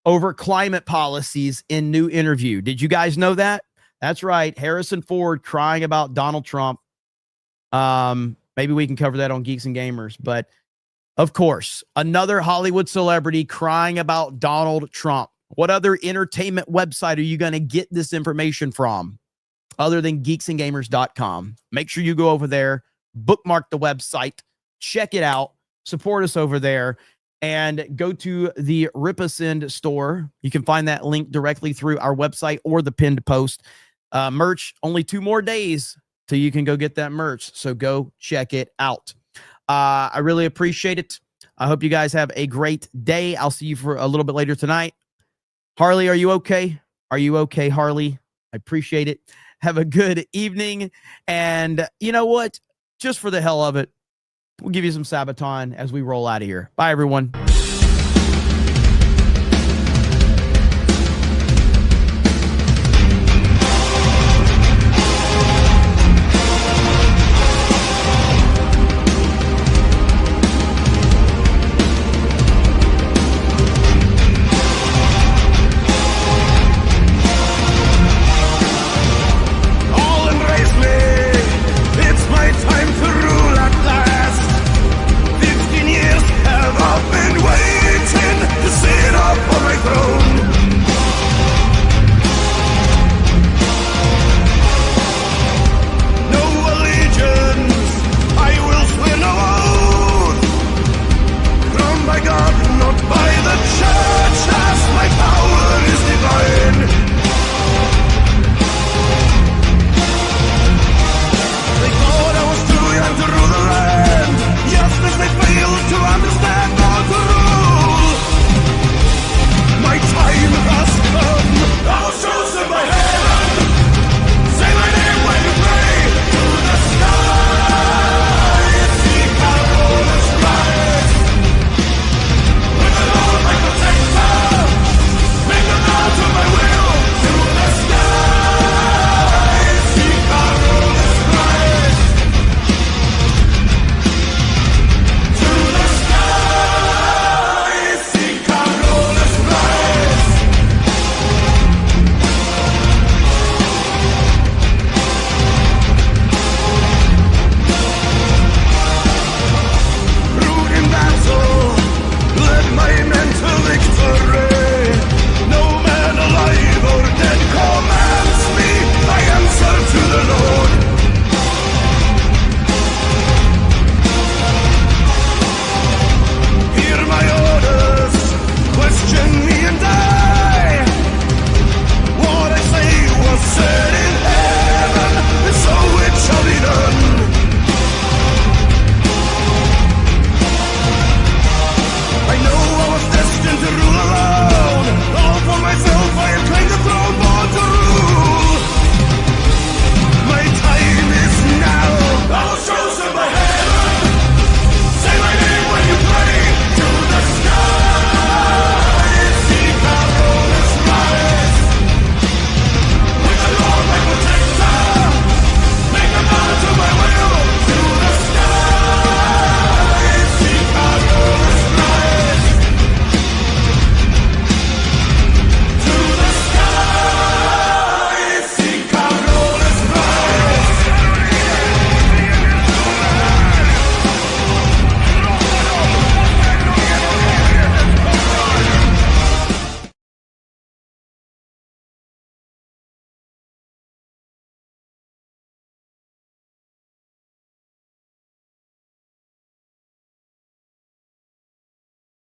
over climate policies in new interview. Did you guys know that? That's right. Harrison Ford crying about Donald Trump. Maybe we can cover that on Geeks and Gamers. But, of course, another Hollywood celebrity crying about Donald Trump. What other entertainment website are you going to get this information from other than geeksandgamers.com? Make sure you go over there, bookmark the website, check it out, support us over there, and go to the Ripasend store. You can find that link directly through our website or the pinned post. Merch, only 2 more days till you can go get that merch. So go check it out. I really appreciate it. I hope you guys have a great day. I'll see you for a little bit later tonight. Harley, are you okay? Are you okay, Harley? I appreciate it. Have a good evening. And you know what? Just for the hell of it, we'll give you some Sabaton as we roll out of here. Bye, everyone.